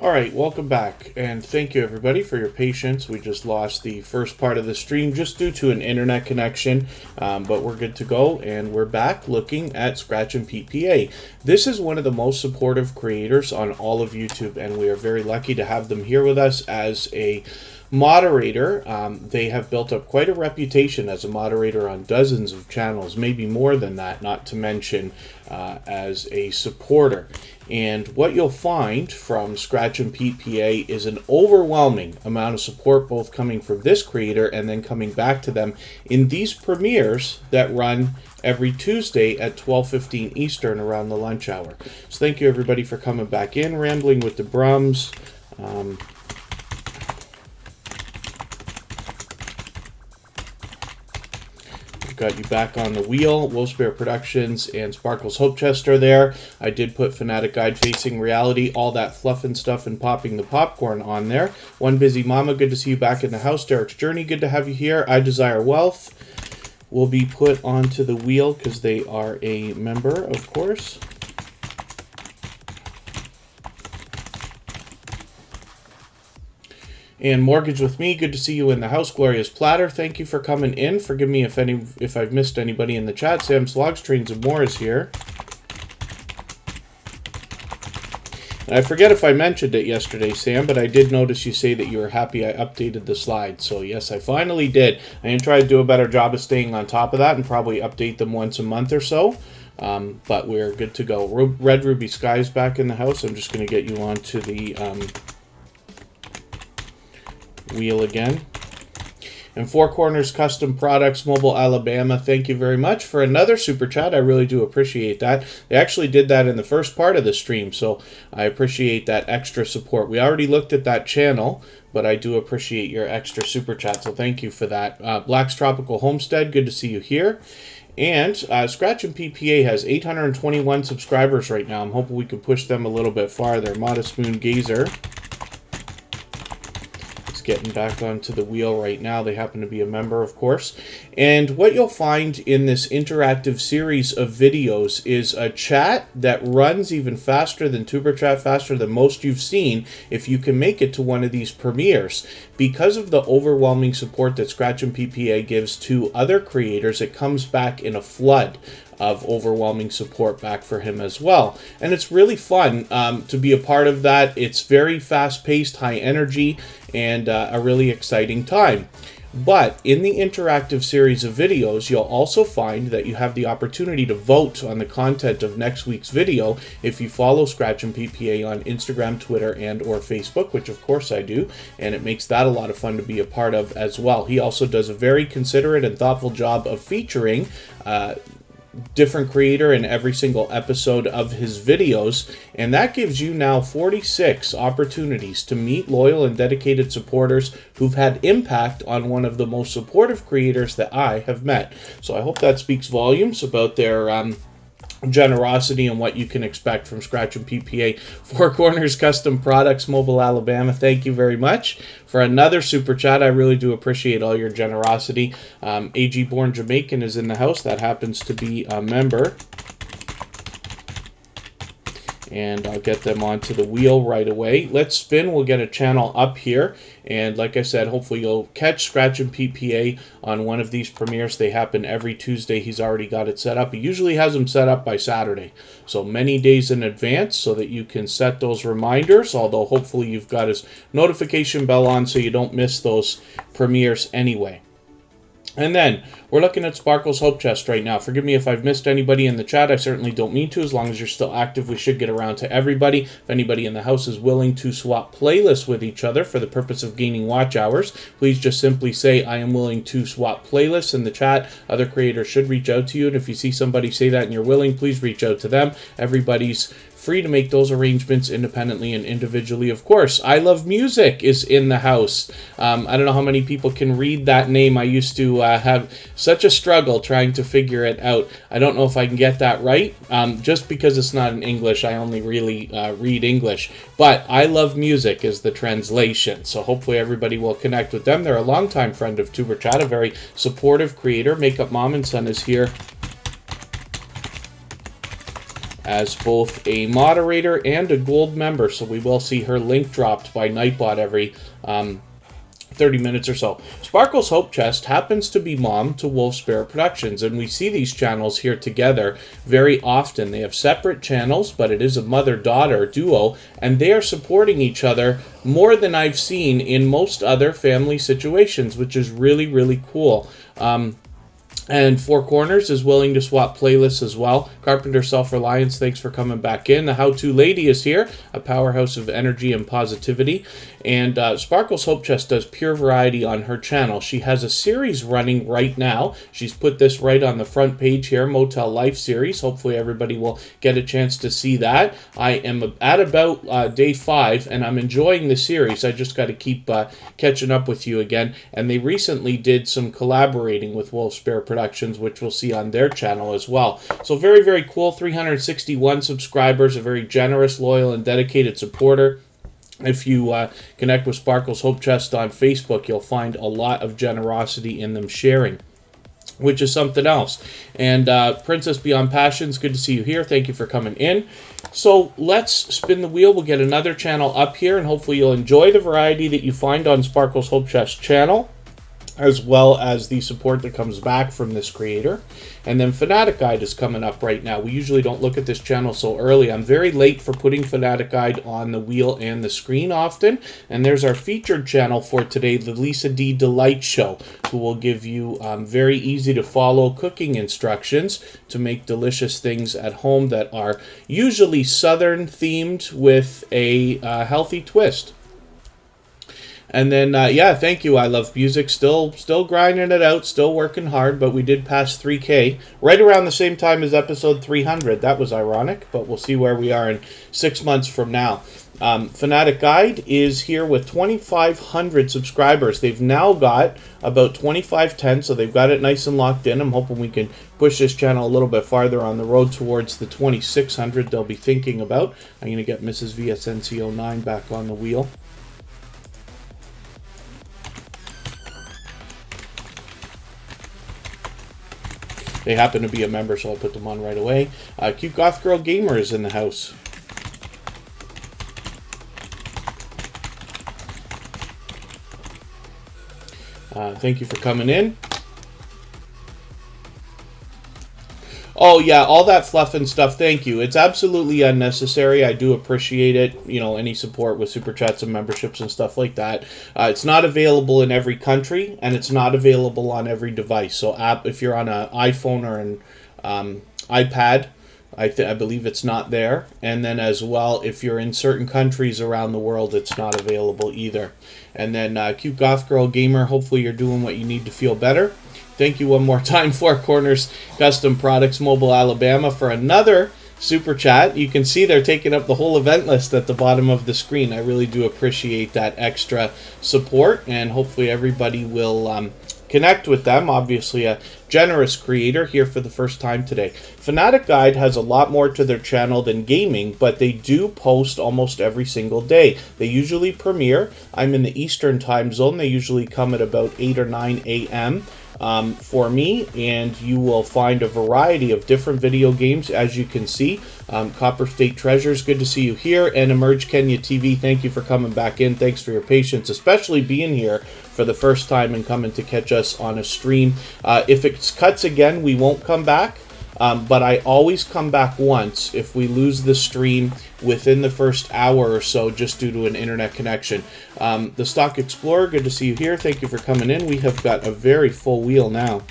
All right, welcome back, and thank you everybody for your patience. We just lost the first part of the stream just due to an internet connection, but we're good to go, and we're back looking at Scratch and Pete PA. This is one of the most supportive creators on all of YouTube, and we are very lucky to have them here with us as a moderator. They have built up quite a reputation as a moderator on dozens of channels, maybe more than that, not to mention as a supporter. And what you'll find from Scratch and Pete PA is an overwhelming amount of support, both coming from this creator and then coming back to them in these premieres that run every Tuesday at 12:15 Eastern around the lunch hour. So thank you everybody for coming back in, Rambling with the Brums. Got you back on the wheel. Wolfsbear Productions and Sparkle's Hope Chest are there. I did put Fanatic Guide Facing Reality, all that fluff and stuff and popping the popcorn on there. One Busy Mama, good to see you back in the house. Derek's Journey, good to have you here. I Desire Wealth will be put onto the wheel because they are a member, of course. And Mortgage with Me, good to see you in the house. Glorious Platter, thank you for coming in. Forgive me if I've missed anybody in the chat. Sam Slogs, Trains and More is here. And I forget if I mentioned it yesterday, Sam, but I did notice you say that you were happy I updated the slide. So yes, I finally did. I'm going to try to do a better job of staying on top of that and probably update them once a month or so. But we're good to go. Red Ruby Sky's back in the house. I'm just going to get you onto the wheel again. And Four Corners Custom Products, Mobile, Alabama, thank you very much for another super chat. I really do appreciate that. They actually did that in the first part of the stream, so I appreciate that extra support. We already looked at that channel, but I do appreciate your extra super chat, so thank you for that. Black's Tropical Homestead, good to see you here. And Scratch and PPA has 821 subscribers right now. I'm hoping we can push them a little bit farther. Modest Moon Gazer getting back onto the wheel right now. They happen to be a member, of course. And what you'll find in this interactive series of videos is a chat that runs even faster than Superchat, faster than most you've seen, if you can make it to one of these premieres. Because of the overwhelming support that Scratch and PPA gives to other creators, it comes back in a flood of overwhelming support back for him as well. And it's really fun to be a part of that. It's very fast-paced, high energy, and a really exciting time. But in the interactive series of videos, you'll also find that you have the opportunity to vote on the content of next week's video if you follow Scratch and PPA on Instagram, Twitter, and or Facebook, which of course I do, and it makes that a lot of fun to be a part of as well. He also does a very considerate and thoughtful job of featuring different creator in every single episode of his videos, and that gives you now 46 opportunities to meet loyal and dedicated supporters who've had impact on one of the most supportive creators that I have met. So I hope that speaks volumes about their generosity and what you can expect from Scratch and PPA. Four Corners Custom Products, Mobile, Alabama, thank you very much for another super chat. I really do appreciate all your generosity. AG Born Jamaican is in the house. That happens to be a member. And I'll get them onto the wheel right away. Let's spin. We'll get a channel up here. And like I said, hopefully you'll catch Scratch and PPA on one of these premieres. They happen every Tuesday. He's already got it set up. He usually has them set up by Saturday. So many days in advance so that you can set those reminders. Although hopefully you've got his notification bell on so you don't miss those premieres anyway. And then, we're looking at Sparkle's Hope Chest right now. Forgive me if I've missed anybody in the chat. I certainly don't mean to. As long as you're still active, we should get around to everybody. If anybody in the house is willing to swap playlists with each other for the purpose of gaining watch hours, please just simply say, I am willing to swap playlists in the chat. Other creators should reach out to you. And if you see somebody say that and you're willing, please reach out to them. Everybody's free to make those arrangements independently and individually, of course. I Love Music is in the house. I don't know how many people can read that name. I used to have such a struggle trying to figure it out. I don't know if I can get that right. Just because it's not in English, I only really read English. But I Love Music is the translation. So hopefully everybody will connect with them. They're a longtime friend of Superchat, a very supportive creator. Makeup Mom and Son is here as both a moderator and a gold member, so we will see her link dropped by Nightbot every 30 minutes or so. Sparkle's Hope Chest happens to be mom to Wolf Spirit Productions, and we see these channels here together very often. They have separate channels, but it is a mother-daughter duo, and they are supporting each other more than I've seen in most other family situations, which is really, really cool. And Four Corners is willing to swap playlists as well. Carpenter Self-Reliance, thanks for coming back in. The How-To Lady is here, a powerhouse of energy and positivity. And Sparkle's Hope Chest does pure variety on her channel. She has a series running right now. She's put this right on the front page here, Motel Life series. Hopefully everybody will get a chance to see that. I am at about day 5, and I'm enjoying the series. I just got to keep catching up with you again. And they recently did some collaborating with Wolf Spirit Productions, which we'll see on their channel as well. So very, very cool. 361 subscribers, a very generous, loyal, and dedicated supporter. If you connect with Sparkle's Hope Chest on Facebook, you'll find a lot of generosity in them sharing, which is something else. And Princess Beyond Passions, good to see you here. Thank you for coming in. So let's spin the wheel. We'll get another channel up here, and hopefully you'll enjoy the variety that you find on Sparkle's Hope Chest channel, as well as the support that comes back from this creator. And then Fanatic Guide is coming up right now. We usually don't look at this channel so early. I'm very late for putting Fanatic Guide on the wheel and the screen often. And there's our featured channel for today, the Lisa D Delight Show, who will give you very easy to follow cooking instructions to make delicious things at home that are usually Southern themed with a healthy twist. And then, yeah, thank you, I Love Music. Still grinding it out, still working hard, but we did pass 3K right around the same time as episode 300. That was ironic, but we'll see where we are in 6 months from now. Fanatic Guide is here with 2,500 subscribers. They've now got about 2,510, so they've got it nice and locked in. I'm hoping we can push this channel a little bit farther on the road towards the 2,600 they'll be thinking about. I'm going to get Mrs. VSNC09 back on the wheel. They happen to be a member, so I'll put them on right away. Cute Goth Girl Gamer is in the house. Thank you for coming in. Oh, yeah, all that fluff and stuff, thank you. It's absolutely unnecessary. I do appreciate it, you know, any support with Super Chats and memberships and stuff like that. It's not available in every country, and it's not available on every device. So if you're on an iPhone or an iPad, I believe it's not there. And then as well, if you're in certain countries around the world, it's not available either. And then Cute Goth Girl Gamer, hopefully you're doing what you need to feel better. Thank you one more time, Four Corners Custom Products, Mobile, Alabama, for another super chat. You can see they're taking up the whole event list at the bottom of the screen. I really do appreciate that extra support, and hopefully everybody will connect with them. Obviously a generous creator here for the first time today. Fanatic Guide has a lot more to their channel than gaming, but they do post almost every single day. They usually premiere. I'm in the Eastern time zone. They usually come at about 8 or 9 a.m. For me, and you will find a variety of different video games, as you can see. Copper State Treasures, good to see you here. And Emerge Kenya TV, thank you for coming back in. Thanks for your patience, especially being here for the first time and coming to catch us on a stream. If it cuts again, we won't come back. But I always come back once if we lose the stream within the first hour or so, just due to an internet connection. The Stock Explorer, good to see you here. Thank you for coming in. We have got a very full wheel now.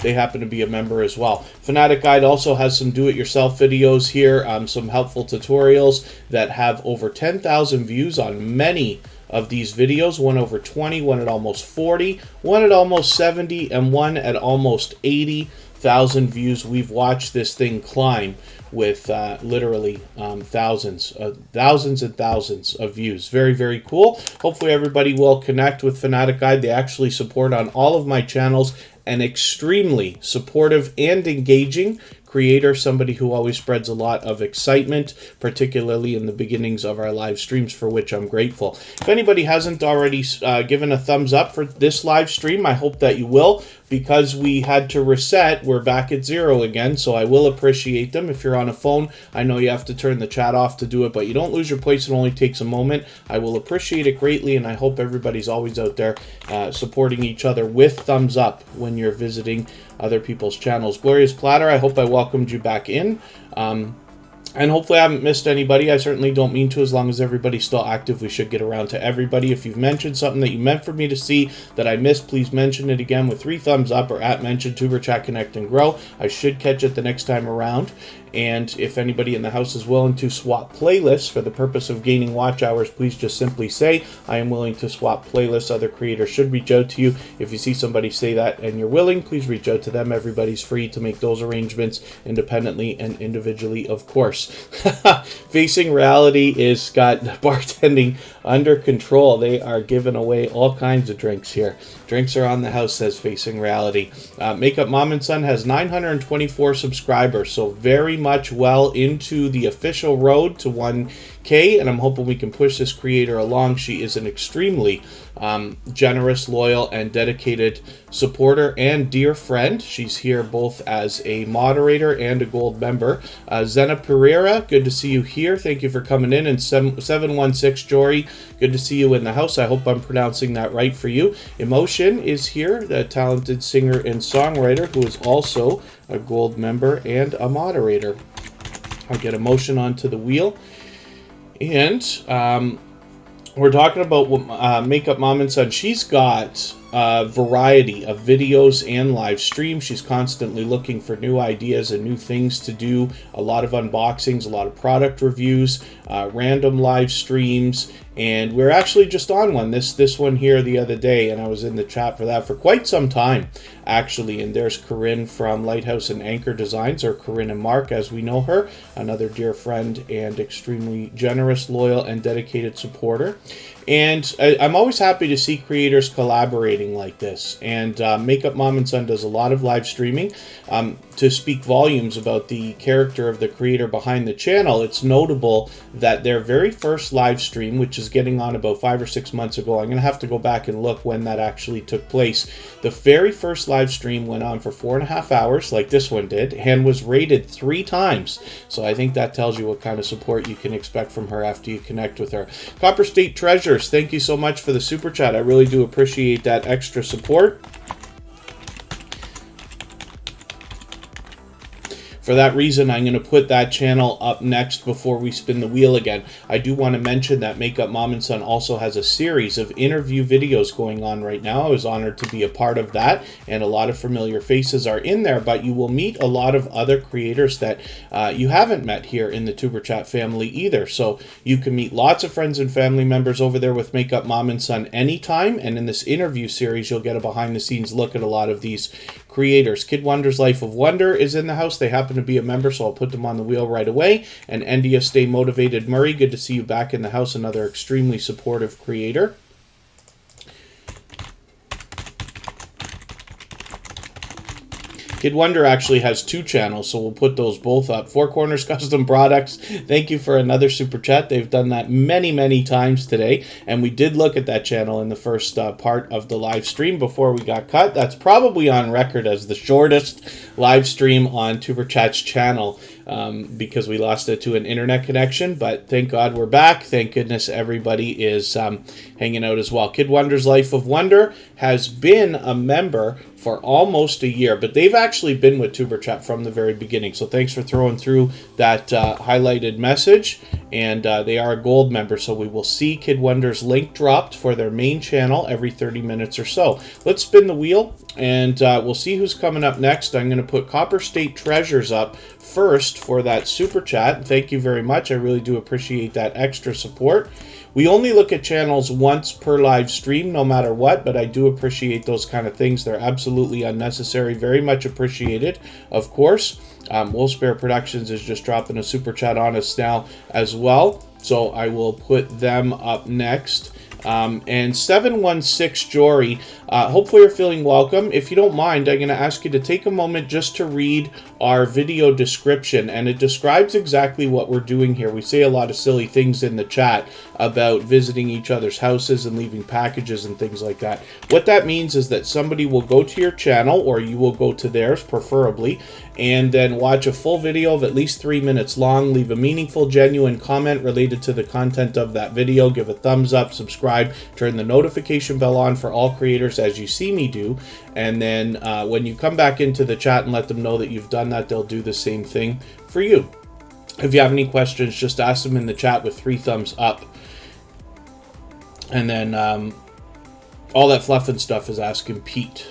They happen to be a member as well. Fanatic Guide also has some do-it-yourself videos here, some helpful tutorials that have over 10,000 views on many of these videos, one over 20, one at almost 40, one at almost 70, and one at almost 80,000 views. We've watched this thing climb with literally thousands and thousands of views. Very, very cool. Hopefully everybody will connect with Fanatic Guide. They actually support on all of my channels, an extremely supportive and engaging creator, somebody who always spreads a lot of excitement, particularly in the beginnings of our live streams, for which I'm grateful. If anybody hasn't already given a thumbs up for this live stream, I hope that you will. because we had to reset, we're back at 0 again, so I will appreciate them. If you're on a phone, I know you have to turn the chat off to do it, but you don't lose your place. It only takes a moment. I will appreciate it greatly, and I hope everybody's always out there supporting each other with thumbs up when you're visiting other people's channels. Glorious Platter, I hope I welcomed you back in. And hopefully I haven't missed anybody. I certainly don't mean to. As long as everybody's still active, we should get around to everybody. If you've mentioned something that you meant for me to see that I missed, please mention it again with 3 thumbs up or at mention Tuber Chat Connect and Grow. I should catch it the next time around. And if anybody in the house is willing to swap playlists for the purpose of gaining watch hours, please just simply say, I am willing to swap playlists. Other creators should reach out to you. If you see somebody say that and you're willing, please reach out to them. Everybody's free to make those arrangements independently and individually, of course. Facing Reality is got bartending under control. They are giving away all kinds of drinks here. Drinks are on the house, says Facing Reality. Makeup Mom and Son has 924 subscribers, so very much well into the official road to 1K, and I'm hoping we can push this creator along. She is an extremely generous, loyal, and dedicated supporter and dear friend. She's here both as a moderator and a gold member. Zena Pereira, good to see you here. Thank you for coming in. And 716 Jory, good to see you in the house. I hope I'm pronouncing that right for you. Emotion is here, the talented singer and songwriter who is also a gold member and a moderator. I'll get Emotion onto the wheel. And we're talking about Makeup Mom and Son. She's got a variety of videos and live streams. She's constantly looking for new ideas and new things to do. A lot of unboxings, a lot of product reviews, random live streams, and we're actually just on one. This one here the other day, and I was in the chat for that for quite some time, actually. And there's Corinne from Lighthouse and Anchor Designs, or Corinne and Mark as we know her, another dear friend and extremely generous, loyal, and dedicated supporter. And I'm always happy to see creators collaborating like this. And Makeup Mom and Son does a lot of live streaming to speak volumes about the character of the creator behind the channel. It's notable that their very first live stream, which is getting on about 5 or 6 months ago, I'm going to have to go back and look when that actually took place. The very first live stream went on for 4.5 hours, like this one did, and was rated 3 times. So I think that tells you what kind of support you can expect from her after you connect with her. Copper State Treasures, thank you so much for the super chat. I really do appreciate that extra support. For that reason, I'm going to put that channel up next before we spin the wheel again. I do want to mention that Makeup Mom and Son also has a series of interview videos going on right now. I was honored to be a part of that, and a lot of familiar faces are in there, but you will meet a lot of other creators that you haven't met here in the Tuber Chat family either. So you can meet lots of friends and family members over there with Makeup Mom and Son anytime, and in this interview series, you'll get a behind-the-scenes look at a lot of these creators. Kid Wonder's Life of Wonder is in the house. They happen to be a member, so I'll put them on the wheel right away. And Endia Stay Motivated Murray, good to see you back in the house, another extremely supportive creator. Kid Wonder actually has 2 channels, so we'll put those both up. Four Corners Custom Products, thank you for another super chat. They've done that many, many times today, and we did look at that channel in the first part of the live stream before we got cut. That's probably on record as the shortest live stream on Tuber Chat's channel because we lost it to an internet connection, but thank God we're back. Thank goodness everybody is hanging out as well. Kid Wonder's Life of Wonder has been a member for almost a year, but they've actually been with Tuber Chat from the very beginning. So thanks for throwing through that highlighted message. And they are a gold member, so we will see Kid Wonder's link dropped for their main channel every 30 minutes or so. Let's spin the wheel, and we'll see who's coming up next. I'm going to put Copper State Treasures up first for that super chat. Thank you very much. I really do appreciate that extra support. We only look at channels once per live stream, no matter what, but I do appreciate those kind of things. They're absolutely unnecessary, very much appreciated, of course. Wolfsbear Productions is just dropping a super chat on us now as well, so I will put them up next. And 716 Jory, hopefully you're feeling welcome. If you don't mind, I'm going to ask you to take a moment just to read our video description, and it describes exactly what we're doing here. We say a lot of silly things in the chat about visiting each other's houses and leaving packages and things like that. What that means is that somebody will go to your channel, or you will go to theirs preferably, and then watch a full video of at least 3 minutes long, leave a meaningful, genuine comment related to the content of that video, give a thumbs up, subscribe, turn the notification bell on for all creators as you see me do, and then when you come back into the chat and let them know that you've done that, they'll do the same thing for you. If you have any questions, just ask them in the chat with 3 thumbs up. And then all that fluff and stuff is asking Pete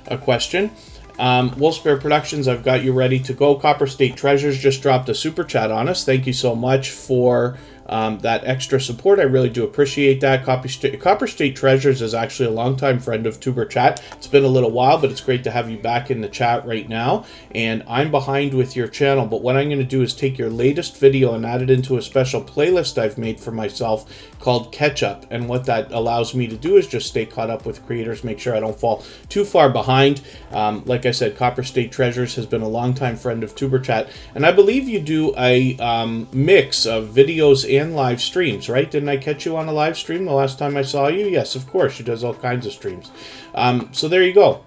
a question. Wolfsbear Productions, I've got you ready to go. Copper State Treasures just dropped a super chat on us. Thank you so much for that extra support. I really do appreciate that. Copper State Treasures is actually a longtime friend of Tuber Chat. It's been a little while, but it's great to have you back in the chat right now. And I'm behind with your channel, but what I'm going to do is take your latest video and add it into a special playlist I've made for myself called Catch Up. And what that allows me to do is just stay caught up with creators, make sure I don't fall too far behind. Like I said, Copper State Treasures has been a longtime friend of Tuber Chat, and I believe you do a mix of videos and live streams, right? Didn't I catch you on a live stream the last time I saw you? Yes, of course. She does all kinds of streams. So there you go.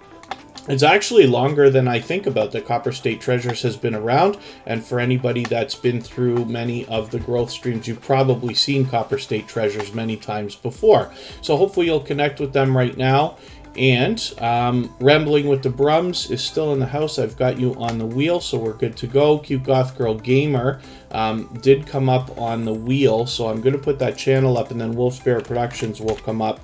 It's actually longer than I think about that Copper State Treasures has been around, and for anybody that's been through many of the growth streams, you've probably seen Copper State Treasures many times before. So hopefully you'll connect with them right now. And Rambling with the Brums is still in the house. I've got you on the wheel, so we're good to go. Cute Goth Girl Gamer did come up on the wheel, so I'm going to put that channel up, and then Wolfsbear Productions will come up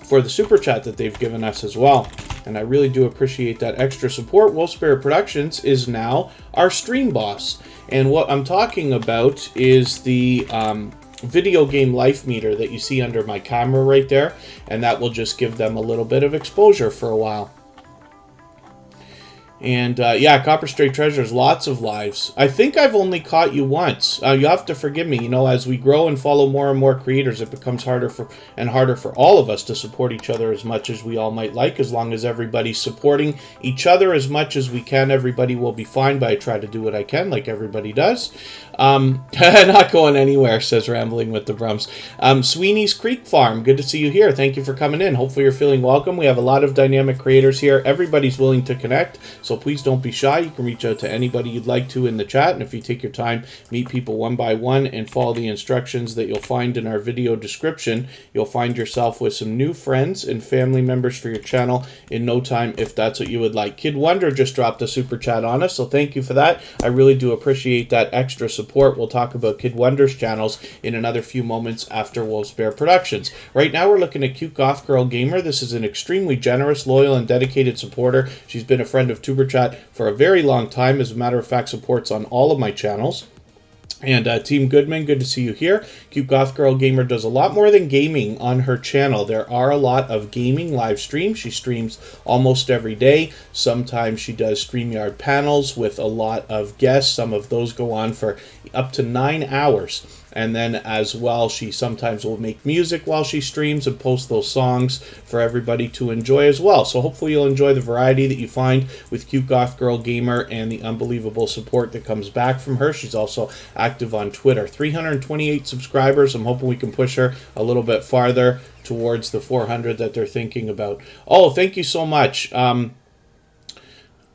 for the super chat that they've given us as well. And I really do appreciate that extra support. Wolfsbear Productions is now our stream boss. And what I'm talking about is the video game life meter that you see under my camera right there, and that will just give them a little bit of exposure for a while. And yeah, Copper State Treasures, lots of lives. I think I've only caught you once. You have to forgive me. You know, as we grow and follow more and more creators, it becomes harder for all of us to support each other as much as we all might like. As long as everybody's supporting each other as much as we can, everybody will be fine. But I try to do what I can, like everybody does. Not going anywhere, says Rambling with the Brums. Sweeney's Creek Farm, good to see you here. Thank you for coming in. Hopefully you're feeling welcome. We have a lot of dynamic creators here. Everybody's willing to connect, so please don't be shy. You can reach out to anybody you'd like to in the chat, and if you take your time, meet people one by one and follow the instructions that you'll find in our video description, you'll find yourself with some new friends and family members for your channel in no time, if that's what you would like. Kid Wonder just dropped a super chat on us, so thank you for that. I really do appreciate that extra support. We'll talk about Kid Wonder's channels in another few moments after Wolfsbear Productions. Right now we're looking at Cute Goth Girl Gamer. This is an extremely generous, loyal, and dedicated supporter. She's been a friend of Tuber Chat for a very long time. As a matter of fact, supports on all of my channels. And Team Goodman, good to see you here. Cute Goth Girl Gamer does a lot more than gaming on her channel. There are a lot of gaming live streams. She streams almost every day. Sometimes she does StreamYard panels with a lot of guests. Some of those go on for up to 9 hours. And then as well, she sometimes will make music while she streams and post those songs for everybody to enjoy as well. So hopefully you'll enjoy the variety that you find with Cute Goth Girl Gamer and the unbelievable support that comes back from her. She's also active on Twitter. 328 subscribers. I'm hoping we can push her a little bit farther towards the 400 that they're thinking about. Oh, thank you so much.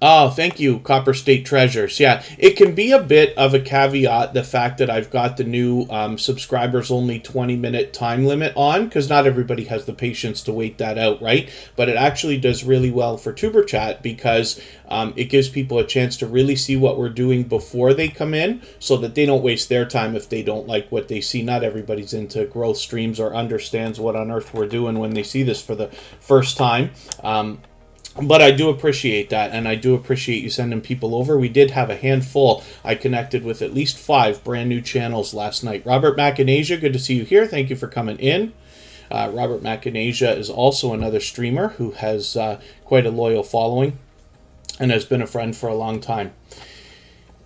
Oh, thank you, Copper State Treasures. Yeah, it can be a bit of a caveat, the fact that I've got the new subscribers-only 20-minute time limit on, because not everybody has the patience to wait that out, right? But it actually does really well for Tuber Chat, because it gives people a chance to really see what we're doing before they come in, so that they don't waste their time if they don't like what they see. Not everybody's into growth streams or understands what on earth we're doing when they see this for the first time. But I do appreciate that, and I do appreciate you sending people over. We did have a handful. I connected with at least 5 brand new channels last night. Robert Macanasia, good to see you here. Thank you for coming in. Robert Macanasia is also another streamer who has quite a loyal following and has been a friend for a long time.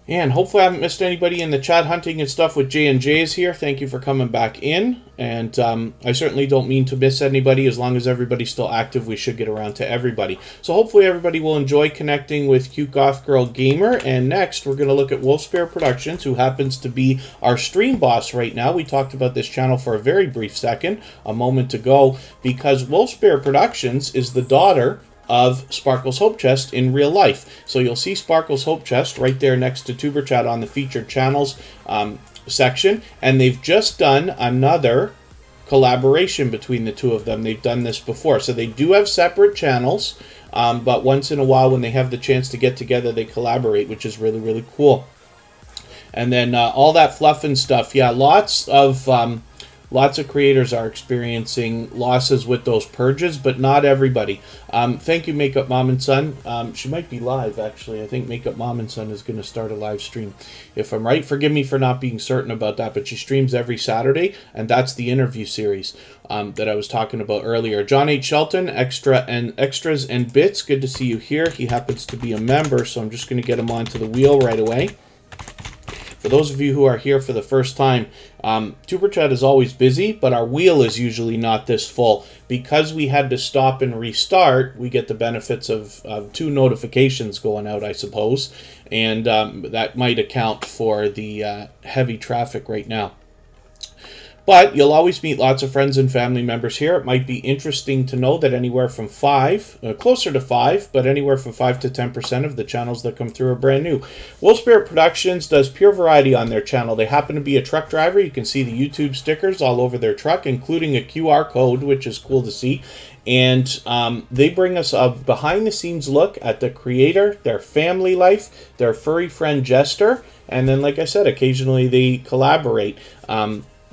And hopefully I haven't missed anybody in the chat. Hunting and Stuff with J&J is here. Thank you for coming back in. And I certainly don't mean to miss anybody. As long as everybody's still active, we should get around to everybody. So hopefully everybody will enjoy connecting with Cute Goth Girl Gamer. And next, we're going to look at Wolfspear Productions, who happens to be our stream boss right now. We talked about this channel for a very brief second, a moment ago, because Wolfspear Productions is the daughter of Sparkle's Hope Chest in real life. So you'll see Sparkle's Hope Chest right there next to Tuber Chat on the featured channels section. And they've just done another collaboration between the two of them. They've done this before. So they do have separate channels, but once in a while when they have the chance to get together, they collaborate, which is really, really cool. And then all that fluff and stuff. Yeah, lots of creators are experiencing losses with those purges, but not everybody. Thank you, Makeup Mom and Son. She might be live, actually. I think Makeup Mom and Son is going to start a live stream. If I'm right, forgive me for not being certain about that, but she streams every Saturday, and that's the interview series that I was talking about earlier. John H. Shelton, Extras and Bits, good to see you here. He happens to be a member, so I'm just going to get him onto the wheel right away. For those of you who are here for the first time, Tuber Chat is always busy, but our wheel is usually not this full. Because we had to stop and restart, we get the benefits of 2 notifications going out, I suppose. And that might account for the heavy traffic right now. But you'll always meet lots of friends and family members here. It might be interesting to know that anywhere from 5, closer to 5, but anywhere from 5 to 10% of the channels that come through are brand new. Wolfspear Productions does pure variety on their channel. They happen to be a truck driver. You can see the YouTube stickers all over their truck, including a QR code, which is cool to see. And they bring us a behind-the-scenes look at the creator, their family life, their furry friend Jester, and then, like I said, occasionally they collaborate.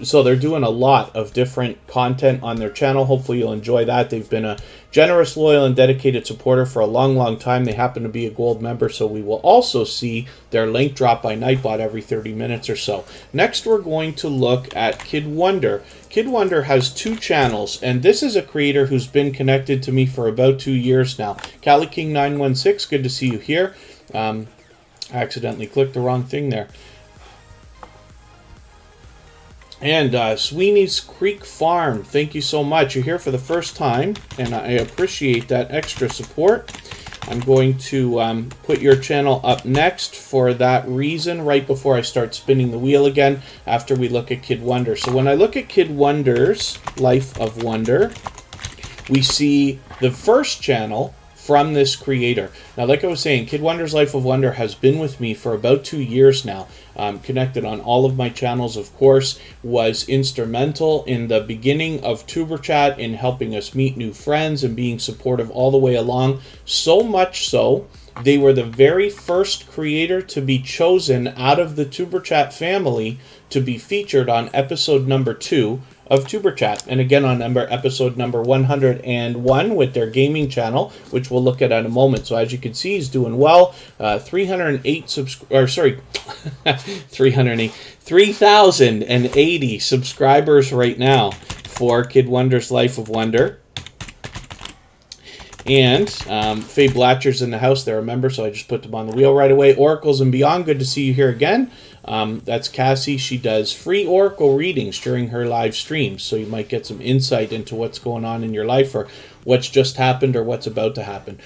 So they're doing a lot of different content on their channel. Hopefully you'll enjoy that. They've been a generous, loyal, and dedicated supporter for a long, long time. They happen to be a gold member, so we will also see their link drop by Nightbot every 30 minutes or so. Next, we're going to look at Kid Wonder. Kid Wonder has 2 channels, and this is a creator who's been connected to me for about 2 years now. Cali King 916, good to see you here. I accidentally clicked the wrong thing there. And Sweeney's Creek Farm, thank you so much. You're here for the first time, and I appreciate that extra support. I'm going to put your channel up next for that reason, right before I start spinning the wheel again, after we look at Kid Wonder. So when I look at Kid Wonder's Life of Wonder, we see the first channel from this creator. Now, like I was saying, Kid Wonder's Life of Wonder has been with me for about 2 years now. Connected on all of my channels, of course, was instrumental in the beginning of Tuber Chat in helping us meet new friends and being supportive all the way along. So much so, they were the very first creator to be chosen out of the Tuber Chat family to be featured on episode number 2 of Tuber Chat, and again on episode number 101 with their gaming channel, which we'll look at in a moment. So as you can see, he's doing well. 3,080 subscribers right now for Kid Wonder's Life of Wonder. And Faye Blatcher's in the house. They're a member, so I just put them on the wheel right away. Oracles and Beyond, good to see you here again. That's Cassie. She does free Oracle readings during her live streams, so you might get some insight into what's going on in your life or what's just happened or what's about to happen.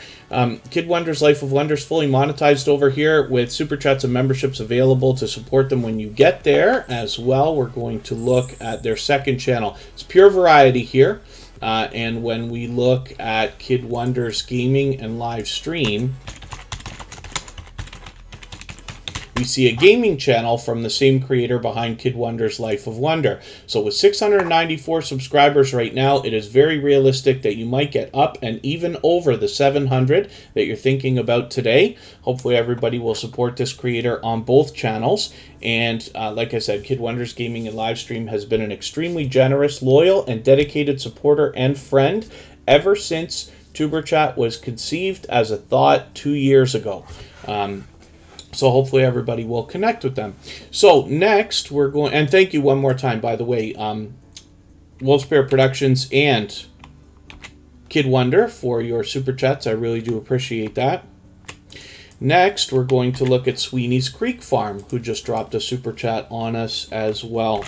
Kid Wonder's Life of Wonder is fully monetized over here with Super Chats and memberships available to support them when you get there. As well, we're going to look at their second channel. It's pure variety here. And when we look at Kid Wonder's gaming and live stream, we see a gaming channel from the same creator behind Kid Wonder's Life of Wonder. So with 694 subscribers right now, it is very realistic that you might get up and even over the 700 that you're thinking about today. Hopefully everybody will support this creator on both channels. And like I said, Kid Wonder's gaming and live stream has been an extremely generous, loyal, and dedicated supporter and friend ever since Tuber Chat was conceived as a thought 2 years ago. So hopefully everybody will connect with them. So next we're going, and thank you one more time, by the way, Wolfspear Productions and Kid Wonder for your super chats. I really do appreciate that. Next, we're going to look at Sweeney's Creek Farm, who just dropped a super chat on us as well.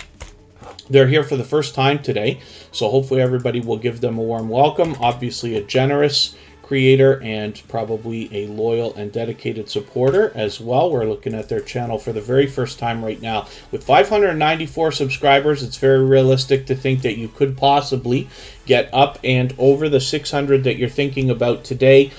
They're here for the first time today, so hopefully everybody will give them a warm welcome. Obviously a generous creator and probably a loyal and dedicated supporter as well. We're looking at their channel for the very first time right now. With 594 subscribers, it's very realistic to think that you could possibly get up and over the 600 that you're thinking about today.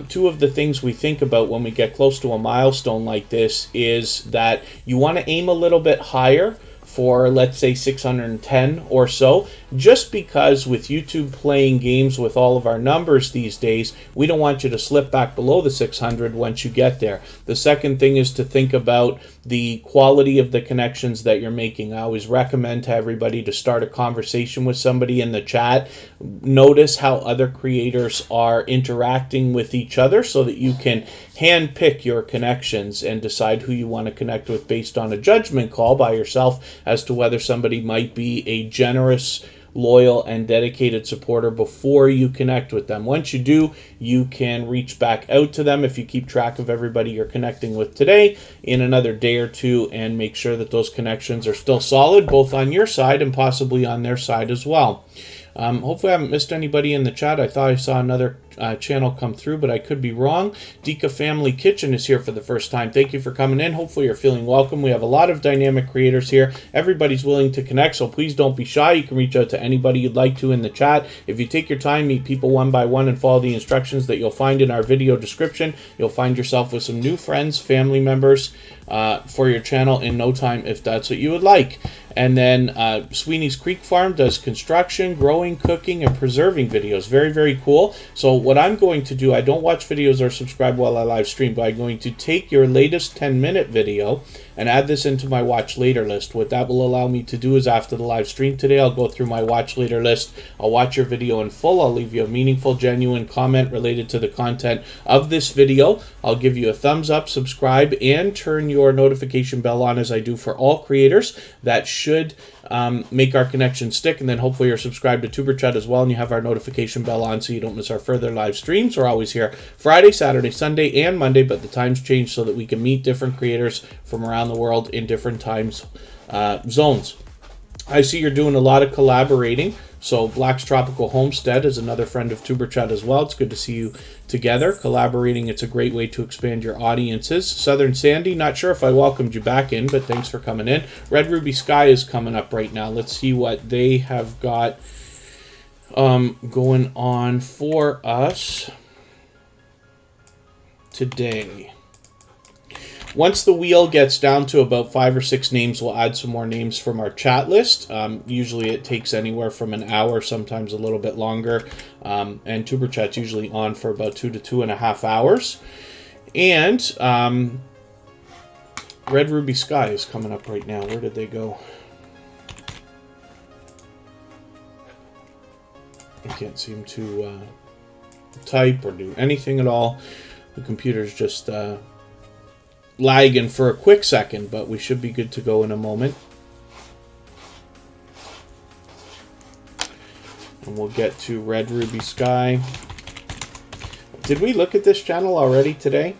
Two of the things we think about when we get close to a milestone like this is that you want to aim a little bit higher for, let's say, 610 or so, just because with YouTube playing games with all of our numbers these days, we don't want you to slip back below the 600 once you get there. The second thing is to think about the quality of the connections that you're making. I always recommend to everybody to start a conversation with somebody in the chat. Notice how other creators are interacting with each other so that you can handpick your connections and decide who you want to connect with based on a judgment call by yourself as to whether somebody might be a generous, loyal, and dedicated supporter before you connect with them. Once you do, you can reach back out to them if you keep track of everybody you're connecting with today in another day or two and make sure that those connections are still solid, both on your side and possibly on their side as well. Hopefully I haven't missed anybody in the chat. I thought I saw another channel come through, but I could be wrong. Dika Family Kitchen is here for the first time. Thank you for coming in. Hopefully you're feeling welcome. We have a lot of dynamic creators here. Everybody's willing to connect, so please don't be shy. You can reach out to anybody you'd like to in the chat. If you take your time, meet people one by one, and follow the instructions that you'll find in our video description, you'll find yourself with some new friends, family members for your channel in no time if that's what you would like. And then Sweeney's Creek Farm does construction, growing, cooking, and preserving videos. Very, very cool. So what I'm going to do, I don't watch videos or subscribe while I live stream, but I'm going to take your latest 10-minute video and add this into my watch later list. What that will allow me to do is after the live stream today, I'll go through my watch later list. I'll watch your video in full. I'll leave you a meaningful, genuine comment related to the content of this video. I'll give you a thumbs up, subscribe, and turn your notification bell on as I do for all creators. That should make our connection stick, and then hopefully you're subscribed to Superchatters as well and you have our notification bell on so you don't miss our further live streams. We're always here Friday, Saturday, Sunday, and Monday, but the times change so that we can meet different creators from around the world in different times zones. I see you're doing a lot of collaborating. So Black's Tropical Homestead is another friend of Superchat as well. It's good to see you together collaborating. It's a great way to expand your audiences. Southern Sandy, not sure if I welcomed you back in, but thanks for coming in. Red Ruby Sky is coming up right now. Let's see what they have got going on for us today. Once the wheel gets down to about 5 or 6 names, we'll add some more names from our chat list. Usually it takes anywhere from an hour, sometimes a little bit longer. And Superchat's usually on for about 2 to 2.5 hours. And Red Ruby Sky is coming up right now. Where did they go? I can't seem to type or do anything at all. The computer's just lagging for a quick second, but we should be good to go in a moment. And we'll get to Red Ruby Sky. Did we look at this channel already today?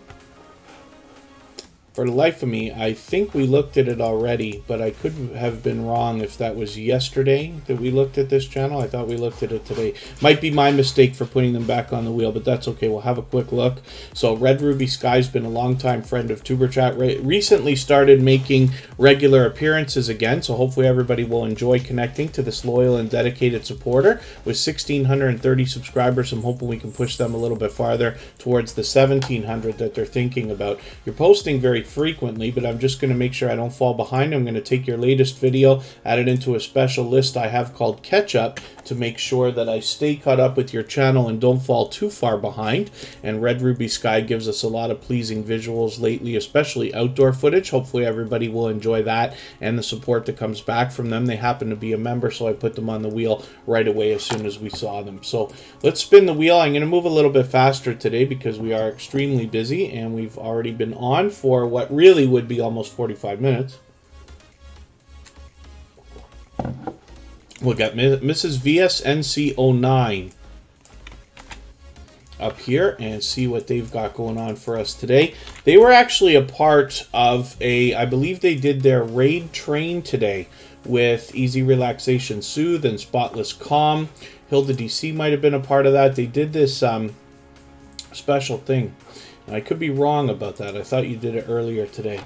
For the life of me, I think we looked at it already, but I could have been wrong if that was yesterday that we looked at this channel. I thought we looked at it today. Might be my mistake for putting them back on the wheel, but that's okay. We'll have a quick look. So Red Ruby Sky's been a longtime friend of Superchat. Recently started making regular appearances again, so hopefully everybody will enjoy connecting to this loyal and dedicated supporter. With 1,630 subscribers, I'm hoping we can push them a little bit farther towards the 1,700 that they're thinking about. You're posting very frequently, but I'm just going to make sure I don't fall behind. I'm going to take your latest video, add it into a special list I have called Catch Up to make sure that I stay caught up with your channel and don't fall too far behind. And Red Ruby Sky gives us a lot of pleasing visuals lately, especially outdoor footage. Hopefully everybody will enjoy that and the support that comes back from them. They happen to be a member, so I put them on the wheel right away as soon as we saw them. So let's spin the wheel. I'm going to move a little bit faster today because we are extremely busy and we've already been on for what really would be almost 45 minutes. We'll get Mrs. VSNC09. up here and see what they've got going on for us today. They were actually a part of I believe they did their raid train today with Easy Relaxation Soothe and Spotless Calm. Hilda DC might have been a part of that. They did this special thing. I could be wrong about that. I thought you did it earlier today.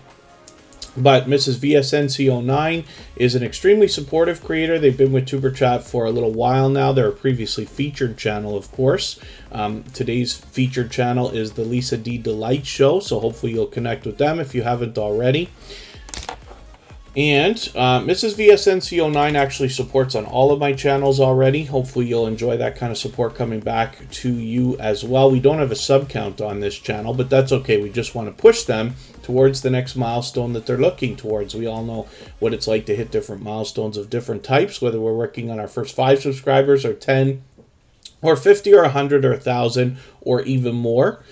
But Mrs. VSNC09 is an extremely supportive creator. They've been with TuberChat for a little while now. They're a previously featured channel, of course. Today's featured channel is the Lisa D Delight Show, so hopefully you'll connect with them if you haven't already. And Mrs. VSNC09 actually supports on all of my channels already. Hopefully you'll enjoy that kind of support coming back to you as well. We don't have a sub count on this channel, but that's okay. We just want to push them towards the next milestone that they're looking towards. We all know what it's like to hit different milestones of different types, whether we're working on our first 5 subscribers or 10 or 50 or 100 or 1,000 or even more.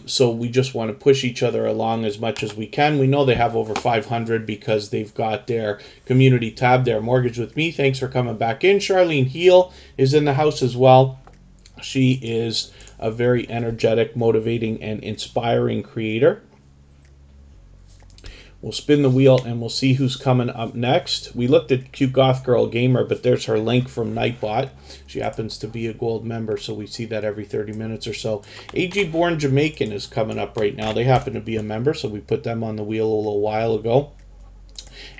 So we just want to push each other along as much as we can. We know they have over 500 because they've got their community tab there. Mortgage with Me, thanks for coming back in. Charlene Heel is in the house as well. She is a very energetic, motivating, and inspiring creator. We'll spin the wheel and we'll see who's coming up next. We looked at Cute Goth Girl Gamer, but there's her link from Nightbot. She happens to be a gold member, so we see that every 30 minutes or so. AG Born Jamaican is coming up right now. They happen to be a member, so we put them on the wheel a little while ago.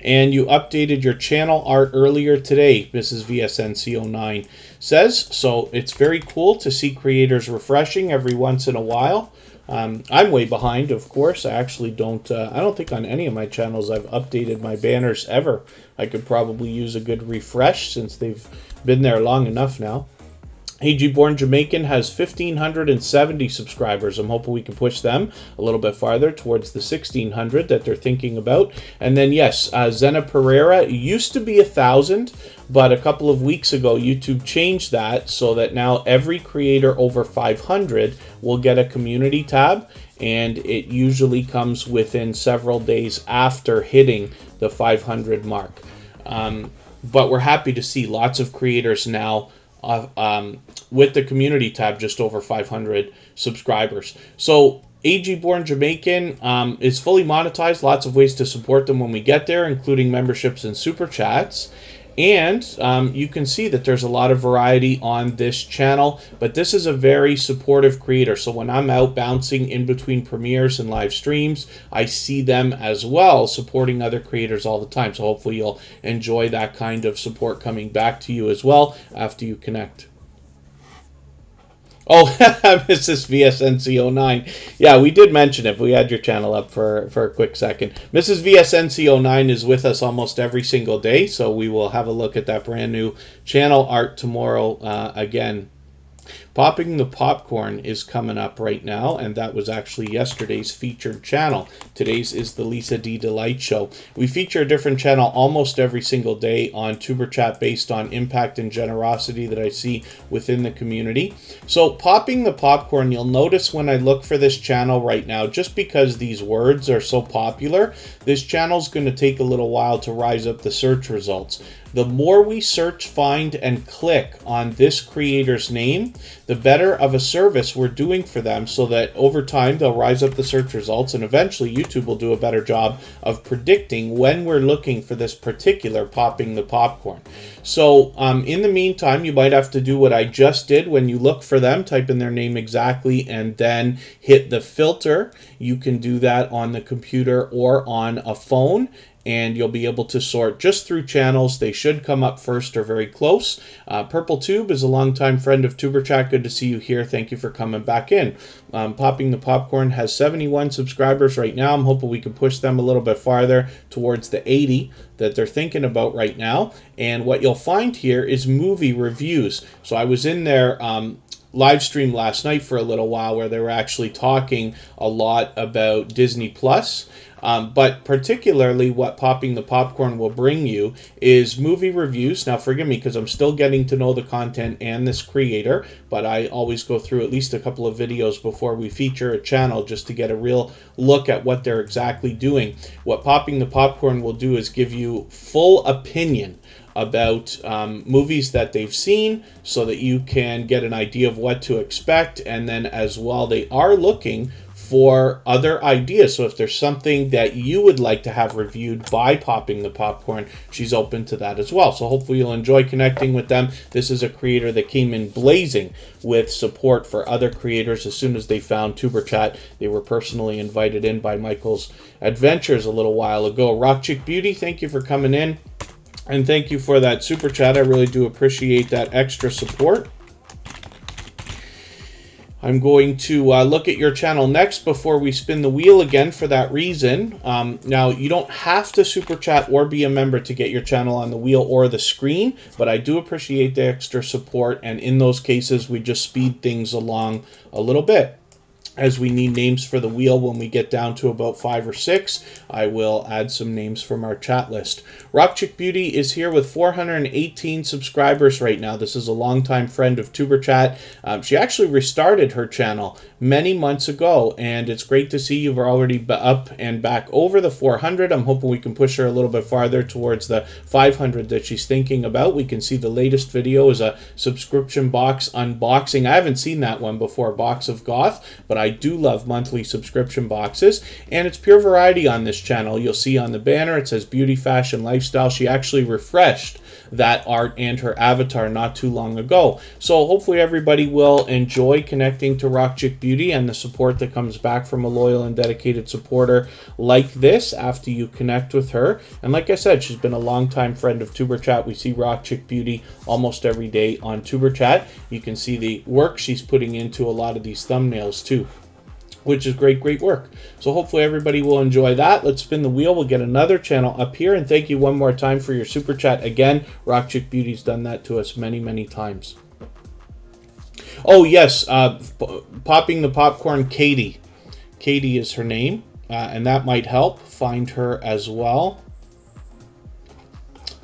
And you updated your channel art earlier today, Mrs. VSNC09 says. So it's very cool to see creators refreshing every once in a while. I'm way behind, of course. I actually don't think on any of my channels I've updated my banners ever. I could probably use a good refresh since they've been there long enough now. AG Born Jamaican has 1,570 subscribers. I'm hoping we can push them a little bit farther towards the 1,600 that they're thinking about. And then, yes, Zena Pereira used to be 1,000, but a couple of weeks ago, YouTube changed that so that now every creator over 500 will get a community tab, and it usually comes within several days after hitting the 500 mark. But we're happy to see lots of creators now with the community tab just over 500 subscribers. So AG Born Jamaican is fully monetized. Lots of ways to support them when we get there, including memberships and super chats. And you can see that there's a lot of variety on this channel, but this is a very supportive creator. So when I'm out bouncing in between premieres and live streams, I see them as well supporting other creators all the time. So hopefully you'll enjoy that kind of support coming back to you as well after you connect. Oh, Mrs. VSNC09. Yeah, we did mention it. We had your channel up for a quick second. Mrs. VSNC09 is with us almost every single day, so we will have a look at that brand new channel art tomorrow again. Popping the Popcorn is coming up right now, and that was actually yesterday's featured channel. Today's is the Lisa D Delight Show. We feature a different channel almost every single day on TuberChat based on impact and generosity that I see within the community. So Popping the Popcorn, you'll notice when I look for this channel right now, just because these words are so popular, this channel's going to take a little while to rise up the search results. The more we search, find, and click on this creator's name, the better of a service we're doing for them, so that over time they'll rise up the search results, and eventually YouTube will do a better job of predicting when we're looking for this particular Popping the Popcorn. So in the meantime, you might have to do what I just did. When you look for them, type in their name exactly and then hit the filter. You can do that on the computer or on a phone, and you'll be able to sort just through channels. They should come up first or very close. Purple Tube is a longtime friend of TuberChat. Good to see you here. Thank you for coming back in. Popping the Popcorn has 71 subscribers right now. I'm hoping we can push them a little bit farther towards the 80 that they're thinking about right now. And what you'll find here is movie reviews. So I was in their live stream last night for a little while where they were actually talking a lot about Disney Plus. But particularly what Popping the Popcorn will bring you is movie reviews. Now, forgive me because I'm still getting to know the content and this creator, but I always go through at least a couple of videos before we feature a channel just to get a real look at what they're exactly doing. What Popping the Popcorn will do is give you full opinion about movies that they've seen so that you can get an idea of what to expect. And then as well, they are looking for other ideas. So if there's something that you would like to have reviewed by Popping the Popcorn, she's open to that as well. So hopefully you'll enjoy connecting with them. This is a creator that came in blazing with support for other creators as soon as they found Tuber Chat. They were personally invited in by Michael's Adventures a little while ago. Rock Chick Beauty, thank you for coming in. And thank you for that super chat. I really do appreciate that extra support. I'm going to look at your channel next before we spin the wheel again for that reason. Now, you don't have to super chat or be a member to get your channel on the wheel or the screen, but I do appreciate the extra support, and in those cases, we just speed things along a little bit. As we need names for the wheel when we get down to about 5 or 6, I will add some names from our chat list. Rock Chick Beauty is here with 418 subscribers right now. This is a longtime friend of Tuber Chat. She actually restarted her channel many months ago, and it's great to see you've already up and back over the 400. I'm hoping we can push her a little bit farther towards the 500 that she's thinking about. We can see the latest video is a subscription box unboxing. I haven't seen that one before, Box of Goth, but I do love monthly subscription boxes, and it's pure variety on this channel. You'll see on the banner it says beauty, fashion, lifestyle. She actually refreshed that art and her avatar not too long ago. So hopefully everybody will enjoy connecting to Rock Chick Beauty and the support that comes back from a loyal and dedicated supporter like this after you connect with her. And like I said, she's been a longtime friend of Tuber Chat. We see Rock Chick Beauty almost every day on Tuber Chat. You can see the work she's putting into a lot of these thumbnails too, which is great work. So hopefully everybody will enjoy that. Let's spin the wheel. We'll get another channel up here, and thank you one more time for your super chat. Again, Rock Chick Beauty's done that to us many times. Oh yes, Popping the Popcorn, Katie. Katie is her name, and that might help. Find her as well.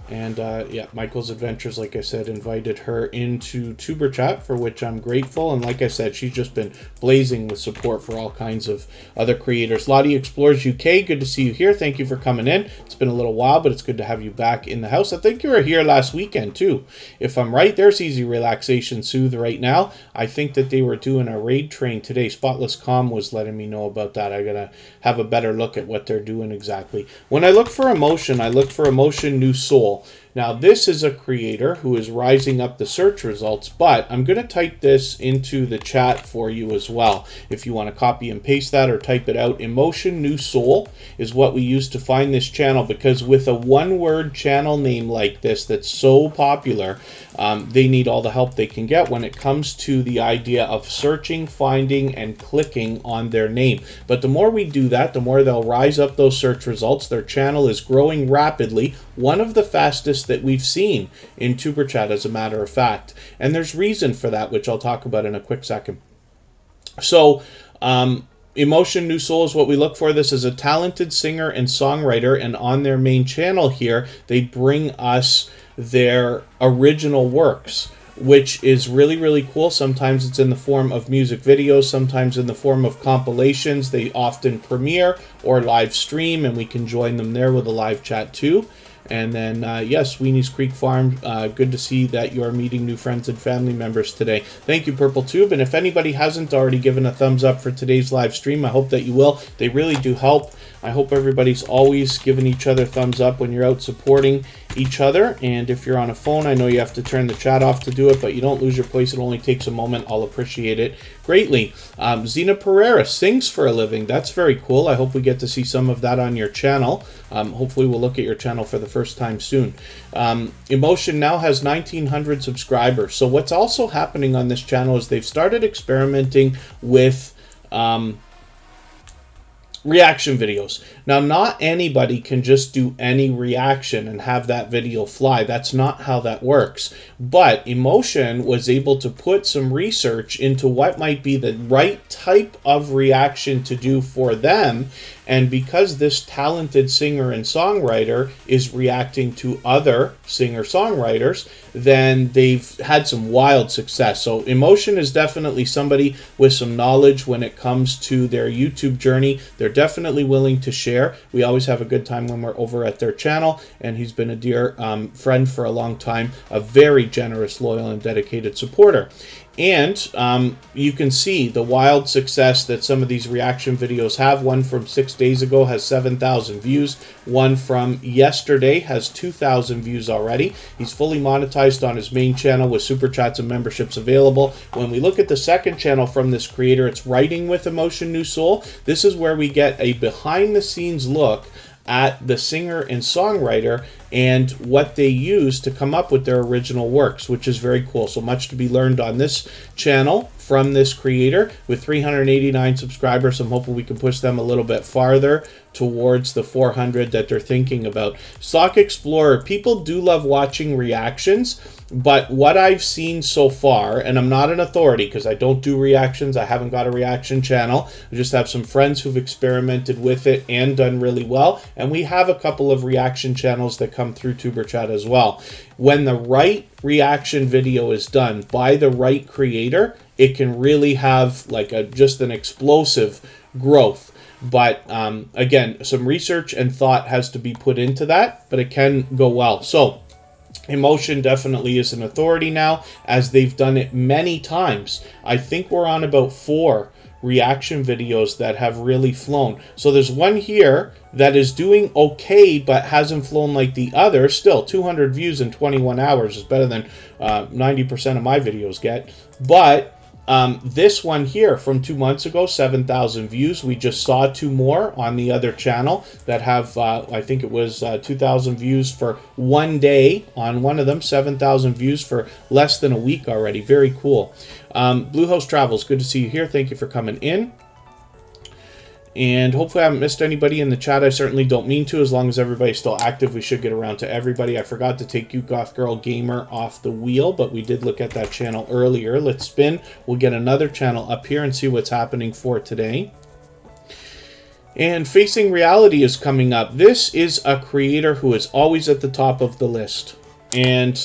And yeah, Michael's Adventures, like I said, invited her into Tuber Chat, for which I'm grateful. And like I said, she's just been blazing with support for all kinds of other creators. Lottie Explores UK, good to see you here. Thank you for coming in. It's been a little while, but it's good to have you back in the house. I think you were here last weekend too. If I'm right, there's Easy Relaxation Soothe right now. I think that they were doing a raid train today. Spotless Calm was letting me know about that. I gotta have a better look at what they're doing exactly. When I look for emotion, I look for Emotion New Soul. Now, this is a creator who is rising up the search results, but I'm going to type this into the chat for you as well. If you want to copy and paste that or type it out, Emotion New Soul is what we use to find this channel, because with a one-word channel name like this that's so popular, they need all the help they can get when it comes to the idea of searching, finding, and clicking on their name. But the more we do that, the more they'll rise up those search results. Their channel is growing rapidly, one of the fastest that we've seen in Tuber Chat, as a matter of fact. And there's reason for that, which I'll talk about in a quick second. So, Emotion New Soul is what we look for. This is a talented singer and songwriter, and on their main channel here, they bring us their original works, which is really cool. Sometimes it's in the form of music videos, sometimes in the form of compilations. They often premiere or live stream, and we can join them there with a live chat too. And then, yes, Sweeney's Creek Farm, good to see that you are meeting new friends and family members today. Thank you, Purple Tube. And if anybody hasn't already given a thumbs up for today's live stream, I hope that you will. They really do help. I hope everybody's always giving each other thumbs up when you're out supporting each other. And if you're on a phone, I know you have to turn the chat off to do it, but you don't lose your place. It only takes a moment. I'll appreciate it greatly. Zena Pereira sings for a living. That's very cool. I hope we get to see some of that on your channel. Hopefully we'll look at your channel for the first time soon. Emotion now has 1,900 subscribers. So what's also happening on this channel is they've started experimenting with reaction videos. Now, not anybody can just do any reaction and have that video fly. That's not how that works. But Emotion was able to put some research into what might be the right type of reaction to do for them. And because this talented singer and songwriter is reacting to other singer-songwriters, then they've had some wild success. So Emotion is definitely somebody with some knowledge when it comes to their YouTube journey. They're definitely willing to share. We always have a good time when we're over at their channel, and he's been a dear friend for a long time, a very generous, loyal, and dedicated supporter. And you can see the wild success that some of these reaction videos have. One from 6 days ago has 7,000 views. One from yesterday has 2,000 views already. He's fully monetized on his main channel with super chats and memberships available. When we look at the second channel from this creator, it's Writing with Emotion New Soul. This is where we get a behind-the-scenes look at the singer and songwriter and what they use to come up with their original works, which is very cool. So much to be learned on this channel from this creator. With 389 subscribers, I'm hoping we can push them a little bit farther towards the 400 that they're thinking about. Stock Explorer, people do love watching reactions, but what I've seen so far, and I'm not an authority because I don't do reactions, I haven't got a reaction channel, I just have some friends who've experimented with it and done really well, and we have a couple of reaction channels that come through Superchat as well. When the right reaction video is done by the right creator, it can really have like just an explosive growth. But again, some research and thought has to be put into that, but it can go well. So Emotion definitely is an authority now, as they've done it many times. I think we're on about 4 reaction videos that have really flown. So there's one here that is doing okay but hasn't flown like the other. Still 200 views in 21 hours is better than 90% of my videos get. But this one here from 2 months ago, 7,000 views. We just saw 2 more on the other channel that have, I think it was 2,000 views for one day on one of them, 7,000 views for less than a week already. Very cool. Bluehouse Travels, good to see you here. Thank you for coming in. And hopefully I haven't missed anybody in the chat. I certainly don't mean to. As long as everybody's still active, we should get around to everybody. I forgot to take You Goth Girl Gamer off the wheel, but we did look at that channel earlier. Let's spin. We'll get another channel up here and see what's happening for today. And Facing Reality is coming up. This is a creator who is always at the top of the list. And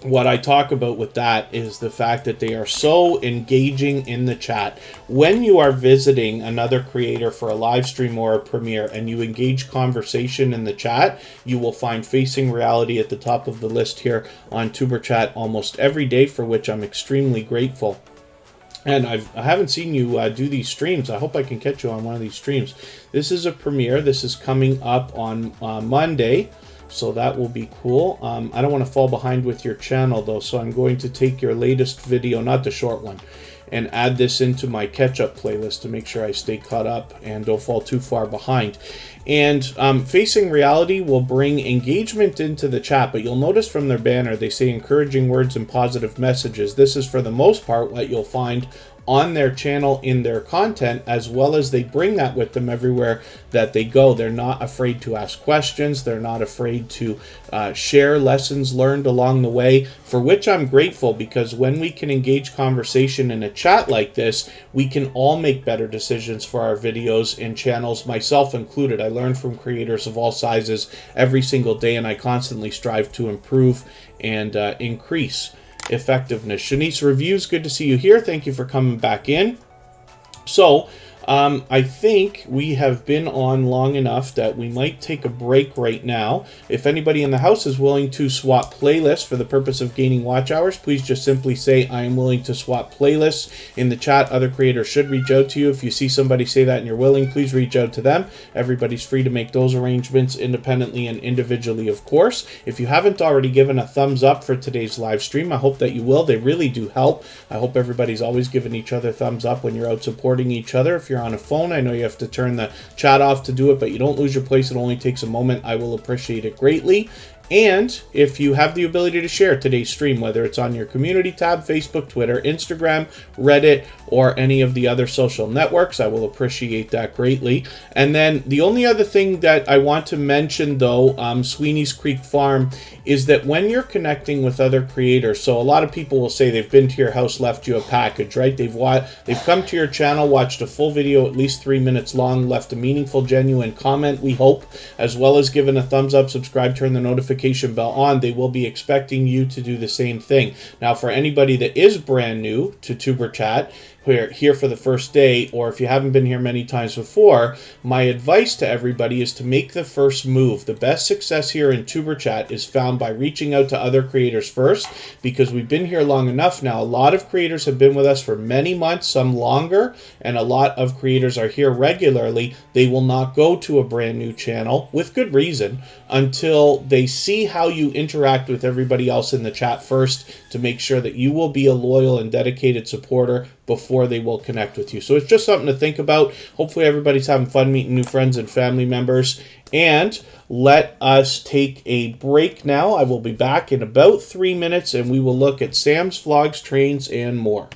what I talk about with that is the fact that they are so engaging in the chat. When you are visiting another creator for a live stream or a premiere and you engage conversation in the chat, you will find Facing Reality at the top of the list here on Superchat almost every day, for which I'm extremely grateful. And I haven't seen you do these streams. I hope I can catch you on one of these streams. This is a premiere. This is coming up on Monday. So that will be cool. I don't want to fall behind with your channel though, so I'm going to take your latest video, not the short one, and add this into my catch-up playlist to make sure I stay caught up and don't fall too far behind. And Facing Reality will bring engagement into the chat, but you'll notice from their banner they say encouraging words and positive messages. This is for the most part what you'll find on their channel in their content, as well as they bring that with them everywhere that they go. They're not afraid to ask questions. They're not afraid to share lessons learned along the way, for which I'm grateful, because when we can engage conversation in a chat like this, we can all make better decisions for our videos and channels, myself included. I learn from creators of all sizes every single day, and I constantly strive to improve and increase effectiveness. Shanice Reviews, good to see you here. Thank you for coming back in. So I think we have been on long enough that we might take a break right now. If anybody in the house is willing to swap playlists for the purpose of gaining watch hours, please just simply say, I am willing to swap playlists in the chat. Other creators should reach out to you. If you see somebody say that and you're willing, please reach out to them. Everybody's free to make those arrangements independently and individually, of course. If you haven't already given a thumbs up for today's live stream, I hope that you will. They really do help. I hope everybody's always giving each other thumbs up when you're out supporting each other. If you're on a phone, I know you have to turn the chat off to do it, but you don't lose your place. It only takes a moment. I will appreciate it greatly. And if you have the ability to share today's stream, whether it's on your community tab, Facebook, Twitter, Instagram, Reddit, or any of the other social networks, I will appreciate that greatly. And then the only other thing that I want to mention, though, Sweeney's Creek Farm, is that when you're connecting with other creators, so a lot of people will say they've been to your house, left you a package, right? They've come to your channel, watched a full video at least 3 minutes long, left a meaningful, genuine comment, we hope, as well as given a thumbs up, subscribe, turn the notification bell on. They will be expecting you to do the same thing. Now, for anybody that is brand new to Tuber Chat, here for the first day, or if you haven't been here many times before, my advice to everybody is to make the first move. The best success here in Superchat is found by reaching out to other creators first, because we've been here long enough now. A lot of creators have been with us for many months, some longer, and a lot of creators are here regularly. They will not go to a brand new channel, with good reason, until they see how you interact with everybody else in the chat first, to make sure that you will be a loyal and dedicated supporter before they will connect with you. So it's just something to think about. Hopefully everybody's having fun meeting new friends and family members. And let us take a break now. I will be back in about 3 minutes, and we will look at Sam's vlogs, trains, and more.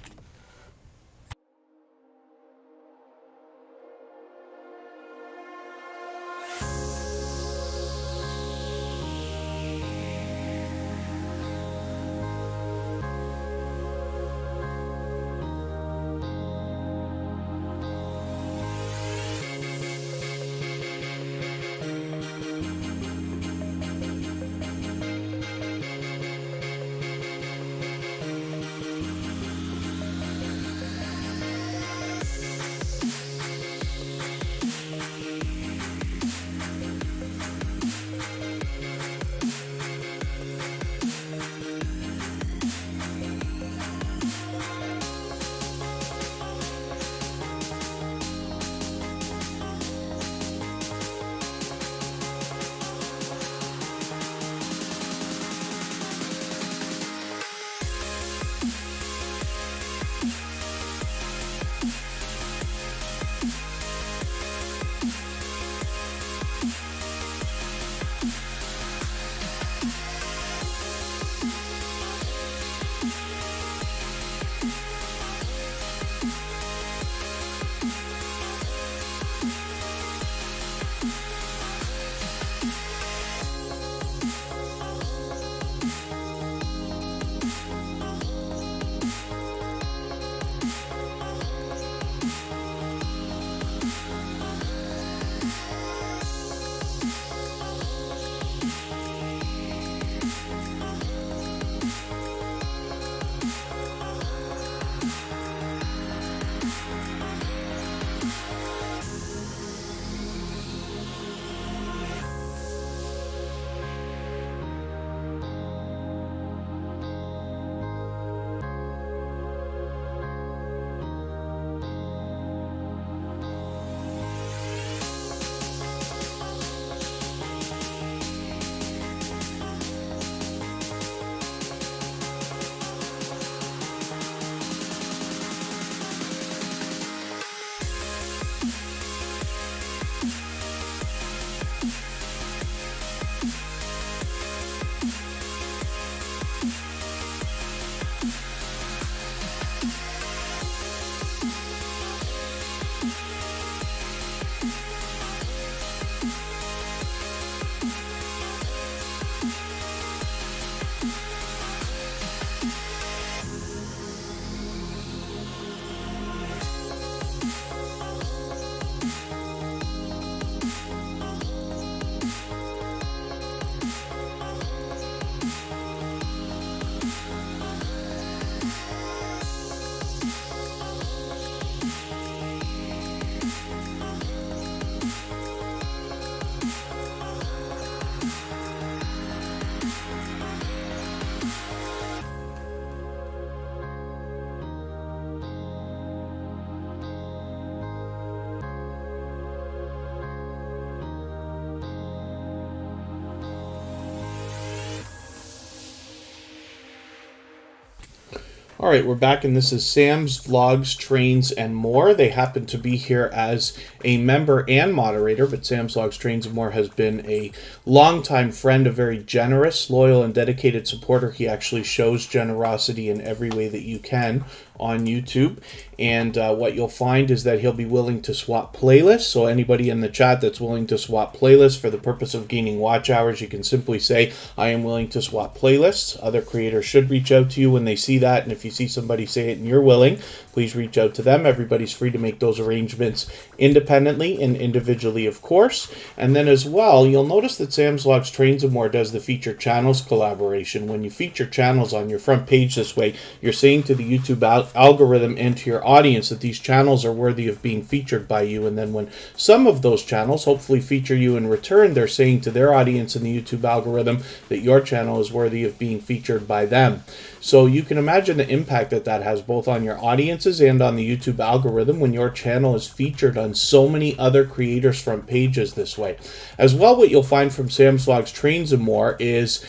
All right, we're back, and this is Sam's Vlogs, Trains, and More. They happen to be here as a member and moderator, but Sam's Vlogs, Trains, and More has been a longtime friend, a very generous, loyal, and dedicated supporter. He actually shows generosity in every way that you can on YouTube, and what you'll find is that he'll be willing to swap playlists. So anybody in the chat that's willing to swap playlists for the purpose of gaining watch hours, you can simply say, I am willing to swap playlists. Other creators should reach out to you when they see that, and if you see somebody say it and you're willing, please reach out to them. Everybody's free to make those arrangements independently and individually, of course. And then as well, you'll notice that Sam's Vlogs, Trains, and More does the Feature Channels collaboration. When you feature channels on your front page this way, you're saying to the YouTube algorithm and to your audience that these channels are worthy of being featured by you. And then when some of those channels hopefully feature you in return, they're saying to their audience in the YouTube algorithm that your channel is worthy of being featured by them. So you can imagine the impact that that has both on your audiences and on the YouTube algorithm when your channel is featured on so many other creators' front pages this way. As well, what you'll find from Sam's Vlogs, Trains and More is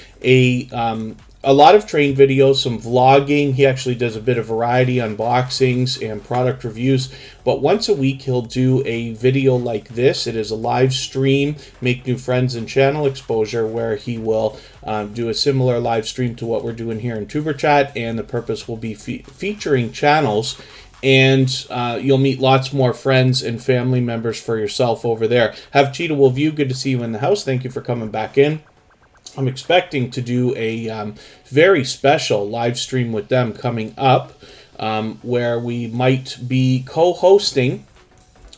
a lot of train videos, some vlogging. He actually does a bit of variety, unboxings and product reviews. But once a week, he'll do a video like this. It is a live stream, make new friends and channel exposure, where he will do a similar live stream to what we're doing here in Superchat. And the purpose will be featuring channels. And you'll meet lots more friends and family members for yourself over there. Have Cheetah Will View, good to see you in the house. Thank you for coming back in. I'm expecting to do a very special live stream with them coming up, where we might be co-hosting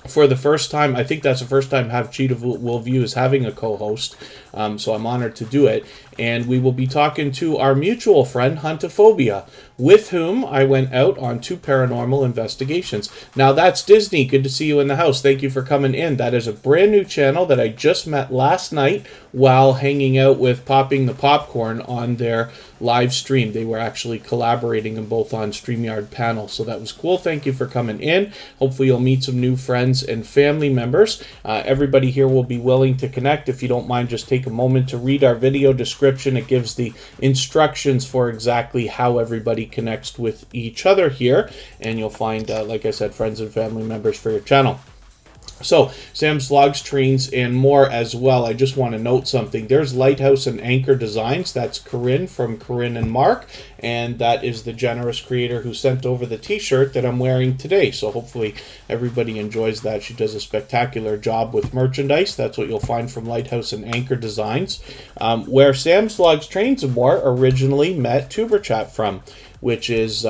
for the first time. I think that's the first time Have Cheetah Will View is having a co-host, so I'm honored to do it. And we will be talking to our mutual friend, Huntophobia, with whom I went out on 2 paranormal investigations. Now, that's Disney. Good to see you in the house. Thank you for coming in. That is a brand new channel that I just met last night while hanging out with Popping the Popcorn on their live stream. They were actually collaborating and both on StreamYard panel, so that was cool. Thank you for coming in. Hopefully you'll meet some new friends and family members. Everybody here will be willing to connect. If you don't mind, just take a moment to read our video description. It gives the instructions for exactly how everybody connects with each other here, and you'll find, like I said, friends and family members for your channel. So, Sam's Vlogs, Trains, and More as well. I just want to note something. There's Lighthouse and Anchor Designs. That's Corinne from Corinne and Mark. And that is the generous creator who sent over the t-shirt that I'm wearing today. So hopefully everybody enjoys that. She does a spectacular job with merchandise. That's what you'll find from Lighthouse and Anchor Designs. Where Sam's Vlogs, Trains, and More originally met Tuberchat from, which is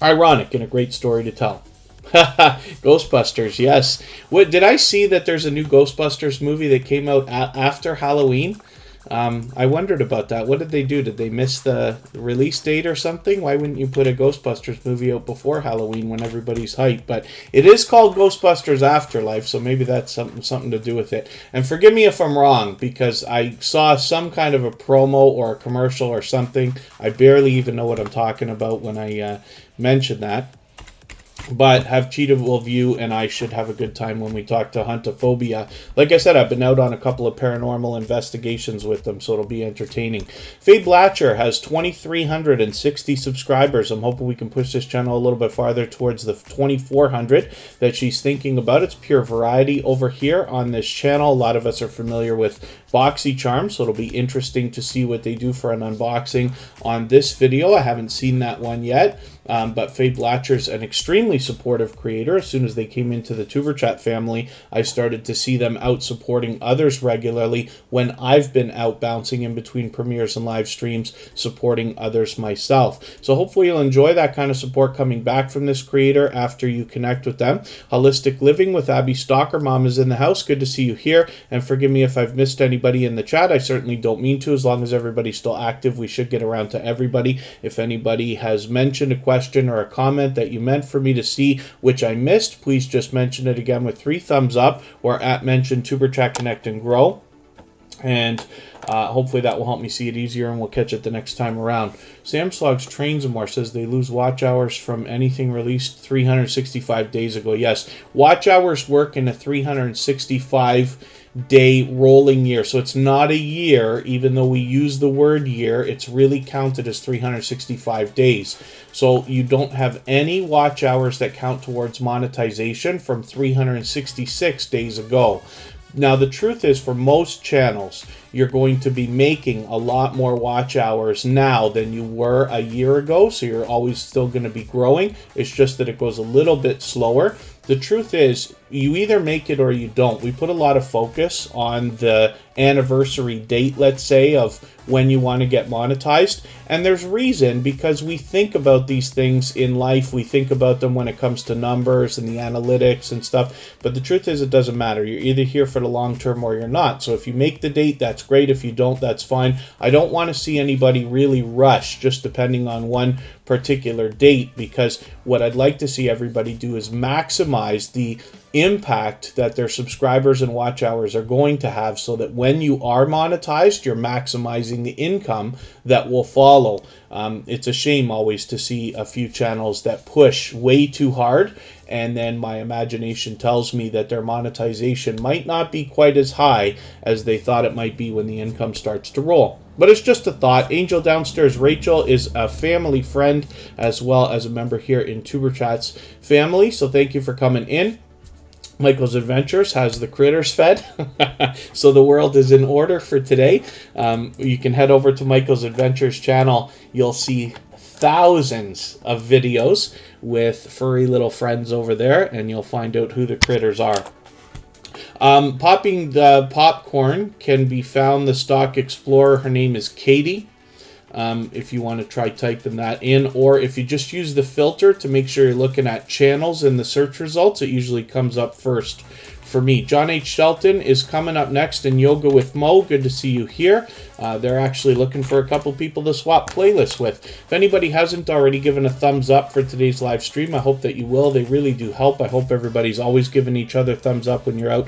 ironic and a great story to tell. Ghostbusters, yes. What did I see that there's a new Ghostbusters movie that came out after Halloween? I wondered about that. What did they do? Did they miss the release date or something? Why wouldn't you put a Ghostbusters movie out before Halloween when everybody's hyped? But it is called Ghostbusters Afterlife, so maybe that's something to do with it. And forgive me if I'm wrong, because I saw some kind of a promo or a commercial or something. I barely even know what I'm talking about when I mention that. But Have Cheetah Will View and I should have a good time when we talk to Huntophobia. Like I said, I've been out on a couple of paranormal investigations with them, so it'll be entertaining. Faye Blatcher has 2,360 subscribers. I'm hoping we can push this channel a little bit farther towards the 2,400 that she's thinking about. It's pure variety over here on this channel. A lot of us are familiar with BoxyCharm, so it'll be interesting to see what they do for an unboxing on this video. I haven't seen that one yet. But Faye Blatcher's an extremely supportive creator. As soon as they came into the Tuberchat family, I started to see them out supporting others regularly when I've been out bouncing in between premieres and live streams, supporting others myself. So hopefully you'll enjoy that kind of support coming back from this creator after you connect with them. Holistic Living with Abby Stalker Mom is in the house. Good to see you here. And forgive me if I've missed anybody in the chat. I certainly don't mean to. As long as everybody's still active, we should get around to everybody. If anybody has mentioned a question or a comment that you meant for me to see, which I missed, please just mention it again with 3 thumbs up or at mention Tuberchat Connect and Grow. And hopefully that will help me see it easier, and we'll catch it the next time around. Sam's Vlogs, Trains and More says they lose watch hours from anything released 365 days ago. Yes, watch hours work in a 365-day rolling year. So it's not a year, even though we use the word year. It's really counted as 365 days. So you don't have any watch hours that count towards monetization from 366 days ago. Now, the truth is, for most channels, you're going to be making a lot more watch hours now than you were a year ago, so you're always still going to be growing. It's just that it goes a little bit slower. The truth is, you either make it or you don't. We put a lot of focus on the anniversary date, let's say, of when you want to get monetized. And there's reason, because we think about these things in life. We think about them when it comes to numbers and the analytics and stuff. But the truth is, it doesn't matter. You're either here for the long term or you're not. So if you make the date, that's great. If you don't, that's fine. I don't want to see anybody really rush just depending on one particular date, because what I'd like to see everybody do is maximize the impact that their subscribers and watch hours are going to have, so that when you are monetized, you're maximizing the income that will follow. It's a shame always to see a few channels that push way too hard, and then my imagination tells me that their monetization might not be quite as high as they thought it might be when the income starts to roll. But it's just a thought. Angel Downstairs Rachel is a family friend as well as a member here in Tuber Chat's family, so thank you for coming in. Michael's Adventures has the critters fed, so the world is in order for today. You can head over to Michael's Adventures channel. You'll see thousands of videos with furry little friends over there, and you'll find out who the critters are. Popping the popcorn can be found the Stock Explorer. Her name is Katie. If you want to try typing that in, or if you just use the filter to make sure you're looking at channels in the search results, it usually comes up first for me. John H. Shelton is coming up next in Yoga with Mo. Good to see you here. They're actually looking for a couple people to swap playlists with. If anybody hasn't already given a thumbs up for today's live stream, I hope that you will. They really do help. I hope everybody's always giving each other thumbs up when you're out,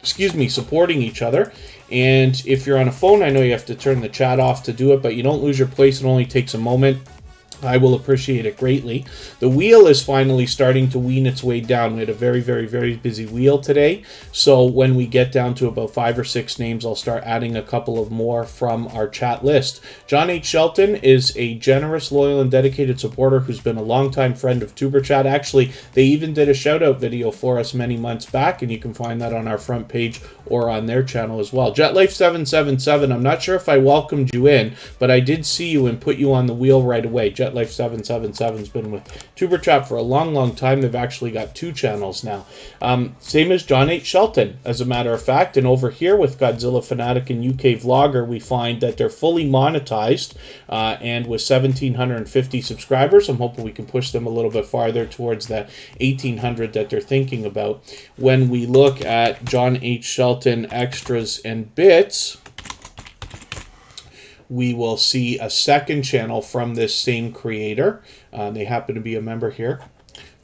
supporting each other. And if you're on a phone, I know you have to turn the chat off to do it, but you don't lose your place. It only takes a moment. I will appreciate it greatly. The wheel is finally starting to wean its way down. We had a very, very, very busy wheel today. So when we get down to about 5 or 6 names, I'll start adding a couple of more from our chat list. John H. Shelton is a generous, loyal, and dedicated supporter who's been a longtime friend of Tuber Chat. Actually, they even did a shout-out video for us many months back, and you can find that on our front page or on their channel as well. Jetlife777, I'm not sure if I welcomed you in, but I did see you and put you on the wheel right away. Jetlife777's been with Tuber Chat for a long, long time. They've actually got 2 channels now. Same as John H. Shelton, as a matter of fact. And over here with Godzilla Fanatic and UK Vlogger, we find that they're fully monetized and with 1,750 subscribers. I'm hoping we can push them a little bit farther towards that 1,800 that they're thinking about. When we look at John H. Shelton Extras and Bits, we will see a second channel from this same creator. They happen to be a member here.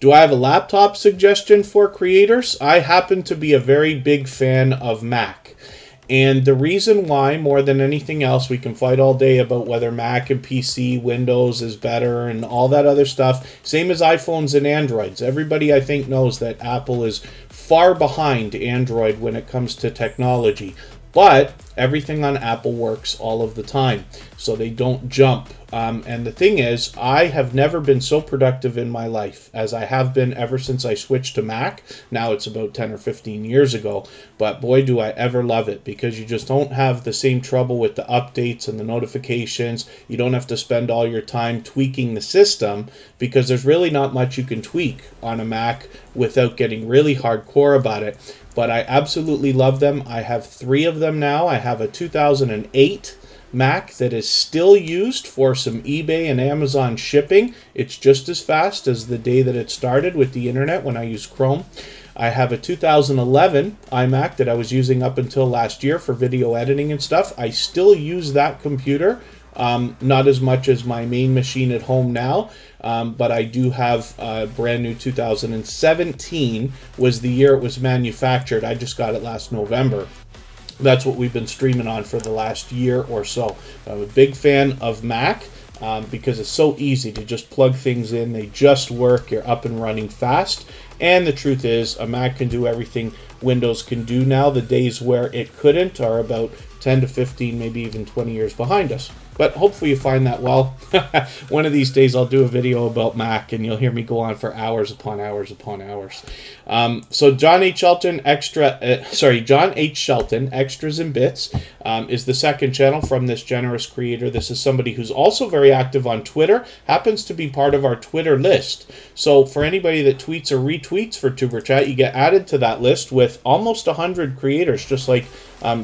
Do I have a laptop suggestion for creators? I happen to be a very big fan of Mac. And the reason why, more than anything else, we can fight all day about whether Mac and PC, Windows is better and all that other stuff. Same as iPhones and Androids. Everybody, I think, knows that Apple is far behind Android when it comes to technology. But everything on Apple works all of the time, so they don't jump. And the thing is, I have never been so productive in my life as I have been ever since I switched to Mac. Now it's about 10 or 15 years ago, but boy, do I ever love it, because you just don't have the same trouble with the updates and the notifications. You don't have to spend all your time tweaking the system, because there's really not much you can tweak on a Mac without getting really hardcore about it. But I absolutely love them. I have 3 of them now. I have a 2008 Mac that is still used for some eBay and Amazon shipping. It's just as fast as the day that it started with the internet when I use Chrome. I have a 2011 iMac that I was using up until last year for video editing and stuff. I still use that computer. Not as much as my main machine at home now, but I do have a brand new 2017 was the year it was manufactured. I just got it last November. That's what we've been streaming on for the last year or so. I'm a big fan of Mac because it's so easy to just plug things in. They just work. You're up and running fast. And the truth is, a Mac can do everything Windows can do now. The days where it couldn't are about 10 to 15, maybe even 20 years behind us. But hopefully you find that well. One of these days I'll do a video about Mac and you'll hear me go on for hours upon hours upon hours. So John H. Shelton John H. Shelton Extras and Bits is the second channel from this generous creator. This is somebody who's also very active on Twitter, happens to be part of our Twitter list. So for anybody that tweets or retweets for Tuber Chat, you get added to that list with with almost 100 creators, just like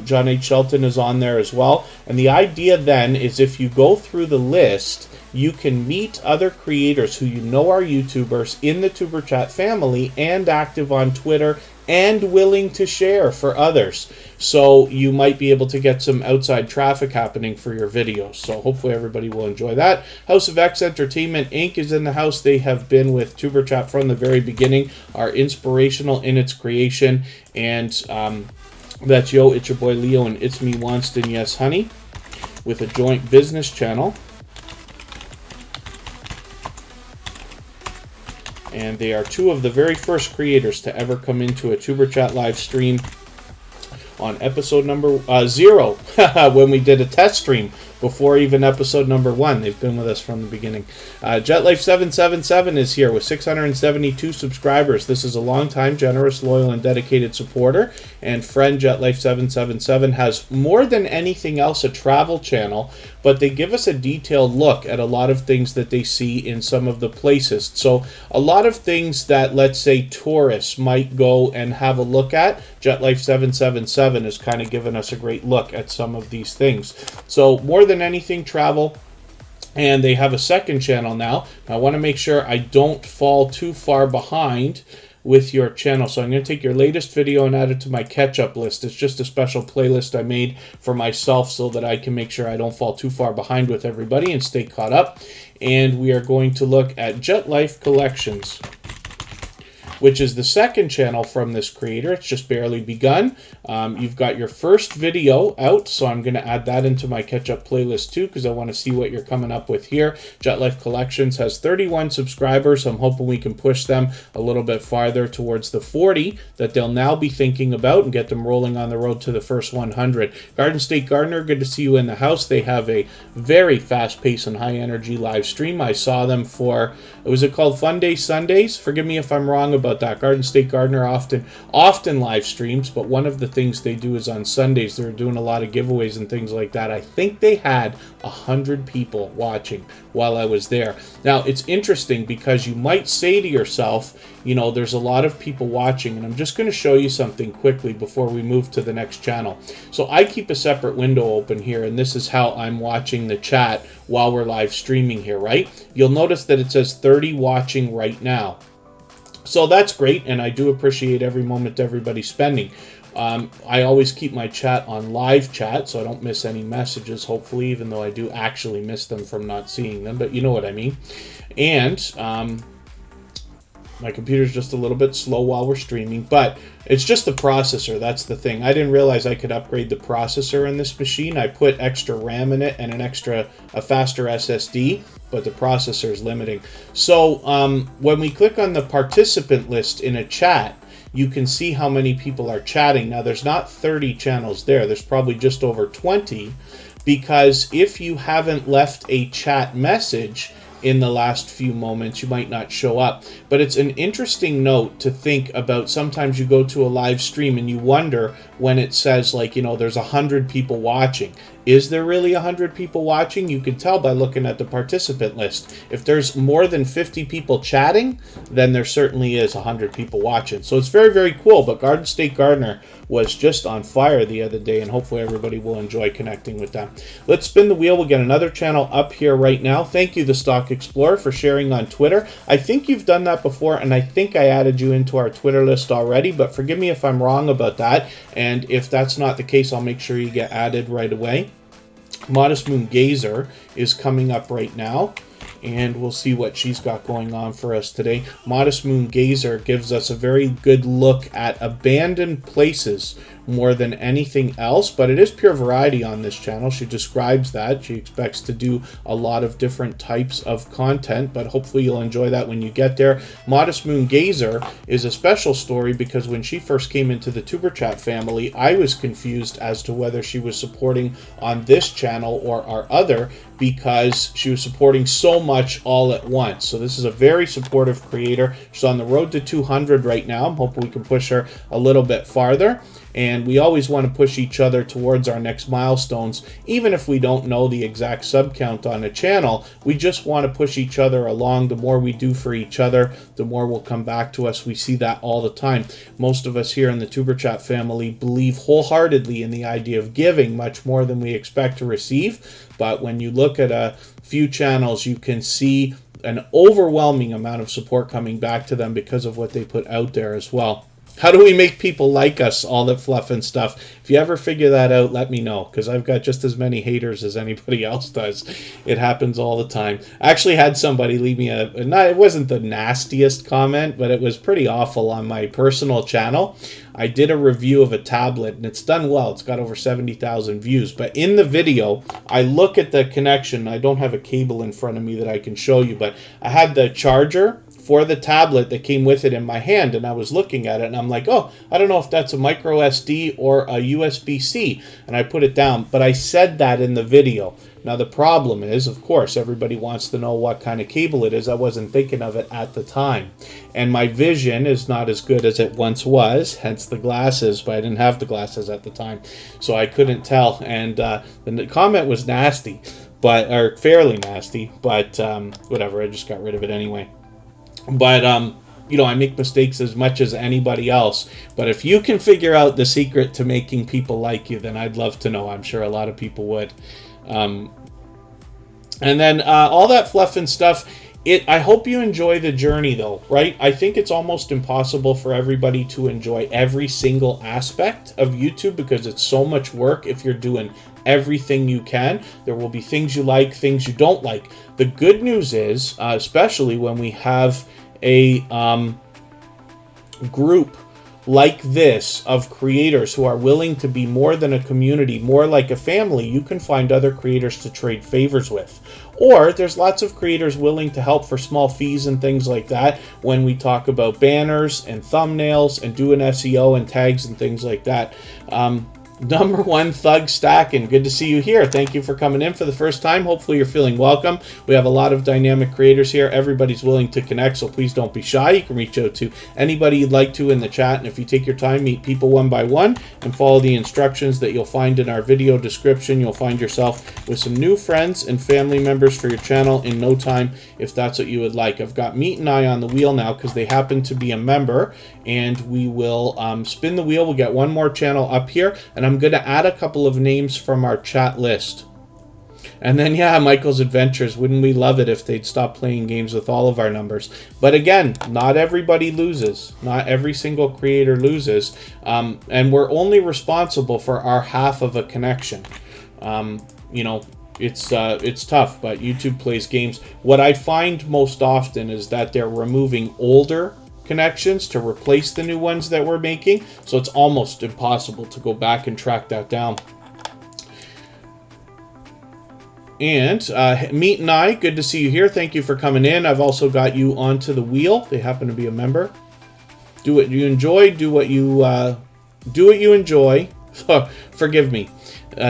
John H. Shelton is on there as well. And the idea then is if you go through the list, you can meet other creators who you know are YouTubers in the Tuber Chat family and active on Twitter and willing to share for others. So you might be able to get some outside traffic happening for your videos. So hopefully everybody will enjoy that. House of X Entertainment Inc. is in the house. They have been with Tuber Chat from the very beginning, are inspirational in its creation. And that's Yo, it's your boy Leo, and it's me, Wanston, yes honey, with a joint business channel. And they are two of the very first creators to ever come into a Tuber Chat live stream on episode number 0 when we did a test stream before even episode number 1. They've been with us from the beginning. Jetlife777 is here with 672 subscribers. This is a long-time, generous, loyal, and dedicated supporter. And friend Jetlife777 has more than anything else a travel channel, but they give us a detailed look at a lot of things that they see in some of the places. So a lot of things that, let's say, tourists might go and have a look at, Jetlife777 has kind of given us a great look at some of these things. So more than anything, travel. And they have a second channel now. I want to make sure I don't fall too far behind with your channel. So I'm going to take your latest video and add it to my catch-up list. It's just a special playlist I made for myself so that I can make sure I don't fall too far behind with everybody and stay caught up. And we are going to look at Jetlife Collections, which is the second channel from this creator. It's just barely begun. You've got your first video out, so I'm going to add that into my catch-up playlist too, because I want to see what you're coming up with here. Jetlife Collections has 31 subscribers. I'm hoping we can push them a little bit farther towards the 40 that they'll now be thinking about and get them rolling on the road to the first 100. Garden State Gardener, good to see you in the house. They have a very fast-paced and high-energy live stream. I saw them for, was it called Fun Day Sundays? Forgive me if I'm wrong about that. Garden State Gardener often live streams, but one of the things they do is on Sundays they're doing a lot of giveaways and things like that. I think they had 100 people watching while I was there. Now it's interesting because you might say to yourself, you know, there's a lot of people watching, and I'm just going to show you something quickly before we move to the next channel. So I keep a separate window open here, and this is how I'm watching the chat while we're live streaming here, right? You'll notice that it says 30 watching right now. So that's great, and I do appreciate every moment everybody's spending. I always keep my chat on live chat, so I don't miss any messages, hopefully, even though I do actually miss them from not seeing them, but you know what I mean. And my computer's just a little bit slow while we're streaming, but it's just the processor. That's the thing. I didn't realize I could upgrade the processor in this machine. I put extra RAM in it and a faster SSD, but the processor is limiting. So when we click on the participant list in a chat, you can see how many people are chatting. Now, there's not 30 channels there. There's probably just over 20, because if you haven't left a chat message in the last few moments, you might not show up. But it's an interesting note to think about. Sometimes you go to a live stream and you wonder when it says, like, you know, there's 100 people watching. Is there really 100 people watching? You can tell by looking at the participant list. If there's more than 50 people chatting, then there certainly is 100 people watching. So it's very, very cool. But Garden State Gardener was just on fire the other day, and hopefully everybody will enjoy connecting with them. Let's spin the wheel. We'll get another channel up here right now. Thank you, The Stock Explorer, for sharing on Twitter. I think you've done that before, and I think I added you into our Twitter list already, but forgive me if I'm wrong about that. And if that's not the case, I'll make sure you get added right away. Modest Moon Gazer is coming up right now, and we'll see what she's got going on for us today. Modest Moon Gazer gives us a very good look at abandoned places more than anything else, but it is pure variety on this channel. She describes that. She expects to do a lot of different types of content, but hopefully you'll enjoy that when you get there. Modest Moon Gazer is a special story because when she first came into the Tuber Chat family, I was confused as to whether she was supporting on this channel or our other, because she was supporting so much all at once. So this is a very supportive creator. She's on the road to 200 right now. I'm hoping we can push her a little bit farther. and we always want to push each other towards our next milestones. Even if we don't know the exact sub count on a channel, we just want to push each other along. The more we do for each other, the more will come back to us. We see that all the time. Most of us here in the Superchat family believe wholeheartedly in the idea of giving much more than we expect to receive. But when you look at a few channels, you can see an overwhelming amount of support coming back to them because of what they put out there as well. How do we make people like us? All that fluff and stuff. If you ever figure that out, let me know, because I've got just as many haters as anybody else does. It happens all the time. I actually had somebody leave me it wasn't the nastiest comment, but it was pretty awful on my personal channel. I did a review of a tablet, and it's done well. It's got over 70,000 views. But in the video, I look at the connection. I don't have a cable in front of me that I can show you, but I had the charger for the tablet that came with it in my hand, and I was looking at it, and I'm like, oh, I don't know if that's a micro SD or a USB-C, and I put it down. But I said that in the video. Now the problem is, of course, everybody wants to know what kind of cable it is. I wasn't thinking of it at the time, and my vision is not as good as it once was, hence the glasses. But I didn't have the glasses at the time, so I couldn't tell. And the comment was nasty, or fairly nasty, but whatever, I just got rid of it anyway. But you know, I make mistakes as much as anybody else. But if you can figure out the secret to making people like you, then I'd love to know. I'm sure a lot of people would. And then all that fluff and stuff, I hope you enjoy the journey, though, right? I think it's almost impossible for everybody to enjoy every single aspect of YouTube because it's so much work. If you're doing everything you can, there will be things you like, things you don't like. The good news is, especially when we have a group like this of creators who are willing to be more than a community, more like a family, you can find other creators to trade favors with. Or there's lots of creators willing to help for small fees and things like that when we talk about banners and thumbnails and doing SEO and tags and things like that. Number one, Thug Stacking. Good to see you here. Thank you for coming in for the first time. Hopefully you're feeling welcome. We have a lot of dynamic creators here. Everybody's willing to connect, so please don't be shy. You can reach out to anybody you'd like to in the chat, and if you take your time, meet people one by one and follow the instructions that you'll find in our video description, you'll find yourself with some new friends and family members for your channel in no time, if that's what you would like. I've got Meat and I on the wheel now because they happen to be a member, and we will spin the wheel. We'll get one more channel up here, and I'm going to add a couple of names from our chat list. And then, yeah, Michael's Adventures. Wouldn't we love it if they'd stop playing games with all of our numbers? But again, not everybody loses. Not every single creator loses. And we're only responsible for our half of a connection. You know, it's tough, but YouTube plays games. What I find most often is that they're removing older connections to replace the new ones that we're making, so it's almost impossible to go back and track that down. And Meat and I, good to see you here. Thank you for coming in. I've also got you onto the wheel. They happen to be a member. Do what you enjoy. Do what you enjoy. Forgive me.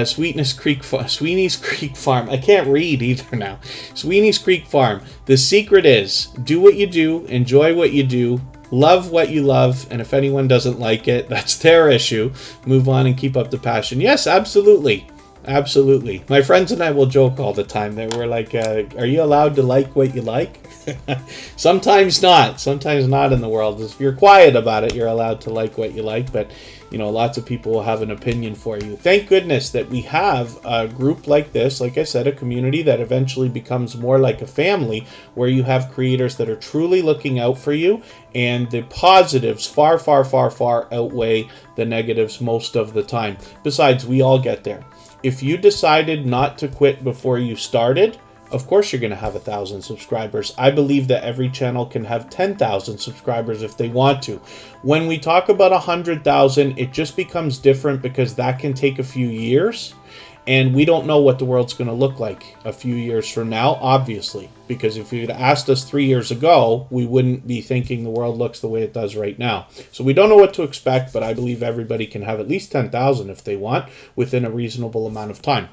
Sweeney's Creek Farm. I can't read either now. Sweeney's Creek Farm. The secret is do what you do, enjoy what you do, love what you love, and if anyone doesn't like it, that's their issue. Move on and keep up the passion. Yes, absolutely. Absolutely. My friends and I will joke all the time that we're like, are you allowed to like what you like? Sometimes not. Sometimes not in the world. If you're quiet about it, you're allowed to like what you like, but you know, lots of people will have an opinion for you. Thank goodness that we have a group like this, like I said, a community that eventually becomes more like a family, where you have creators that are truly looking out for you, and the positives far, far, far, far outweigh the negatives most of the time. Besides, we all get there. If you decided not to quit before you started, of course you're going to have 1,000 subscribers. I believe that every channel can have 10,000 subscribers if they want to. When we talk about 100,000, it just becomes different because that can take a few years. And we don't know what the world's going to look like a few years from now, obviously. Because if you'd asked us 3 years ago, we wouldn't be thinking the world looks the way it does right now. So we don't know what to expect, but I believe everybody can have at least 10,000 if they want within a reasonable amount of time.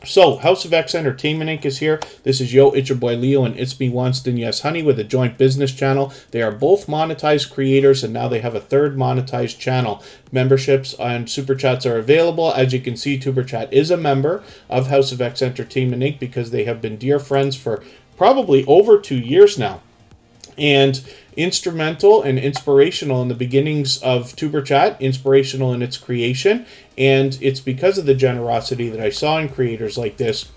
So, House of X Entertainment Inc. is here. This is Yo, it's your boy Leo, and It's Me Wanston, Yes Honey, with a joint business channel. They are both monetized creators, and now they have a third monetized channel. Memberships and Super Chats are available. As you can see, Super Chat is a member of House of X Entertainment Inc. because they have been dear friends for probably over 2 years now. And instrumental and inspirational in the beginnings of Tuber Chat, inspirational in its creation, and it's because of the generosity that I saw in creators like this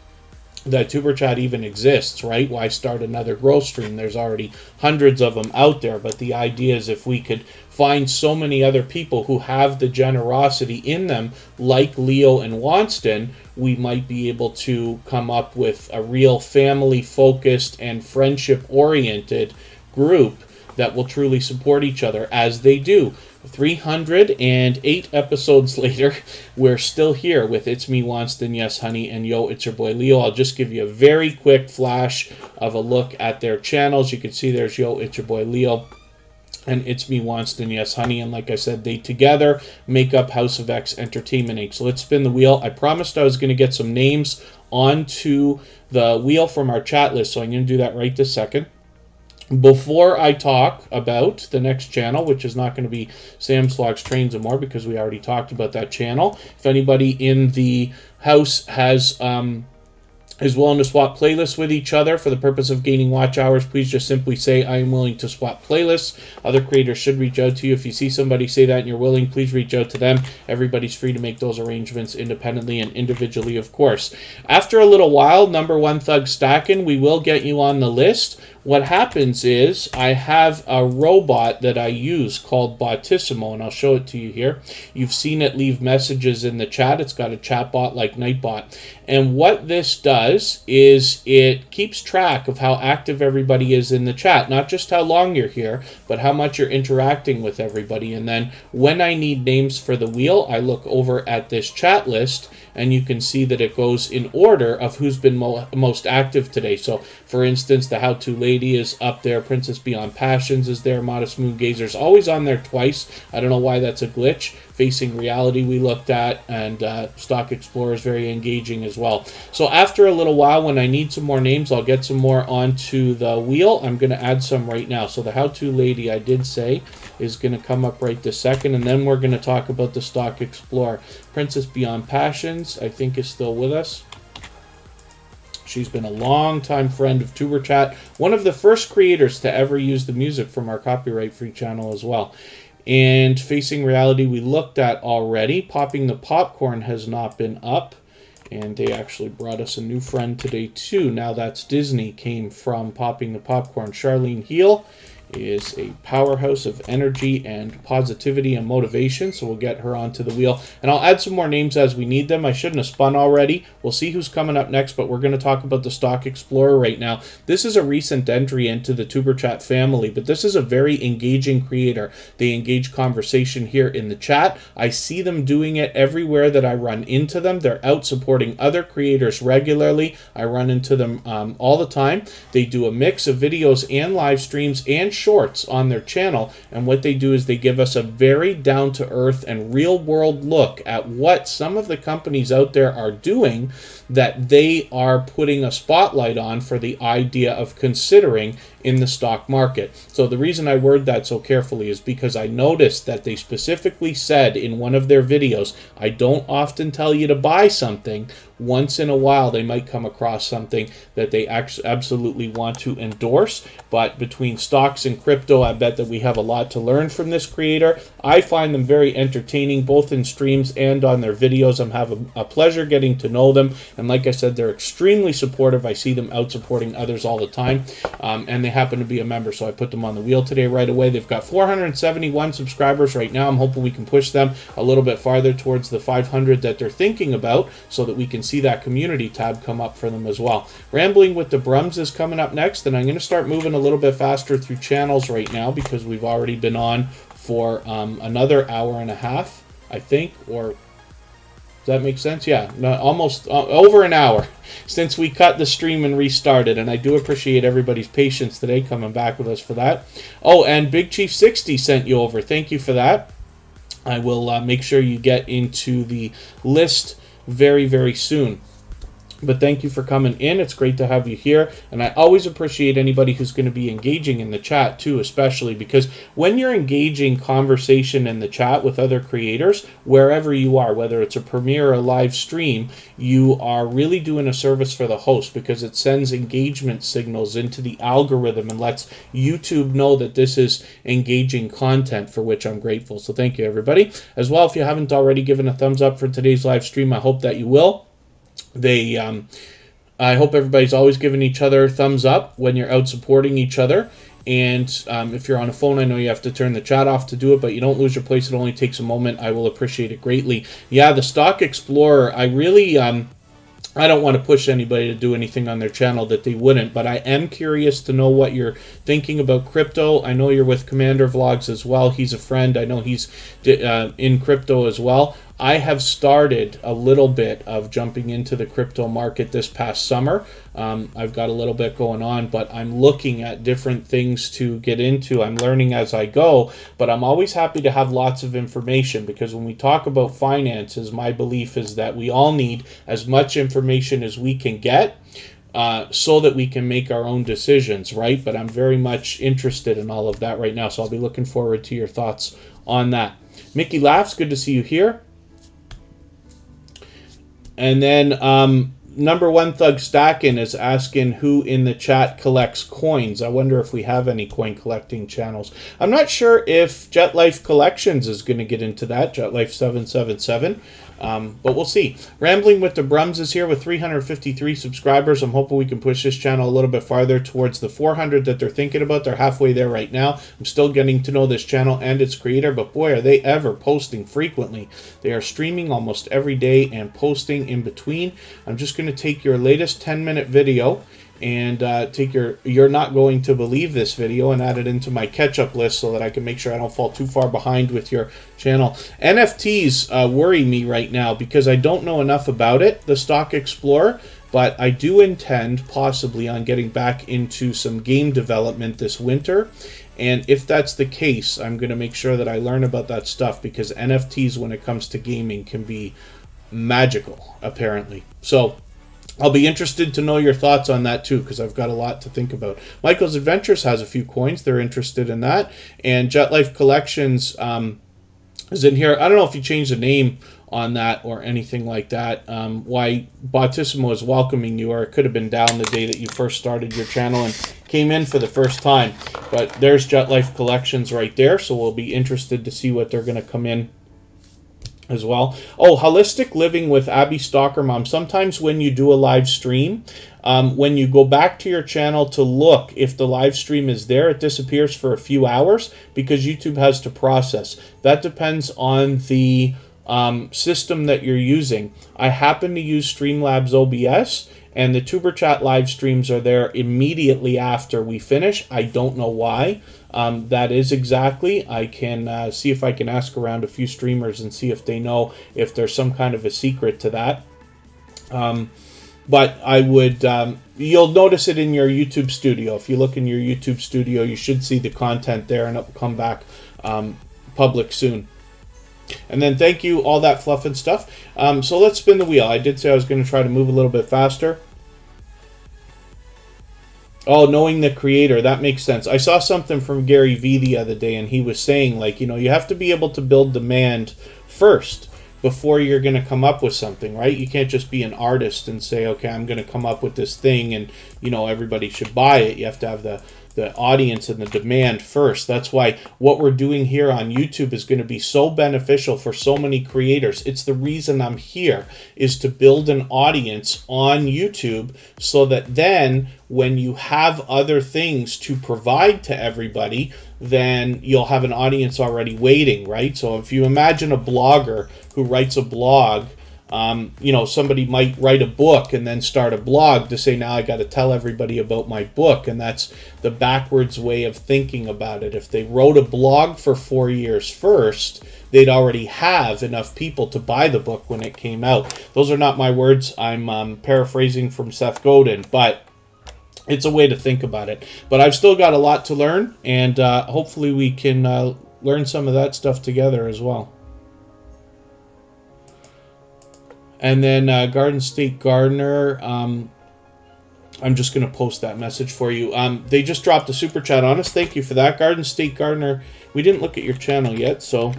that Tuber Chat even exists, right? Why start another growth stream? There's already hundreds of them out there, but the idea is if we could find so many other people who have the generosity in them, like Leo and Wanston, we might be able to come up with a real family-focused and friendship-oriented group that will truly support each other, as they do. 308 episodes later, we're still here with It's Me Wanston, Yes Honey, and Yo, it's your boy Leo. I'll just give you a very quick flash of a look at their channels. You can see there's Yo, it's your boy Leo, and It's Me Wanston, Yes Honey, and like I said, they together make up House of X Entertainment Inc. So let's spin the wheel. I promised I was going to get some names onto the wheel from our chat list, so I'm going to do that right this second. Before I talk about the next channel, which is not going to be Sam's Vlogs Trains and More, because we already talked about that channel. If anybody in the house is willing to swap playlists with each other for the purpose of gaining watch hours, please just simply say, I am willing to swap playlists. Other creators should reach out to you. If you see somebody say that and you're willing, please reach out to them. Everybody's free to make those arrangements independently and individually, of course. After a little while, number one thug stacking, we will get you on the list. What happens is I have a robot that I use called Botissimo, and I'll show it to you here. You've seen it leave messages in the chat. It's got a chatbot like Nightbot. And what this does is it keeps track of how active everybody is in the chat. Not just how long you're here, but how much you're interacting with everybody. And then when I need names for the wheel, I look over at this chat list, and you can see that it goes in order of who's been most active today. So, for instance, the How To Lady is up there. Princess Beyond Passions is there. Modest Moon Gazer's always on there twice. I don't know why that's a glitch. Facing Reality we looked at, and Stock Explorer is very engaging as well. So after a little while, when I need some more names, I'll get some more onto the wheel. I'm going to add some right now. So the How To Lady, I did say, is going to come up right this second, and then we're going to talk about the Stock Explorer. Princess Beyond Passions, I think, is still with us. She's been a long-time friend of Tuber Chat, one of the first creators to ever use the music from our copyright-free channel as well. And Facing Reality we looked at already. Popping the Popcorn has not been up, and they actually brought us a new friend today too. Now That's Disney came from Popping the Popcorn. Charlene Heel is a powerhouse of energy and positivity and motivation, so we'll get her onto the wheel. And I'll add some more names as we need them. I shouldn't have spun already. We'll see who's coming up next, but we're going to talk about the Stock Explorer right now. This is a recent entry into the Tuber Chat family, but this is a very engaging creator. They engage conversation here in the chat. I see them doing it everywhere that I run into them. They're out supporting other creators regularly. I run into them all the time. They do a mix of videos and live streams and shorts on their channel, and what they do is they give us a very down-to-earth and real-world look at what some of the companies out there are doing that they are putting a spotlight on for the idea of considering in the stock market. So the reason I word that so carefully is because I noticed that they specifically said in one of their videos, I don't often tell you to buy something. Once in a while they might come across something that they absolutely want to endorse, but between stocks and crypto, I bet that we have a lot to learn from this creator. I find them very entertaining, both in streams and on their videos. I'm having a pleasure getting to know them, and like I said, they're extremely supportive. I see them out supporting others all the time, and they happen to be a member, so I put them on the wheel today right away. They've got 471 subscribers right now. I'm hoping we can push them a little bit farther towards the 500 that they're thinking about, so that we can see that community tab come up for them as well. Rambling with the Brums is coming up next, and I'm going to start moving a little bit faster through channels right now because we've already been on for another hour and a half, I think, or does that make sense? Yeah, no, almost over an hour since we cut the stream and restarted, and I do appreciate everybody's patience today coming back with us for that. Oh, and Big Chief 60 sent you over. Thank you for that. I will make sure you get into the list very, very soon. But thank you for coming in. It's great to have you here. And I always appreciate anybody who's going to be engaging in the chat too, especially because when you're engaging conversation in the chat with other creators, wherever you are, whether it's a premiere or a live stream, you are really doing a service for the host because it sends engagement signals into the algorithm and lets YouTube know that this is engaging content, for which I'm grateful. So thank you, everybody. As well, if you haven't already given a thumbs up for today's live stream, I hope that you will. I hope everybody's always giving each other thumbs up when you're out supporting each other. And if you're on a phone, I know you have to turn the chat off to do it, but you don't lose your place. It only takes a moment. I will appreciate it greatly. Yeah, the Stock Explorer, I really... I don't want to push anybody to do anything on their channel that they wouldn't, but I am curious to know what you're thinking about crypto. I know you're with Commander Vlogs as well. He's a friend. I know he's in crypto as well. I have started a little bit of jumping into the crypto market this past summer. I've got a little bit going on, but I'm looking at different things to get into. I'm learning as I go, but I'm always happy to have lots of information because when we talk about finances, my belief is that we all need as much information as we can get so that we can make our own decisions, right? But I'm very much interested in all of that right now, so I'll be looking forward to your thoughts on that. Mickey Laughs, good to see you here. And then number one Thug Stackin is asking who in the chat collects coins. I wonder if we have any coin collecting channels. I'm not sure if Jetlife Collections is going to get into that, Jetlife 777. But we'll see. Rambling with the Brums is here with 353 subscribers. I'm hoping we can push this channel a little bit farther towards the 400 that they're thinking about. They're halfway there right now. I'm still getting to know this channel and its creator, but boy, are they ever posting frequently. They are streaming almost every day and posting in between. I'm just going to take your latest 10-minute video and take your "You're Not Going to Believe This" video and add it into my catch-up list so that I can make sure I don't fall too far behind with your channel. NFTs worry me right now because I don't know enough about it, the Stock Explorer, but I do intend possibly on getting back into some game development this winter. And if that's the case, I'm going to make sure that I learn about that stuff because NFTs when it comes to gaming can be magical, apparently. So I'll be interested to know your thoughts on that too, because I've got a lot to think about. Michael's Adventures has a few coins. They're interested in that. And Jetlife Collections is in here. I don't know if you changed the name on that or anything like that. Why Bautissimo is welcoming you, or it could have been down the day that you first started your channel and came in for the first time. But there's Jetlife Collections right there, so we'll be interested to see what they're going to come in as well. Oh, Holistic Living with Abby Stalker Mom. Sometimes when you do a live stream, when you go back to your channel to look if the live stream is there, it disappears for a few hours because YouTube has to process. That depends on the system that you're using. I happen to use Streamlabs OBS, and the Tuber Chat live streams are there immediately after we finish. I don't know why. That is exactly. I can see if I can ask around a few streamers and see if they know if there's some kind of a secret to that. But I would, you'll notice it in your YouTube studio. If you look in your YouTube studio, you should see the content there, and it will come back public soon. And then thank you, all that fluff and stuff. So let's spin the wheel. I did say I was going to try to move a little bit faster. Oh, knowing the creator, that makes sense. I saw something from Gary Vee the other day, and he was saying, like, you know, you have to be able to build demand first before you're going to come up with something, right? You can't just be an artist and say, okay, I'm going to come up with this thing and, you know, everybody should buy it. You have to have the audience and the demand first. That's why what we're doing here on YouTube is going to be so beneficial for so many creators. It's the reason I'm here, is to build an audience on YouTube so that then when you have other things to provide to everybody, then you'll have an audience already waiting, right? So if you imagine a blogger who writes a blog, you know, somebody might write a book and then start a blog to say, now I got to tell everybody about my book. And that's the backwards way of thinking about it. If they wrote a blog for 4 years first, they'd already have enough people to buy the book when it came out. Those are not my words. I'm paraphrasing from Seth Godin, but it's a way to think about it. But I've still got a lot to learn, and hopefully we can learn some of that stuff together as well. And then Garden State Gardener, I'm just going to post that message for you. They just dropped a super chat on us. Thank you for that. Garden State Gardener, we didn't look at your channel yet, so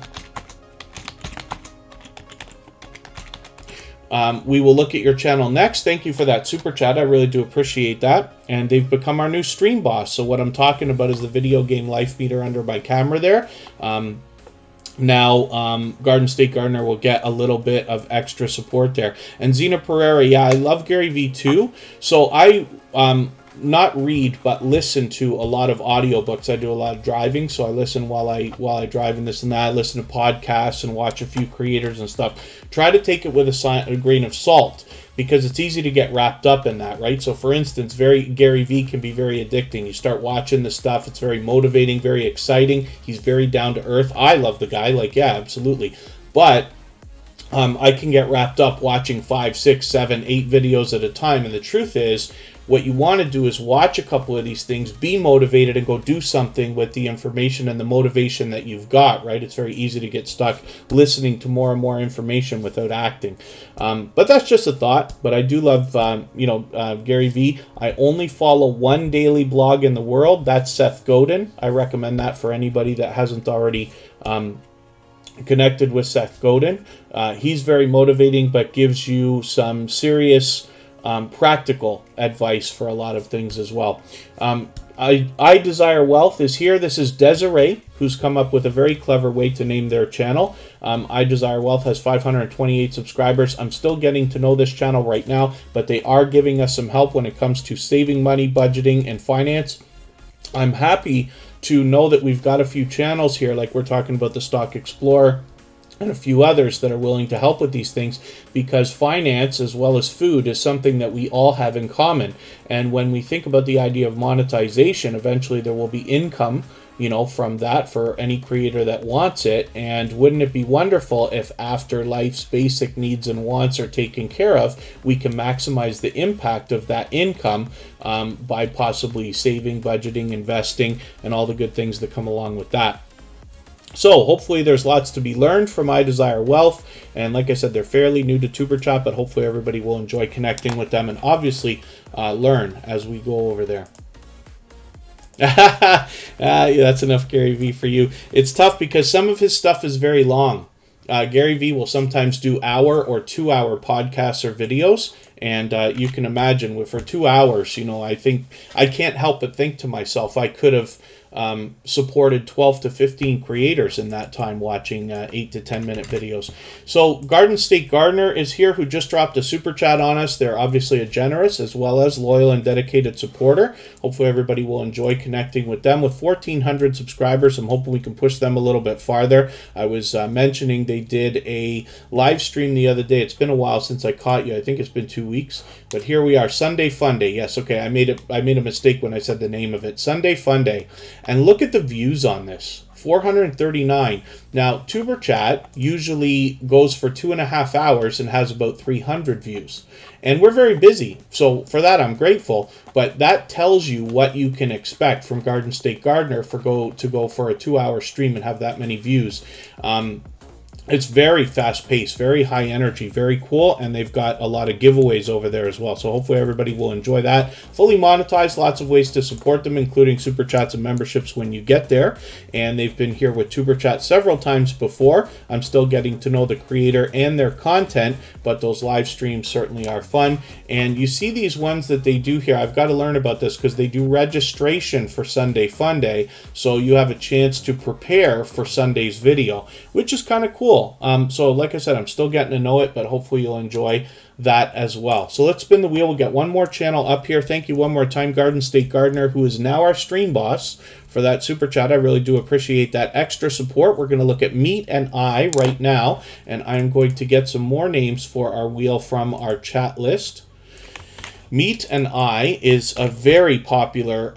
we will look at your channel next. Thank you for that super chat. I really do appreciate that. And they've become our new stream boss. So what I'm talking about is the video game life meter under my camera there. Now, Garden State Gardener will get a little bit of extra support there. And Zena Pereira, yeah, I love Gary Vee too. So I not read, but listen to a lot of audiobooks. I do a lot of driving, so I listen while I drive and this and that. I listen to podcasts and watch a few creators and stuff. Try to take it with a grain of salt, because it's easy to get wrapped up in that, right? So, for instance, Gary Vee can be very addicting. You start watching the stuff, it's very motivating, very exciting. He's very down to earth. I love the guy, like, yeah, absolutely. But I can get wrapped up watching 5, 6, 7, 8 videos at a time. And the truth is, what you want to do is watch a couple of these things, be motivated, and go do something with the information and the motivation that you've got, right? It's very easy to get stuck listening to more and more information without acting. But that's just a thought. But I do love, Gary Vee. I only follow one daily blog in the world. That's Seth Godin. I recommend that for anybody that hasn't already connected with Seth Godin. He's very motivating, but gives you some serious practical advice for a lot of things as well. I Desire Wealth is here. This is Desiree, who's come up with a very clever way to name their channel. I Desire Wealth has 528 subscribers. I'm still getting to know this channel right now, but they are giving us some help when it comes to saving money, budgeting, and finance. I'm happy to know that we've got a few channels here, like we're talking about the Stock Explorer, and a few others that are willing to help with these things, because finance as well as food is something that we all have in common. And when we think about the idea of monetization, eventually there will be income, from that for any creator that wants it. And wouldn't it be wonderful if, after life's basic needs and wants are taken care of, we can maximize the impact of that income by possibly saving, budgeting, investing, and all the good things that come along with that. So hopefully there's lots to be learned from I Desire Wealth. And like I said, they're fairly new to TuberChat, but hopefully everybody will enjoy connecting with them and obviously learn as we go over there. Yeah, that's enough Gary Vee for you. It's tough because some of his stuff is very long. Gary Vee will sometimes do hour or 2 hour podcasts or videos. And you can imagine, for 2 hours, I think I can't help but think to myself, I could have supported 12 to 15 creators in that time watching 8 to 10 minute videos. So Garden State Gardener is here, who just dropped a super chat on us. They're obviously a generous as well as loyal and dedicated supporter. Hopefully everybody will enjoy connecting with them. With 1,400 subscribers, I'm hoping we can push them a little bit farther. I was mentioning they did a live stream the other day. It's been a while since I caught you. I think it's been 2 weeks. But here we are, Sunday Fun Day. Yes, okay, I made a mistake when I said the name of it. Sunday Fun Day. And look at the views on this. 439. Now, TuberChat usually goes for 2.5 hours and has about 300 views. And we're very busy, so for that I'm grateful. But that tells you what you can expect from Garden State Gardener to go for a 2 hour stream and have that many views. It's very fast-paced, very high energy, very cool, and they've got a lot of giveaways over there as well. So hopefully everybody will enjoy that. Fully monetized, lots of ways to support them, including super chats and memberships when you get there. And they've been here with TuberChat several times before. I'm still getting to know the creator and their content, but those live streams certainly are fun. And you see these ones that they do here. I've got to learn about this because they do registration for Sunday Fun Day, so you have a chance to prepare for Sunday's video, which is kind of cool. So like I said, I'm still getting to know it, but hopefully you'll enjoy that as well. So let's spin the wheel. We'll get one more channel up here. Thank you one more time, Garden State Gardener, who is now our stream boss, for that super chat. I really do appreciate that extra support. We're going to look at Meat and I right now, and I'm going to get some more names for our wheel from our chat list. Meat and I is a very popular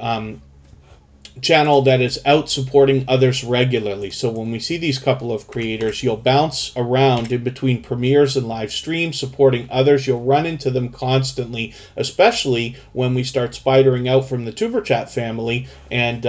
channel that is out supporting others regularly. So when we see these couple of creators, you'll bounce around in between premieres and live streams supporting others. You'll run into them constantly, especially when we start spidering out from the TuberChat family and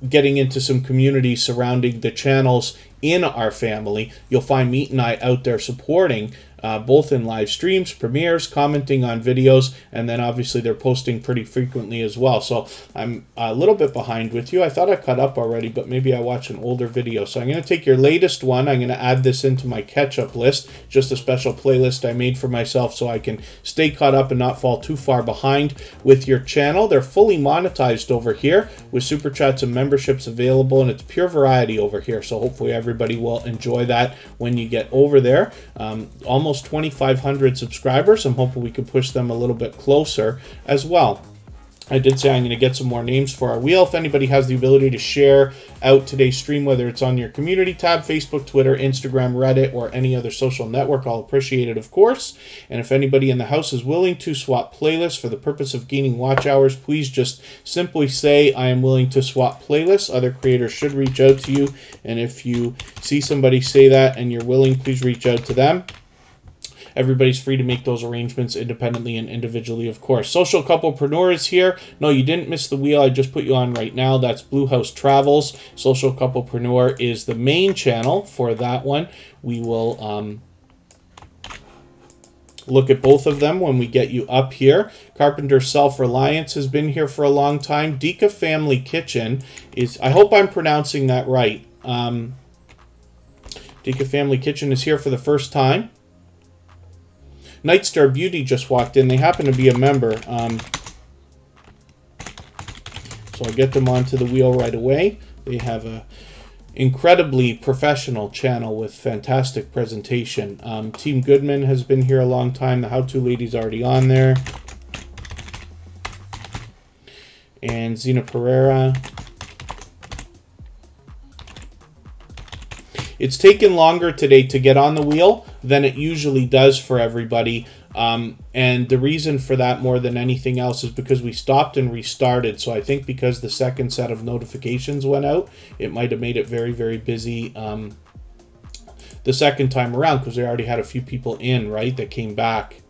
getting into some community surrounding the channels in our family. You'll find Meat and I out there supporting both in live streams, premieres, commenting on videos, and then obviously they're posting pretty frequently as well. So I'm a little bit behind with you. I thought I caught up already, but maybe I watched an older video. So I'm going to take your latest one. I'm going to add this into my catch-up list, just a special playlist I made for myself so I can stay caught up and not fall too far behind with your channel. They're fully monetized over here with super chats and memberships available, and it's pure variety over here. So hopefully everybody will enjoy that when you get over there. Almost 2,500 subscribers. I'm hoping we can push them a little bit closer as well. I did say I'm going to get some more names for our wheel. If anybody has the ability to share out today's stream, whether it's on your community tab, Facebook, Twitter, Instagram, Reddit, or any other social network, I'll appreciate it, of course. And if anybody in the house is willing to swap playlists for the purpose of gaining watch hours, please just simply say, I am willing to swap playlists. Other creators should reach out to you. And if you see somebody say that and you're willing, please reach out to them. Everybody's free to make those arrangements independently and individually, of course. Social Couplepreneur is here. No, you didn't miss the wheel. I just put you on right now. That's Blue House Travels. Social Couplepreneur is the main channel for that one. We will look at both of them when we get you up here. Carpenter Self-Reliance has been here for a long time. Dika Family Kitchen is, I hope I'm pronouncing that right. Dika Family Kitchen is here for the first time. Nightstar Beauty just walked in. They happen to be a member. So I'll get them onto the wheel right away. They have a incredibly professional channel with fantastic presentation. Team Goodman has been here a long time. The How To Lady's already on there. And Zena Pereira. It's taken longer today to get on the wheel than it usually does for everybody. And the reason for that more than anything else is because we stopped and restarted. So I think because the second set of notifications went out, it might have made it very, very busy the second time around because they already had a few people in, right, that came back.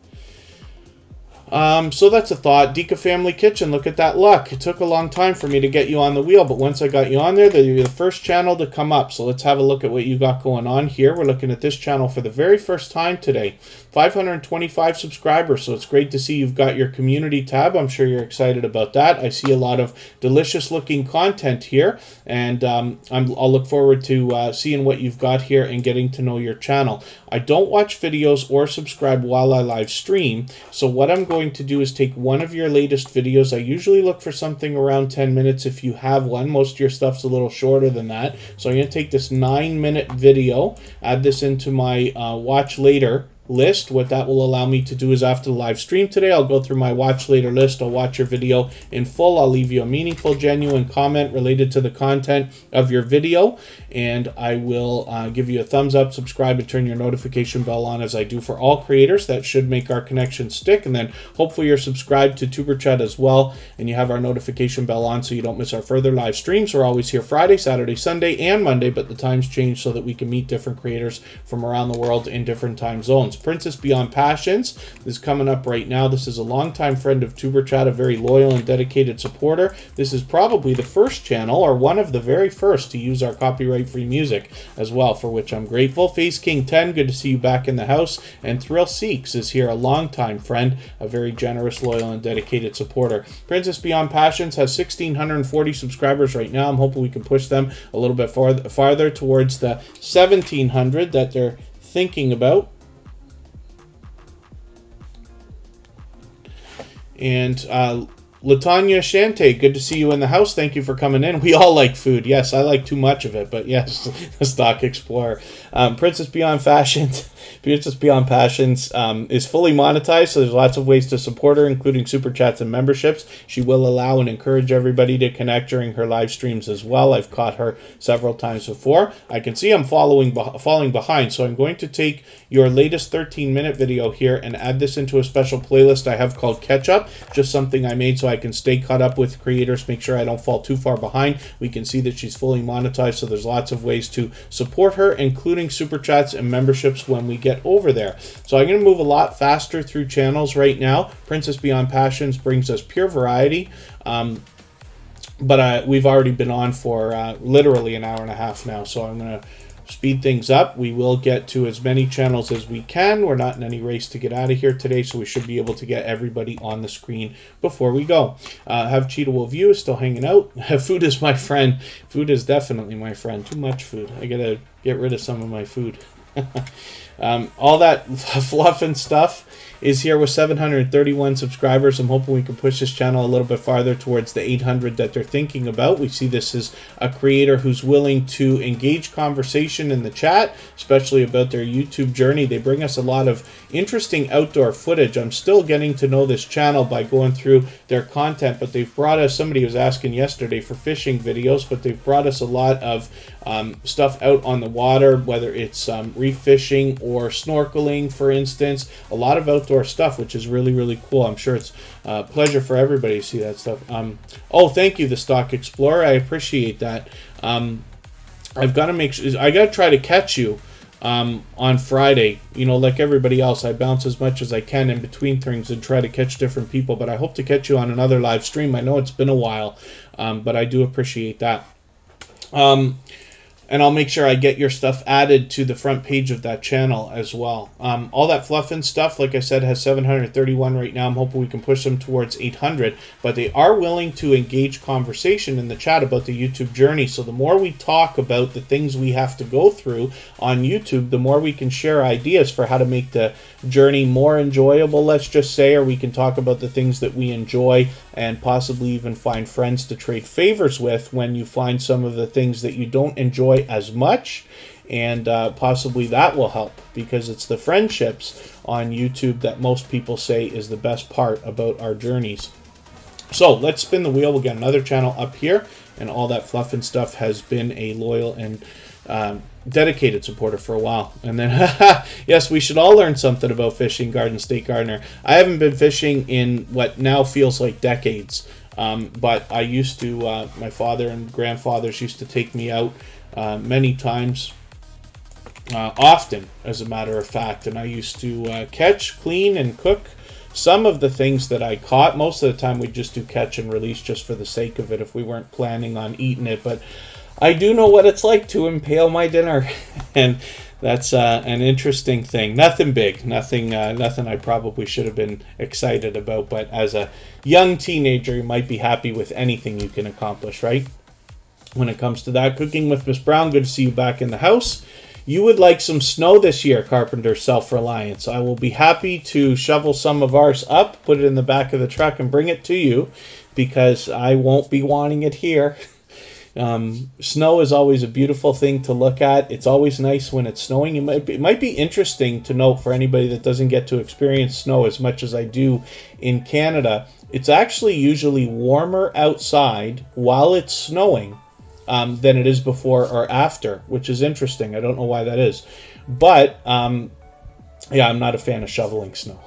So that's a thought. Dika Family Kitchen, look at that luck. It took a long time for me to get you on the wheel, but once I got you on there, you're the first channel to come up. So let's have a look at what you got going on here. We're looking at this channel for the very first time today. 525 subscribers, so it's great to see you've got your community tab. I'm sure you're excited about that. I see a lot of delicious looking content here, and I'll look forward to seeing what you've got here and getting to know your channel. I don't watch videos or subscribe while I live stream, so what I'm going to do is take one of your latest videos. I usually look for something around 10 minutes if you have one. Most of your stuff's a little shorter than that. So I'm going to take this 9-minute video, add this into my watch later list. What that will allow me to do is after the live stream today, I'll go through my watch later list. I'll watch your video in full. I'll leave you a meaningful, genuine comment related to the content of your video, and I will give you a thumbs up, subscribe, and turn your notification bell on as I do for all creators. That should make our connection stick, and then hopefully you're subscribed to Superchat as well, and you have our notification bell on so you don't miss our further live streams. We're always here Friday, Saturday, Sunday, and Monday, but the times change so that we can meet different creators from around the world in different time zones. Princess Beyond Passions is coming up right now. This is a longtime friend of Superchat, a very loyal and dedicated supporter. This is probably the first channel, or one of the very first, to use our copyright-free music as well, for which I'm grateful. Face King 10, good to see you back in the house. And Thrill Seeks is here, a longtime friend, a very generous, loyal, and dedicated supporter. Princess Beyond Passions has 1,640 subscribers right now. I'm hoping we can push them a little bit farther towards the 1,700 that they're thinking about. And Latanya Shante, good to see you in the house. Thank you for coming in. We all like food. Yes, I like too much of it, but yes, the Stock Explorer. Princess Beyond Passions is fully monetized, so there's lots of ways to support her, including super chats and memberships. She will allow and encourage everybody to connect during her live streams as well. I've caught her several times before. I can see I'm falling behind, so I'm going to take your latest 13-minute video here and add this into a special playlist I have called Catch Up, just something I made so I can stay caught up with creators, make sure I don't fall too far behind. We can see that she's fully monetized, so there's lots of ways to support her, including super chats and memberships when we get over there. So I'm going to move a lot faster through channels right now. Princess Beyond Passions brings us pure variety, but we've already been on for literally an hour and a half now, so I'm going to speed things up. We will get to as many channels as we can. We're not in any race to get out of here today, so we should be able to get everybody on the screen before we go. Have Cheetah View is still hanging out. Food is my friend. Food is definitely my friend. Too much food. I gotta get rid of some of my food. All that fluff and stuff is here with 731 subscribers. I'm hoping we can push this channel a little bit farther towards the 800 that they're thinking about. We see this as a creator who's willing to engage conversation in the chat, especially about their YouTube journey. They bring us a lot of interesting outdoor footage. I'm still getting to know this channel by going through their content, but they've brought us, somebody was asking yesterday for fishing videos, but they've brought us a lot of stuff out on the water, whether it's reef fishing or snorkeling, for instance. A lot of outdoor stuff, which is really, really cool. I'm sure it's a pleasure for everybody to see that stuff. Oh, thank you, the Stock Explorer. I appreciate that. I've got to make sure, I got to try to catch you on Friday. You know, like everybody else, I bounce as much as I can in between things and try to catch different people, but I hope to catch you on another live stream. I know it's been a while, but I do appreciate that. And I'll make sure I get your stuff added to the front page of that channel as well. All that fluff and stuff, like I said, has 731 right now. I'm hoping we can push them towards 800, but they are willing to engage conversation in the chat about the YouTube journey. So the more we talk about the things we have to go through on YouTube, the more we can share ideas for how to make the journey more enjoyable, let's just say, or we can talk about the things that we enjoy and possibly even find friends to trade favors with when you find some of the things that you don't enjoy as much, and possibly that will help, because it's the friendships on YouTube that most people say is the best part about our journeys. So let's spin the wheel. We'll get another channel up here, and all that fluff and stuff has been a loyal and dedicated supporter for a while. And then yes, we should all learn something about fishing, Garden State Gardener. I haven't been fishing in what now feels like decades, but I used to, my father and grandfathers used to take me out many times, often as a matter of fact, and I used to catch, clean, and cook some of the things that I caught. Most of the time we'd just do catch and release just for the sake of it if we weren't planning on eating it, but I do know what it's like to impale my dinner, and that's an interesting thing. Nothing big, nothing I probably should have been excited about, but as a young teenager, you might be happy with anything you can accomplish, right? When it comes to that. Cooking with Miss Brown, good to see you back in the house. You would like some snow this year, Carpenter Self-Reliance. I will be happy to shovel some of ours up, put it in the back of the truck, and bring it to you, because I won't be wanting it here. Snow is always a beautiful thing to look at. It's always nice when it's snowing. It might be interesting to note for anybody that doesn't get to experience snow as much as I do in Canada. It's actually usually warmer outside while it's snowing than it is before or after, which is interesting. I don't know why that is. But yeah, I'm not a fan of shoveling snow.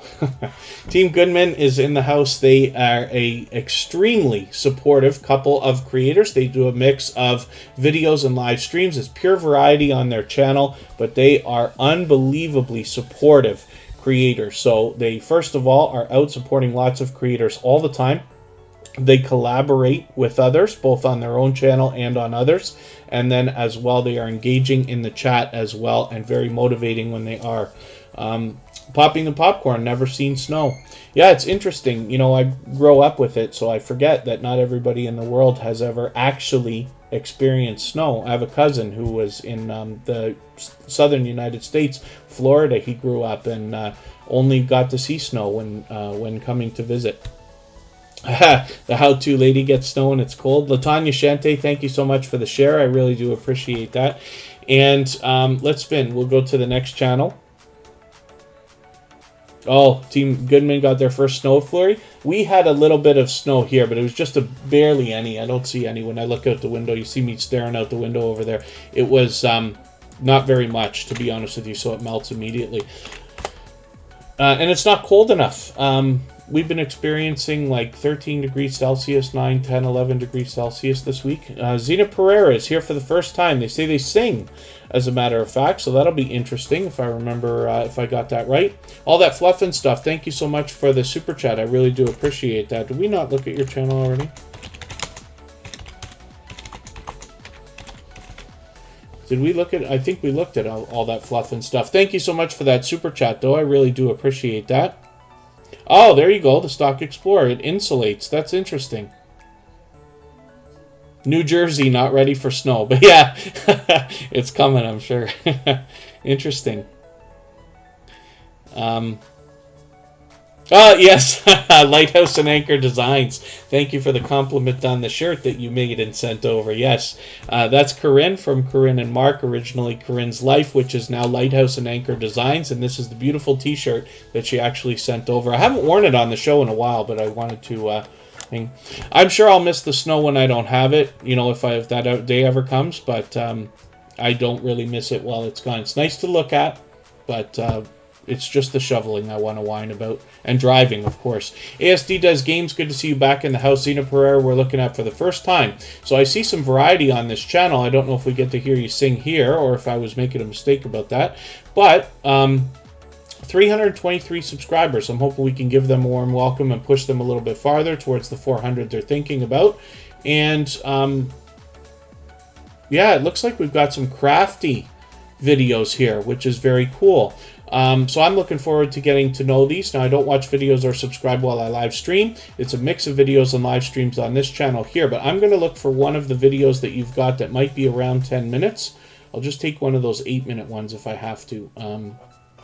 Team Goodman is in the house. They are a extremely supportive couple of creators. They do a mix of videos and live streams. It's pure variety on their channel, but they are unbelievably supportive creators. So they, first of all, are out supporting lots of creators all the time. They collaborate with others, both on their own channel and on others. And then as well, they are engaging in the chat as well, and very motivating when they are. Popping the popcorn, never seen snow. Yeah, it's interesting. You know, I grow up with it, so I forget that not everybody in the world has ever actually experienced snow. I have a cousin who was in the southern United States, Florida. He grew up and only got to see snow when coming to visit. The how-to lady gets snow and it's cold. Latanya Shante, thank you so much for the share. I really do appreciate that. And let's spin. We'll go to the next channel. Oh, Team Goodman got their first snow flurry. We had a little bit of snow here, but it was just barely any. I don't see any when I look out the window. You see me staring out the window over there. It was not very much, to be honest with you, so it melts immediately. And it's not cold enough. We've been experiencing like 13 degrees Celsius, 9, 10, 11 degrees Celsius this week. Zena Pereira is here for the first time. They say they sing, as a matter of fact, so that'll be interesting if I remember, if I got that right. All that fluff and stuff, thank you so much for the super chat. I really do appreciate that. Did we not look at your channel already? Did we look at, I think we looked at all that fluff and stuff. Thank you so much for that super chat, though. I really do appreciate that. Oh, there you go, the Stock Explorer. It insulates. That's interesting. New Jersey, not ready for snow. But yeah, it's coming, I'm sure. Interesting. Oh, yes. Lighthouse and Anchor Designs. Thank you for the compliment on the shirt that you made and sent over. Yes, that's Corinne from Corinne and Mark, originally Corinne's Life, which is now Lighthouse and Anchor Designs. And this is the beautiful t-shirt that she actually sent over. I haven't worn it on the show in a while, but I wanted to... I'm sure I'll miss the snow when I don't have it, you know, if that day ever comes. But I don't really miss it while it's gone. It's nice to look at, but... it's just the shoveling I want to whine about. And driving, of course. ASD Does Games, good to see you back in the house. Zena Pereira, we're looking at for the first time. So I see some variety on this channel. I don't know if we get to hear you sing here, or if I was making a mistake about that. But, 323 subscribers. I'm hoping we can give them a warm welcome and push them a little bit farther towards the 400 they're thinking about. And, yeah, it looks like we've got some crafty videos here, which is very cool. So I'm looking forward to getting to know these. Now, I don't watch videos or subscribe while I live stream. It's a mix of videos and live streams on this channel here, but I'm going to look for one of the videos that you've got that might be around 10 minutes. I'll just take one of those 8-minute ones if I have to.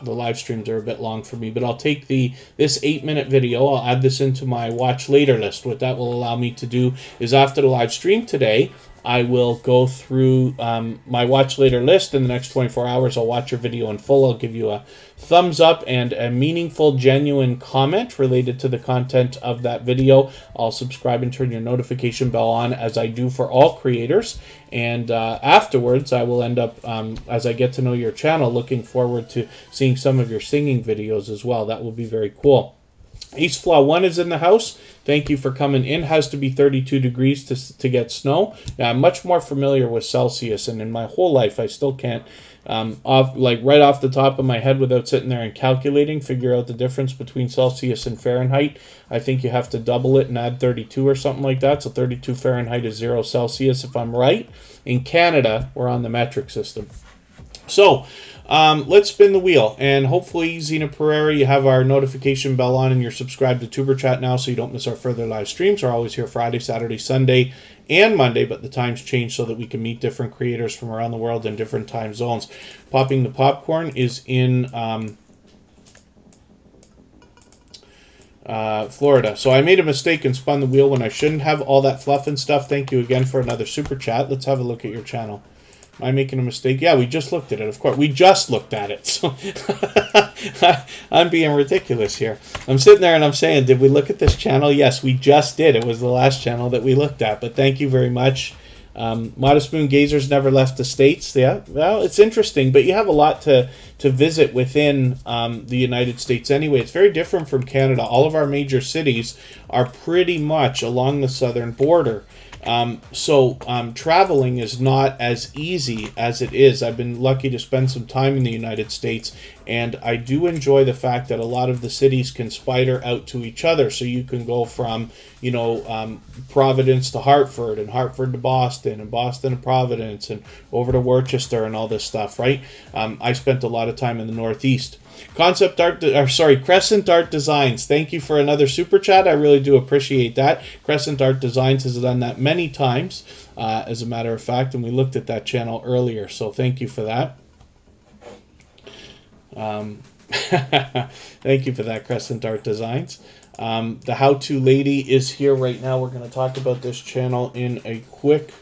The live streams are a bit long for me, but I'll take this 8-minute video. I'll add this into my watch later list. What that will allow me to do is after the live stream today, I will go through my watch later list. In the next 24 hours, I'll watch your video in full. I'll give you a thumbs up and a meaningful, genuine comment related to the content of that video. I'll subscribe and turn your notification bell on, as I do for all creators. And afterwards, I will end up, as I get to know your channel, looking forward to seeing some of your singing videos as well. That will be very cool. Ace Flaw 1 is in the house. Thank you for coming in. Has to be 32 degrees to get snow. Now, I'm much more familiar with Celsius, and in my whole life, I still can't, right off the top of my head, without sitting there and calculating, figure out the difference between Celsius and Fahrenheit. I think you have to double it and add 32 or something like that. So 32 Fahrenheit is 0 Celsius, if I'm right. In Canada, we're on the metric system. So, let's spin the wheel, and hopefully, Zena Pereira, you have our notification bell on and you're subscribed to Tuber Chat now so you don't miss our further live streams. We're always here Friday, Saturday, Sunday, and Monday, but the times change so that we can meet different creators from around the world in different time zones. Popping the Popcorn is in Florida. So I made a mistake and spun the wheel when I shouldn't have. All that fluff and stuff. Thank you again for another super chat. Let's have a look at your channel. Am I making a mistake? Yeah, we just looked at it, of course. We just looked at it. So I'm being ridiculous here. I'm sitting there and I'm saying, did we look at this channel? Yes, we just did. It was the last channel that we looked at. But thank you very much. Modest Moon Gazers never left the States. Yeah, well, it's interesting. But you have a lot to visit within the United States anyway. It's very different from Canada. All of our major cities are pretty much along the southern border. Traveling is not as easy as it is. I've been lucky to spend some time in the United States, and I do enjoy the fact that a lot of the cities can spider out to each other. So you can go from, Providence to Hartford, and Hartford to Boston, and Boston to Providence, and over to Worcester and all this stuff, right? I spent a lot of time in the Northeast. Crescent Art Designs. Thank you for another super chat. I really do appreciate that. Crescent Art Designs has done that many times, as a matter of fact, and we looked at that channel earlier, so thank you for that. Thank you for that, Crescent Art Designs. The How-To Lady is here right now. We're going to talk about this channel in a quick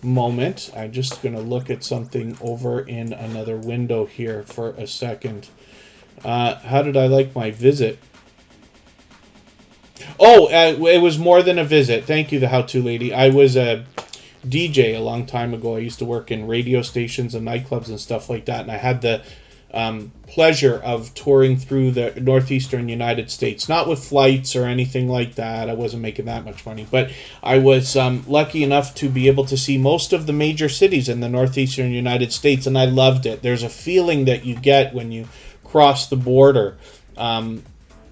moment. I'm just going to look at something over in another window here for a second. How did I like my visit? Oh, it was more than a visit. Thank you, the How-To Lady. I was a DJ a long time ago. I used to work in radio stations and nightclubs and stuff like that, and I had the pleasure of touring through the northeastern United States. Not with flights or anything like that. I wasn't making that much money, but I was lucky enough to be able to see most of the major cities in the northeastern United States, and I loved it. There's a feeling that you get when you cross the border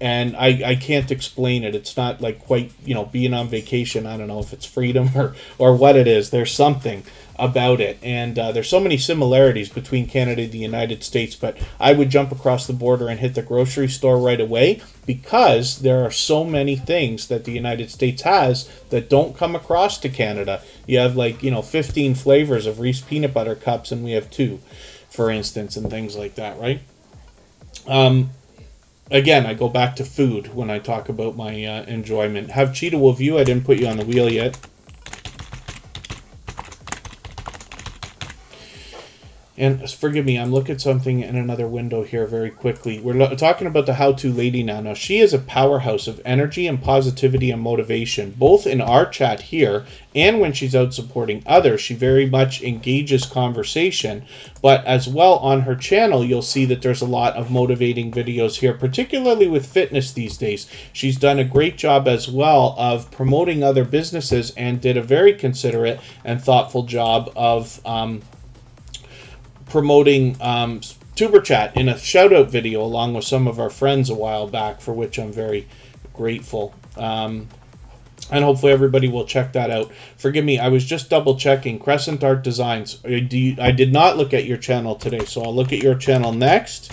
and I can't explain it. It's not like quite, you know, being on vacation. I don't know if it's freedom or what it is. There's something about it, and there's so many similarities between Canada and the United States, but I would jump across the border and hit the grocery store right away because there are so many things that the United States has that don't come across to Canada. You have, like, you know, 15 flavors of Reese peanut butter cups, and we have 2, for instance, and things like that, right? Again, I go back to food when I talk about my enjoyment. Have Cheetah will view. I didn't put you on the wheel yet. And forgive me, I'm looking at something in another window here very quickly. We're talking about the how-to lady now. Now, she is a powerhouse of energy and positivity and motivation, both in our chat here and when she's out supporting others. She very much engages conversation, but as well on her channel, you'll see that there's a lot of motivating videos here, particularly with fitness these days. She's done a great job as well of promoting other businesses and did a very considerate and thoughtful job of promoting Superchat in a shout out video along with some of our friends a while back, for which I'm very grateful. And hopefully everybody will check that out. Forgive me, I was just double checking. Crescent Art Designs. I did not look at your channel today, so I'll look at your channel next.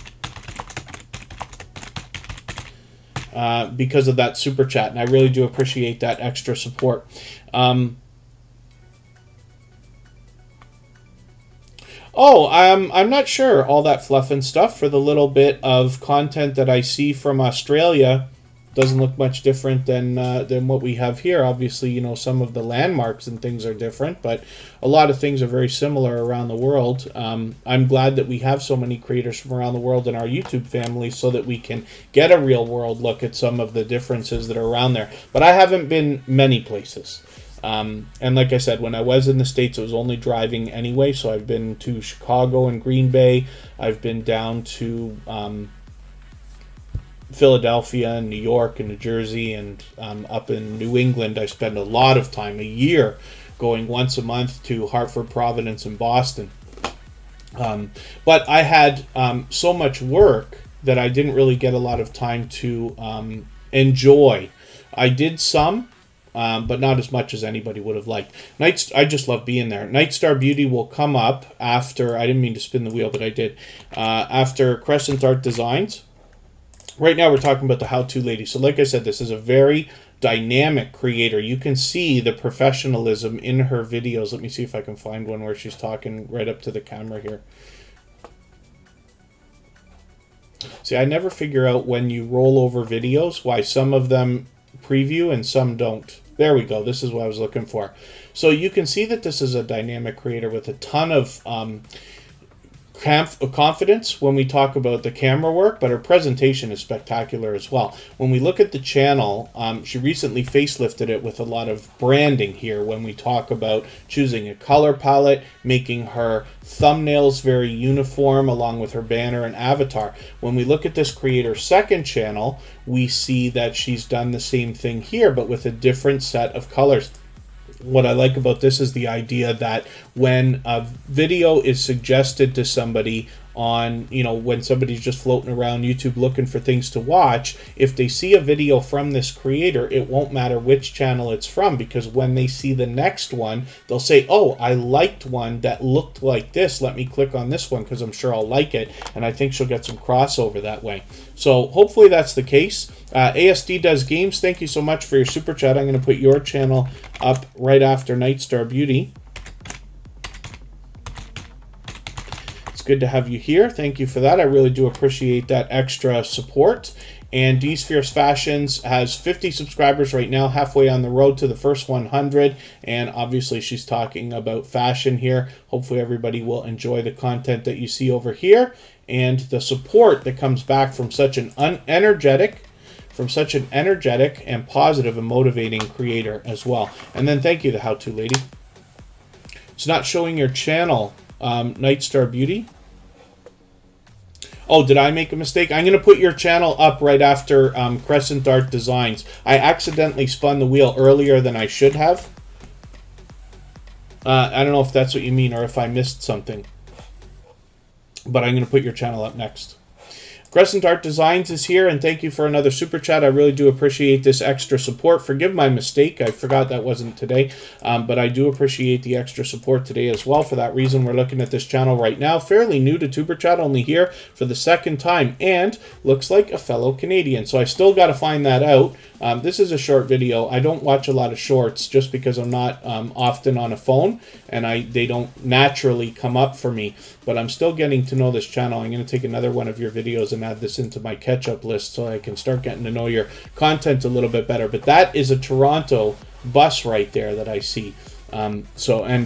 Because of that super chat, and I really do appreciate that extra support. I'm not sure, all that fluff and stuff. For the little bit of content that I see from Australia, doesn't look much different than what we have here. Obviously, you know, some of the landmarks and things are different, but a lot of things are very similar around the world. I'm glad that we have so many creators from around the world in our YouTube family so that we can get a real world look at some of the differences that are around there. But I haven't been many places. And like I said, when I was in the States, it was only driving anyway. So I've been to Chicago and Green Bay. I've been down to Philadelphia and New York and New Jersey, and up in New England. I spend a lot of time, a year, going once a month to Hartford, Providence, and Boston. But I had so much work that I didn't really get a lot of time to enjoy. I did some. But not as much as anybody would have liked. I just love being there. Nightstar Beauty will come up after, I didn't mean to spin the wheel, but I did, after Crescent Art Designs. Right now we're talking about the how-to lady. So like I said, this is a very dynamic creator. You can see the professionalism in her videos. Let me see if I can find one where she's talking right up to the camera here. See, I never figure out when you roll over videos why some of them preview and some don't. There we go. This is what I was looking for. So you can see that this is a dynamic creator with a ton of confidence when we talk about the camera work, but her presentation is spectacular as well. When we look at the channel, she recently facelifted it with a lot of branding here when we talk about choosing a color palette, making her thumbnails very uniform along with her banner and avatar. When we look at this creator's second channel, we see that she's done the same thing here, but with a different set of colors. What I like about this is the idea that when a video is suggested to somebody on, you know, when somebody's just floating around YouTube looking for things to watch, if they see a video from this creator, it won't matter which channel it's from, because when they see the next one, they'll say, oh, I liked one that looked like this. Let me click on this one because I'm sure I'll like it. And I think she'll get some crossover that way. So hopefully that's the case. ASD Does Games, thank you so much for your super chat. I'm going to put your channel up right after Nightstar Beauty. Good to have you here. Thank you for that. I really do appreciate that extra support. And D's Fierce Fashions has 50 subscribers right now, halfway on the road to the first 100. And obviously she's talking about fashion here. Hopefully everybody will enjoy the content that you see over here and the support that comes back from such an energetic and positive and motivating creator as well. And then thank you to How To Lady. It's not showing your channel, Nightstar Beauty. Oh, did I make a mistake? I'm going to put your channel up right after Crescent Art Designs. I accidentally spun the wheel earlier than I should have. I don't know if that's what you mean or if I missed something. But I'm going to put your channel up next. Crescent Art Designs is here, and thank you for another super chat. I really do appreciate this extra support. Forgive my mistake. I forgot that wasn't today, but I do appreciate the extra support today as well. For that reason, we're looking at this channel right now. Fairly new to Tuber Chat, only here for the second time, and looks like a fellow Canadian. So I still got to find that out. This is a short video. I don't watch a lot of shorts just because I'm not often on a phone, and they don't naturally come up for me. But I'm still getting to know this channel. I'm going to take another one of your videos and add this into my catch-up list so I can start getting to know your content a little bit better. But that is a Toronto bus right there that I see. And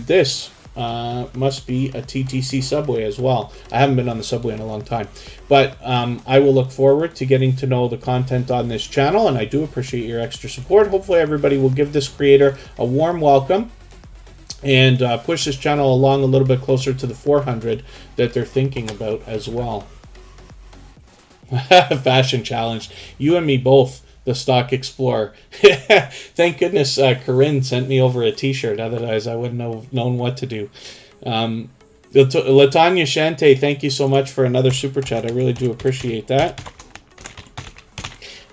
this must be a TTC subway as well. I haven't been on the subway in a long time. But I will look forward to getting to know the content on this channel, and I do appreciate your extra support. Hopefully everybody will give this creator a warm welcome and push this channel along a little bit closer to the 400 that they're thinking about as well. Fashion challenge. You and me both, the Stock Explorer. Thank goodness Corinne sent me over a t-shirt, otherwise I wouldn't have known what to do. Latanya Shante, thank you so much for another super chat. I really do appreciate that.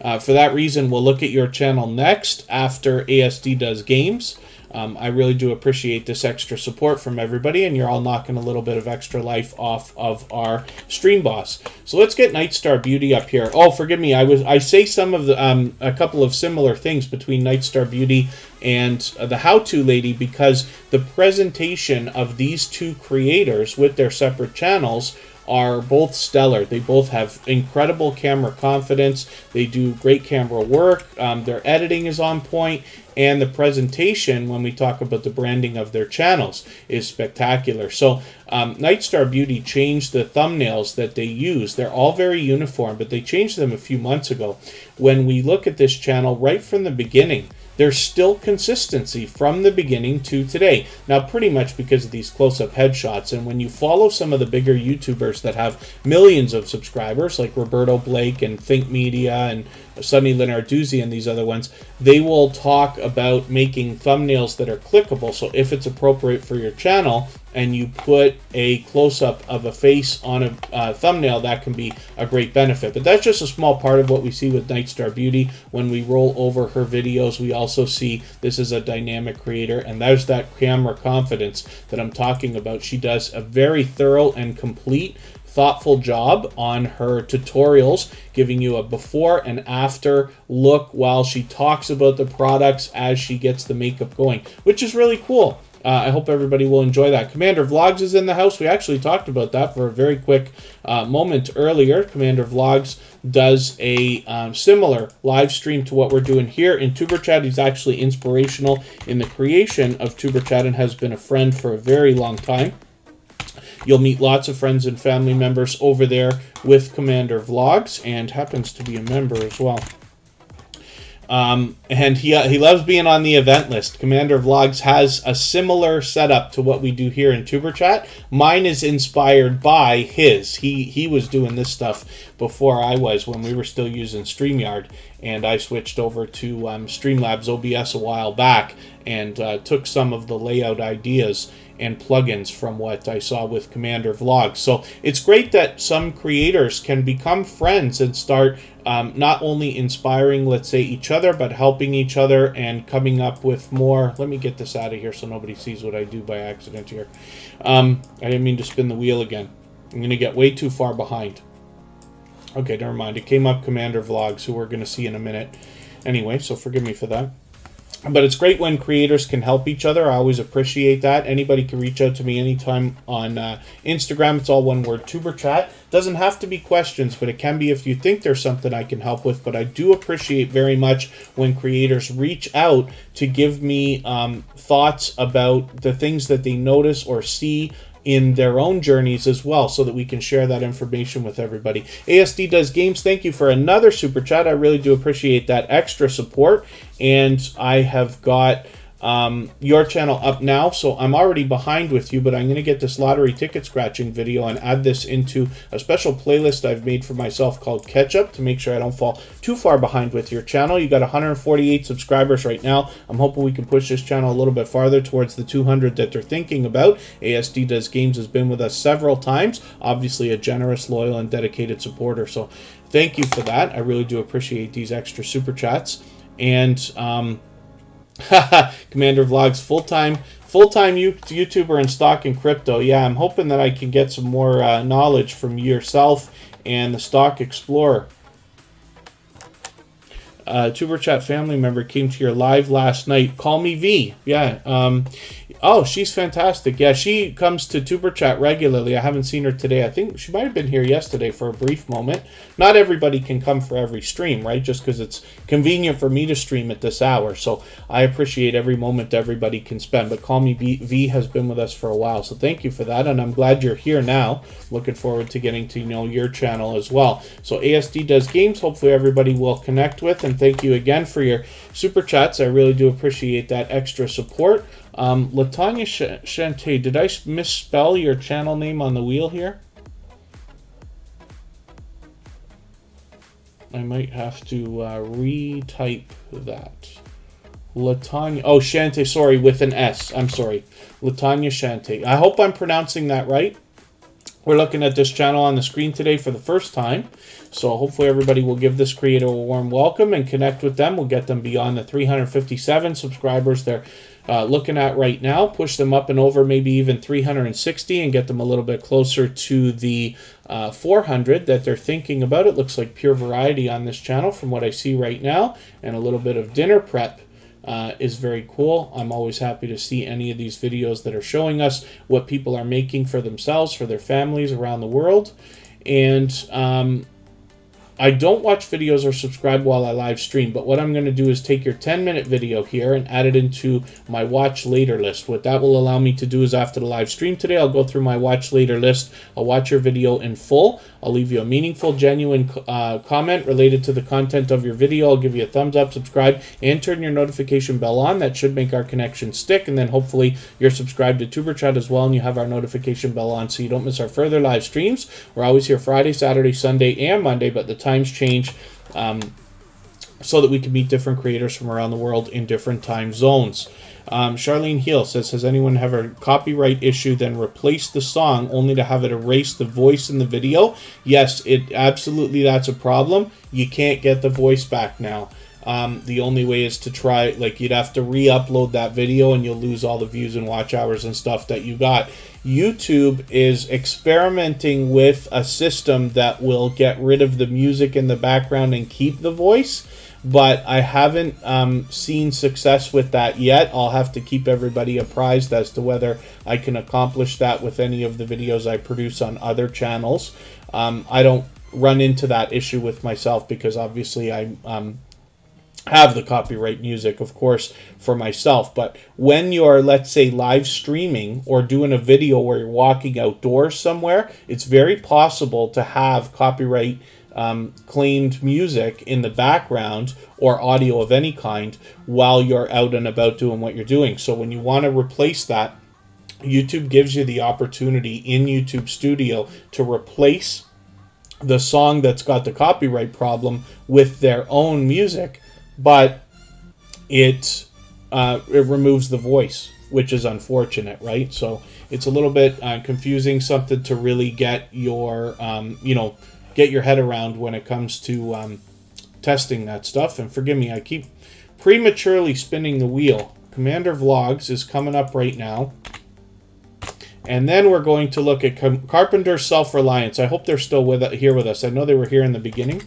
For that reason, we'll look at your channel next after ASD does games. I really do appreciate this extra support from everybody, and you're all knocking a little bit of extra life off of our stream boss. So let's get Nightstar Beauty up here. Oh, forgive me, I say some of the a couple of similar things between Nightstar Beauty and the How-To Lady, because the presentation of these two creators with their separate channels are both stellar. They both have incredible camera confidence. They do great camera work. Their editing is on point, and the presentation, when we talk about the branding of their channels, is spectacular. So Nightstar Beauty changed the thumbnails that they use. They're all very uniform, but they changed them a few months ago. When we look at this channel right from the beginning, there's still consistency from the beginning to today. Now, pretty much because of these close-up headshots. And when you follow some of the bigger YouTubers that have millions of subscribers, like Roberto Blake and Think Media and Sunny Lenarduzzi and these other ones, they will talk about making thumbnails that are clickable. So if it's appropriate for your channel and you put a close-up of a face on a thumbnail, that can be a great benefit. But that's just a small part of what we see with Nightstar Beauty. When we roll over her videos, we also see this is a dynamic creator, and there's that camera confidence that I'm talking about. She does a very thorough and complete thoughtful job on her tutorials, giving you a before and after look while she talks about the products as she gets the makeup going, which is really cool. I hope everybody will enjoy that. Commander Vlogs is in the house. We actually talked about that for a very quick moment earlier. Commander Vlogs does a similar live stream to what we're doing here in Tuber Chat. He's actually inspirational in the creation of Tuber Chat and has been a friend for a very long time. You'll meet lots of friends and family members over there with Commander Vlogs, and happens to be a member as well. And he loves being on the event list. Commander Vlogs has a similar setup to what we do here in Tuber Chat. Mine is inspired by his. He was doing this stuff before I was, when we were still using StreamYard, and I switched over to Streamlabs OBS a while back and took some of the layout ideas and plugins from what I saw with Commander Vlogs. So it's great that some creators can become friends and start not only inspiring, let's say, each other, but helping each other and coming up with more. Let me get this out of here so nobody sees what I do by accident here. I didn't mean to spin the wheel again. I'm going to get way too far behind. Okay, never mind. It came up Commander Vlogs, who we're going to see in a minute. Anyway, so forgive me for that. But it's great when creators can help each other. I always appreciate that. Anybody can reach out to me anytime on Instagram. It's all one word, Tuber Chat. Doesn't have to be questions, but it can be if you think there's something I can help with. But I do appreciate very much when creators reach out to give me thoughts about the things that they notice or see in their own journeys as well, so that we can share that information with everybody. ASD Does Games, thank you for another super chat. I really do appreciate that extra support. And I have got your channel up now, so I'm already behind with you, but I'm going to get this lottery ticket scratching video and add this into a special playlist I've made for myself called Catch Up to make sure I don't fall too far behind with your channel. You got 148 subscribers right now. I'm hoping we can push this channel a little bit farther towards the 200 that they're thinking about. ASD Does Games has been with us several times, obviously a generous, loyal, and dedicated supporter, so thank you for that. I really do appreciate these extra super chats. And Commander Vlogs, full-time YouTuber in stock and crypto. Yeah, I'm hoping that I can get some more knowledge from yourself and the Stock Explorer. Tuber Chat family member came to your live last night. Call me V. Yeah. Oh, she's fantastic. Yeah, she comes to Tuber Chat regularly. I haven't seen her today. I think she might have been here yesterday for a brief moment. Not everybody can come for every stream, right? Just because it's convenient for me to stream at this hour. So I appreciate every moment everybody can spend. But Call Me V has been with us for a while. So thank you for that. And I'm glad you're here now. Looking forward to getting to know your channel as well. So ASD Does Games. Hopefully everybody will connect with. And thank you again for your super chats. I really do appreciate that extra support. Latanya Shante, did I misspell your channel name on the wheel here? I might have to retype that. Latanya, oh, Shante, sorry, with an S. I'm sorry. Latanya Shante. I hope I'm pronouncing that right. We're looking at this channel on the screen today for the first time. So hopefully everybody will give this creator a warm welcome and connect with them. We'll get them beyond the 357 subscribers they're looking at right now. Push them up and over maybe even 360 and get them a little bit closer to the 400 that they're thinking about. It looks like pure variety on this channel from what I see right now. And a little bit of dinner prep is very cool. I'm always happy to see any of these videos that are showing us what people are making for themselves, for their families around the world. And I don't watch videos or subscribe while I live stream, but what I'm going to do is take your 10-minute video here and add it into my watch later list. What that will allow me to do is after the live stream today, I'll go through my watch later list. I'll watch your video in full. I'll leave you a meaningful, genuine comment related to the content of your video. I'll give you a thumbs up, subscribe, and turn your notification bell on. That should make our connection stick, and then hopefully you're subscribed to Tuber Chat as well, and you have our notification bell on so you don't miss our further live streams. We're always here Friday, Saturday, Sunday, and Monday, but the times change so that we can meet different creators from around the world in different time zones. Charlene Heel says, has anyone ever a copyright issue then replace the song only to have it erase the voice in the video? Yes, it absolutely, that's a problem. You can't get the voice back now. The only way is to try, like, you'd have to re-upload that video and you'll lose all the views and watch hours and stuff that you got. YouTube is experimenting with a system that will get rid of the music in the background and keep the voice, but I haven't seen success with that yet. I'll have to keep everybody apprised as to whether I can accomplish that with any of the videos I produce on other channels. I don't run into that issue with myself because obviously I have the copyright music, of course, for myself. But when you're, let's say, live streaming or doing a video where you're walking outdoors somewhere, it's very possible to have copyright claimed music in the background or audio of any kind while you're out and about doing what you're doing. So when you want to replace that, YouTube gives you the opportunity in YouTube Studio to replace the song that's got the copyright problem with their own music, but it removes the voice, which is unfortunate, right? So it's a little bit confusing, something to really get your get your head around when it comes to testing that stuff. And forgive me, I keep prematurely spinning the wheel. Commander Vlogs is coming up right now. And then we're going to look at Carpenter Self-Reliance. I hope they're still here with us. I know they were here in the beginning.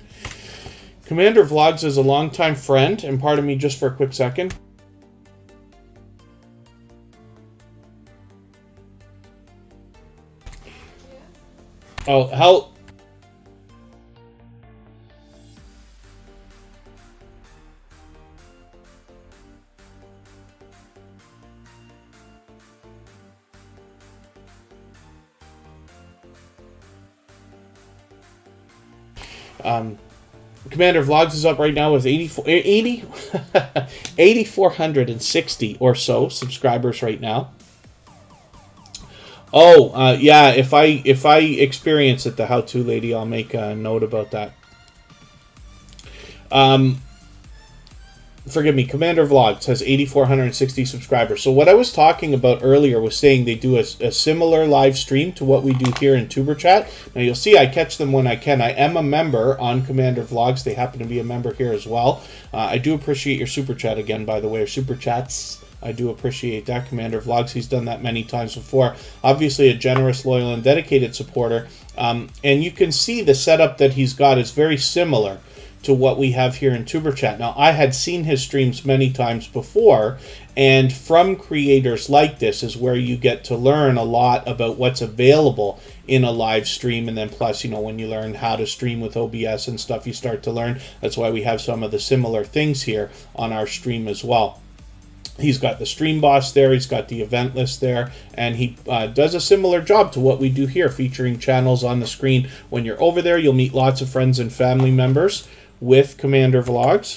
Commander Vlogs is a longtime friend, and pardon me just for a quick second. Oh, hell. Commander Vlogs is up right now with 8,460 or so subscribers right now. Oh, yeah, if I experience it, the how-to lady, I'll make a note about that. Forgive me, Commander Vlogs has 8,460 subscribers. So what I was talking about earlier was saying they do a similar live stream to what we do here in Tuber Chat. Now you'll see I catch them when I can. I am a member on Commander Vlogs. They happen to be a member here as well. I do appreciate your Super Chat again, by the way, or Super Chats. I do appreciate that, Commander Vlogs. He's done that many times before. Obviously a generous, loyal, and dedicated supporter. And you can see the setup that he's got is very similar to what we have here in Tuber Chat. Now, I had seen his streams many times before, and from creators like this is where you get to learn a lot about what's available in a live stream, and then plus, you know, when you learn how to stream with OBS and stuff, you start to learn. That's why we have some of the similar things here on our stream as well. He's got the stream boss there, he's got the event list there, and he does a similar job to what we do here, featuring channels on the screen. When you're over there, you'll meet lots of friends and family members with Commander Vlogs.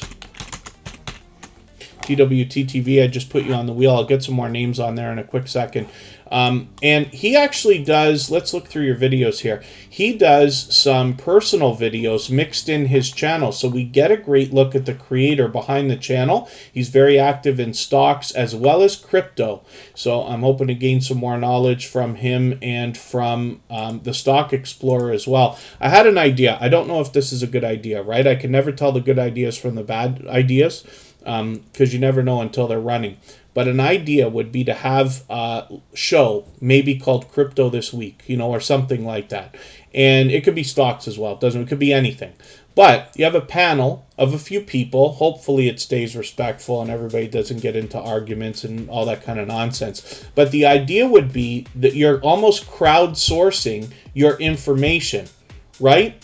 TWTTV, I just put you on the wheel. I'll get some more names on there in a quick second. And he actually does, let's look through your videos here. He does some personal videos mixed in his channel, so we get a great look at the creator behind the channel. He's very active in stocks as well as crypto, so I'm hoping to gain some more knowledge from him and from the Stock Explorer as well. I had an idea. I don't know if this is a good idea, right? I can never tell the good ideas from the bad ideas, because you never know until they're running. But an idea would be to have a show, maybe called Crypto This Week, you know, or something like that. And it could be stocks as well. It could be anything. But you have a panel of a few people. Hopefully it stays respectful and everybody doesn't get into arguments and all that kind of nonsense. But the idea would be that you're almost crowdsourcing your information, right?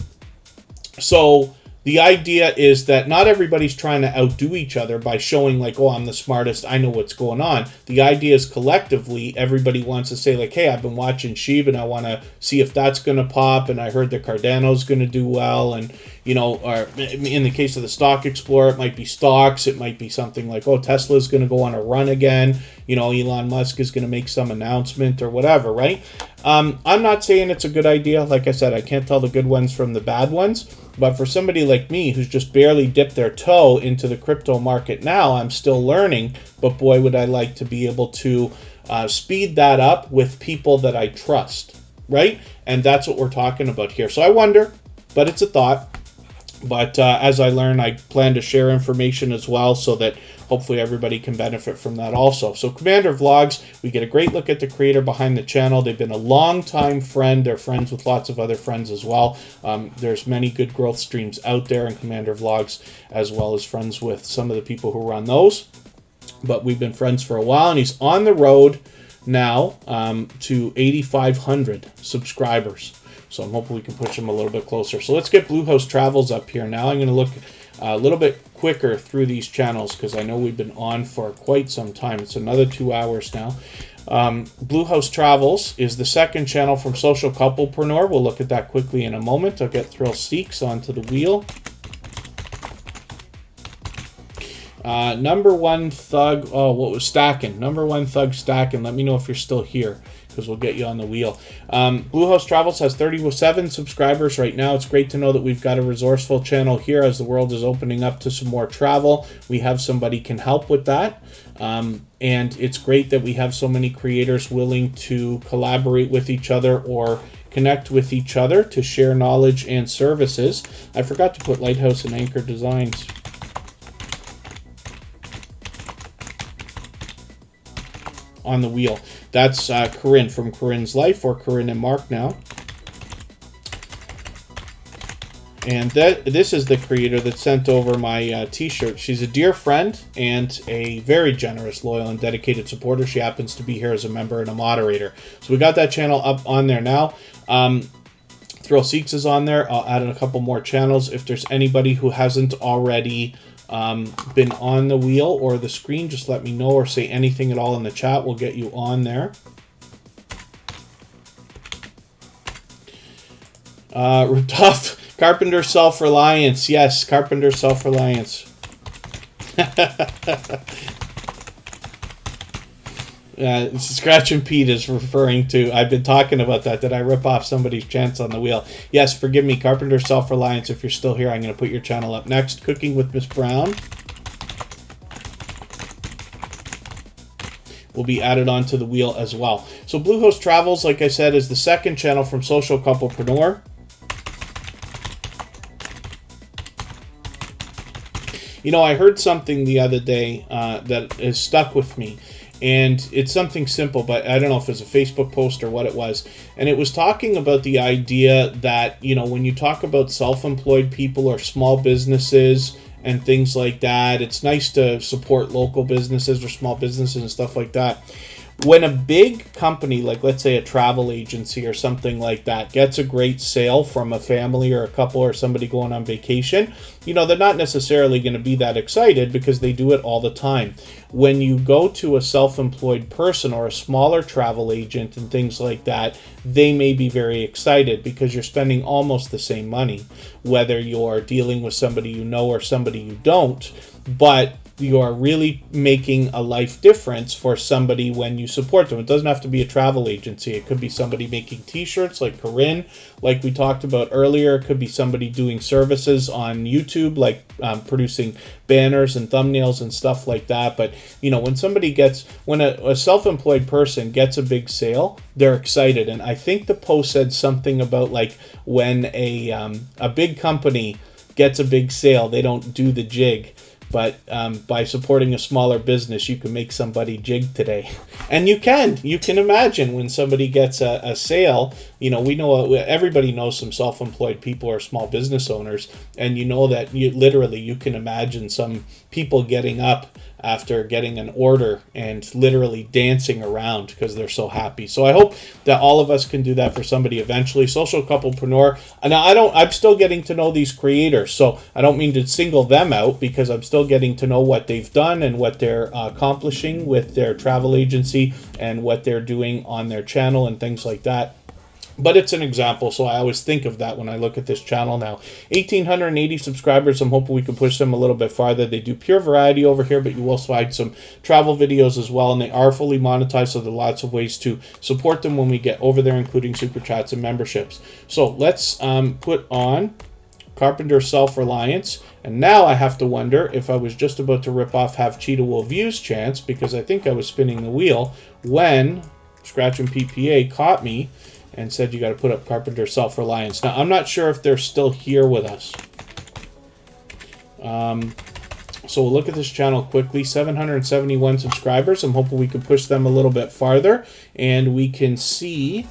So the idea is that not everybody's trying to outdo each other by showing like, oh, I'm the smartest, I know what's going on. The idea is collectively, everybody wants to say like, hey, I've been watching Sheeb and I want to see if that's going to pop, and I heard that Cardano's going to do well, and, you know, or in the case of the Stock Explorer, it might be stocks, it might be something like, oh, Tesla's going to go on a run again, you know, Elon Musk is going to make some announcement or whatever, right? I'm not saying it's a good idea. Like I said, I can't tell the good ones from the bad ones. But for somebody like me who's just barely dipped their toe into the crypto market now, I'm still learning. But boy, would I like to be able to speed that up with people that I trust, right? And that's what we're talking about here. So I wonder, but it's a thought. But as I learn, I plan to share information as well so that hopefully everybody can benefit from that also. So Commander Vlogs, we get a great look at the creator behind the channel. They've been a long-time friend. They're friends with lots of other friends as well. There's many good growth streams out there in Commander Vlogs, as well as friends with some of the people who run those. But we've been friends for a while, and he's on the road now to 8,500 subscribers. So I'm hoping we can push him a little bit closer. So let's get Bluehost Travels up here now. I'm going to look a little bit quicker through these channels because I know we've been on for quite some time. It's another 2 hours now. Bluehost Travels is the second channel from Social Couplepreneur. We'll look at that quickly in a moment. I'll get Thrill Seeks onto the wheel. Number one thug, oh, what was stacking? Number one thug stacking. Let me know if you're still here, because we'll get you on the wheel. Bluehost Travels has 37 subscribers right now. It's great to know that we've got a resourceful channel here as the world is opening up to some more travel. We have somebody can help with that. And it's great that we have so many creators willing to collaborate with each other or connect with each other to share knowledge and services. I forgot to put Lighthouse and Anchor Designs on the wheel. That's Corinne from Corinne's Life, or Corinne and Mark now. And this is the creator that sent over my t-shirt. She's a dear friend and a very generous, loyal, and dedicated supporter. She happens to be here as a member and a moderator. So we got that channel up on there now. Thrill Seeks is on there. I'll add in a couple more channels. If there's anybody who hasn't already been on the wheel or the screen, just let me know or say anything at all in the chat. We'll get you on there. Tough Carpenter Self-Reliance. Yes, Carpenter Self-Reliance. Scratch and Pete is referring to, I've been talking about that. Did I rip off somebody's chance on the wheel? Yes, forgive me, Carpenter Self-Reliance. If you're still here, I'm going to put your channel up next. Cooking with Miss Brown will be added onto the wheel as well. So Bluehost Travels, like I said, is the second channel from Social Couplepreneur. You know, I heard something the other day that has stuck with me. And it's something simple, but I don't know if it was a Facebook post or what it was. And it was talking about the idea that, you know, when you talk about self-employed people or small businesses and things like that, it's nice to support local businesses or small businesses and stuff like that. When a big company, like let's say a travel agency or something like that, gets a great sale from a family or a couple or somebody going on vacation, you know, they're not necessarily going to be that excited because they do it all the time. When you go to a self-employed person or a smaller travel agent and things like that, they may be very excited because you're spending almost the same money, whether you're dealing with somebody you know or somebody you don't, but you are really making a life difference for somebody when you support them. It doesn't have to be a travel agency. It could be somebody making t-shirts like Corinne, like we talked about earlier. It could be somebody doing services on YouTube, like producing banners and thumbnails and stuff like that. But, you know, when a self-employed person gets a big sale, they're excited. And I think the post said something about like when a big company gets a big sale, they don't do the jig. But by supporting a smaller business, you can make somebody jig today. And you can imagine when somebody gets a sale, you know, everybody knows some self-employed people or small business owners. And you know that you can imagine some people getting up after getting an order and literally dancing around because they're so happy. So I hope that all of us can do that for somebody eventually. Social Couplepreneur. Now I'm still getting to know these creators, so I don't mean to single them out because I'm still getting to know what they've done and what they're accomplishing with their travel agency and what they're doing on their channel and things like that. But it's an example, so I always think of that when I look at this channel now. 1,880 subscribers. I'm hoping we can push them a little bit farther. They do pure variety over here, but you will find some travel videos as well, and they are fully monetized, so there are lots of ways to support them when we get over there, including super chats and memberships. So let's put on Carpenter Self-Reliance. And now I have to wonder if I was just about to rip off Have Cheetah Will Views chance, because I think I was spinning the wheel when Scratch and PPA caught me and said you got to put up Carpenter Self-Reliance. Now, I'm not sure if they're still here with us. So we'll look at this channel quickly. 771 subscribers. I'm hoping we can push them a little bit farther. And we can see...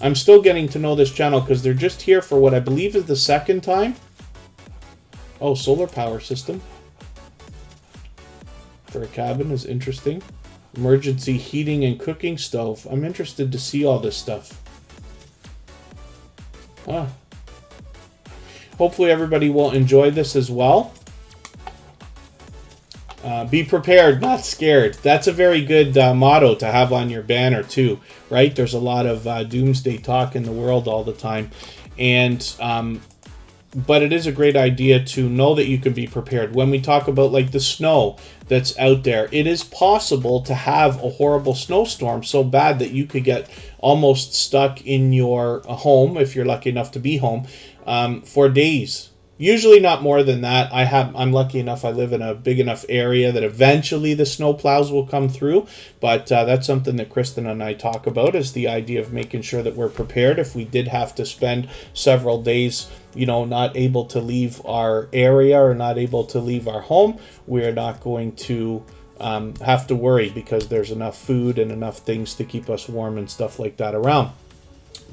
I'm still getting to know this channel because they're just here for what I believe is the second time. Oh, solar power system. For a cabin is interesting. Emergency heating and cooking stove. I'm interested to see all this stuff. Hopefully everybody will enjoy this as well. Be prepared, not scared. That's a very good motto to have on your banner too, right? There's a lot of doomsday talk in the world all the time. And but it is a great idea to know that you can be prepared. When we talk about like the snow that's out there, it is possible to have a horrible snowstorm so bad that you could get almost stuck in your home, if you're lucky enough to be home, for days. Usually not more than that. I'm lucky enough, I live in a big enough area that eventually the snow plows will come through. But that's something that Kristen and I talk about, is the idea of making sure that we're prepared if we did have to spend several days, you know, not able to leave our area or not able to leave our home. We're not going to have to worry because there's enough food and enough things to keep us warm and stuff like that around.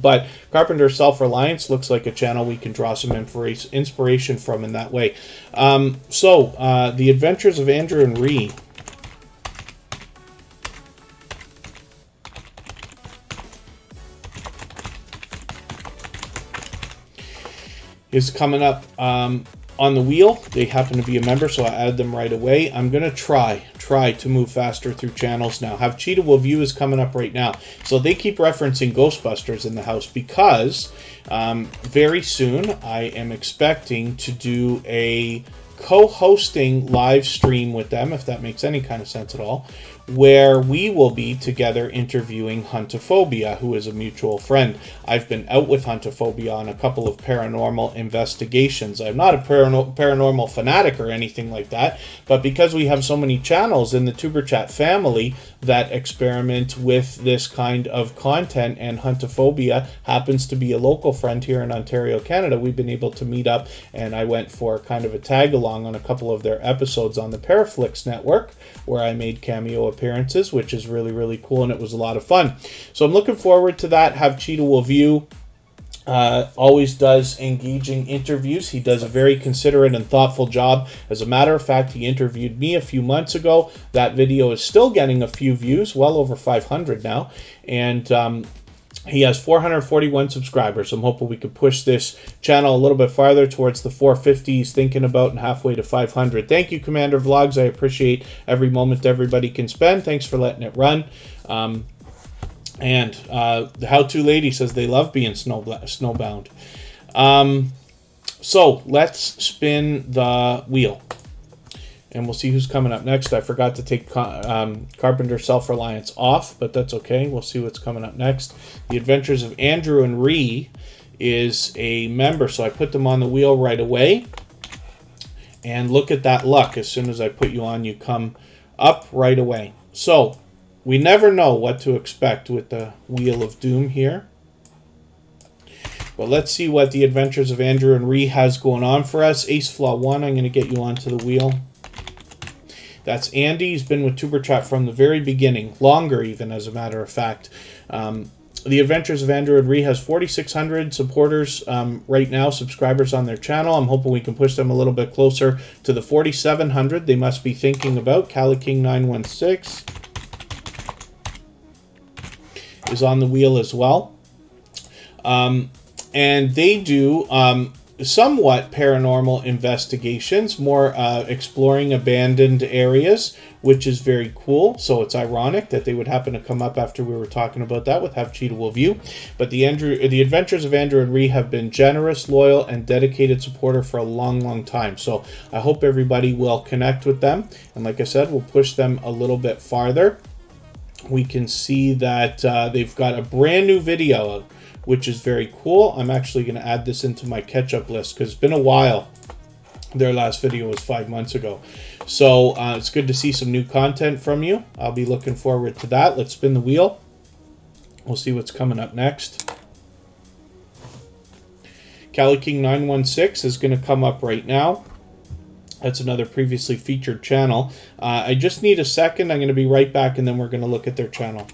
But Carpenter Self-Reliance looks like a channel we can draw some inspiration from in that way. The Adventures of Andrew and Ree. Is coming up on the wheel. They happen to be a member, so I added them right away. I'm going to try try to move faster through channels now. Have Cheetah Will View is coming up right now. So they keep referencing Ghostbusters in the house because very soon I am expecting to do a co-hosting live stream with them, if that makes any kind of sense at all, where we will be together interviewing Huntophobia, who is a mutual friend. I've been out with Huntophobia on a couple of paranormal investigations. I'm not a paranormal fanatic or anything like that, but because we have so many channels in the Superchat family that experiment with this kind of content, and Huntophobia happens to be a local friend here in Ontario, Canada, we've been able to meet up, and I went for kind of a tag-along on a couple of their episodes on the Paraflix network, where I made cameo appearances, which is really, really cool, and it was a lot of fun. So I'm looking forward to that. Have Cheetah Will View always does engaging interviews. He does a very considerate and thoughtful job. As a matter of fact, he interviewed me a few months ago. That video is still getting a few views, well over 500 now, and he has 441 subscribers. I'm hoping we could push this channel a little bit farther towards the 450s, thinking about, and halfway to 500. Thank you, Commander Vlogs. I appreciate every moment everybody can spend. Thanks for letting it run. And the How To Lady says they love being snowbound. So let's spin the wheel, and we'll see who's coming up next. I forgot to take Carpenter Self-Reliance off, but that's okay. We'll see what's coming up next. The Adventures of Andrew and Ree is a member, so I put them on the wheel right away. And look at that luck. As soon as I put you on, you come up right away. So we never know what to expect with the Wheel of Doom here. But let's see what the Adventures of Andrew and Ree has going on for us. Ace Flaw 1, I'm going to get you onto the wheel. That's Andy. He's been with Superchat from the very beginning, longer even, as a matter of fact. The Adventures of Andrew and Ree has 4,600 supporters right now, subscribers on their channel. I'm hoping we can push them a little bit closer to the 4,700 they must be thinking about. Cali King 916 is on the wheel as well. And they do somewhat paranormal investigations, more exploring abandoned areas, which is very cool. So it's ironic that they would happen to come up after we were talking about that with Have Cheetah Will View. But the Adventures of Andrew and Ree have been generous, loyal, and dedicated supporter for a long, long time. So I hope everybody will connect with them. And like I said, we'll push them a little bit farther. We can see that they've got a brand new video, which is very cool. I'm actually going to add this into my catch-up list because it's been a while. Their last video was 5 months ago. So it's good to see some new content from you. I'll be looking forward to that. Let's spin the wheel. We'll see what's coming up next. Cali King 916 is going to come up right now. That's another previously featured channel. I just need a second. I'm going to be right back, and then we're going to look at their channel.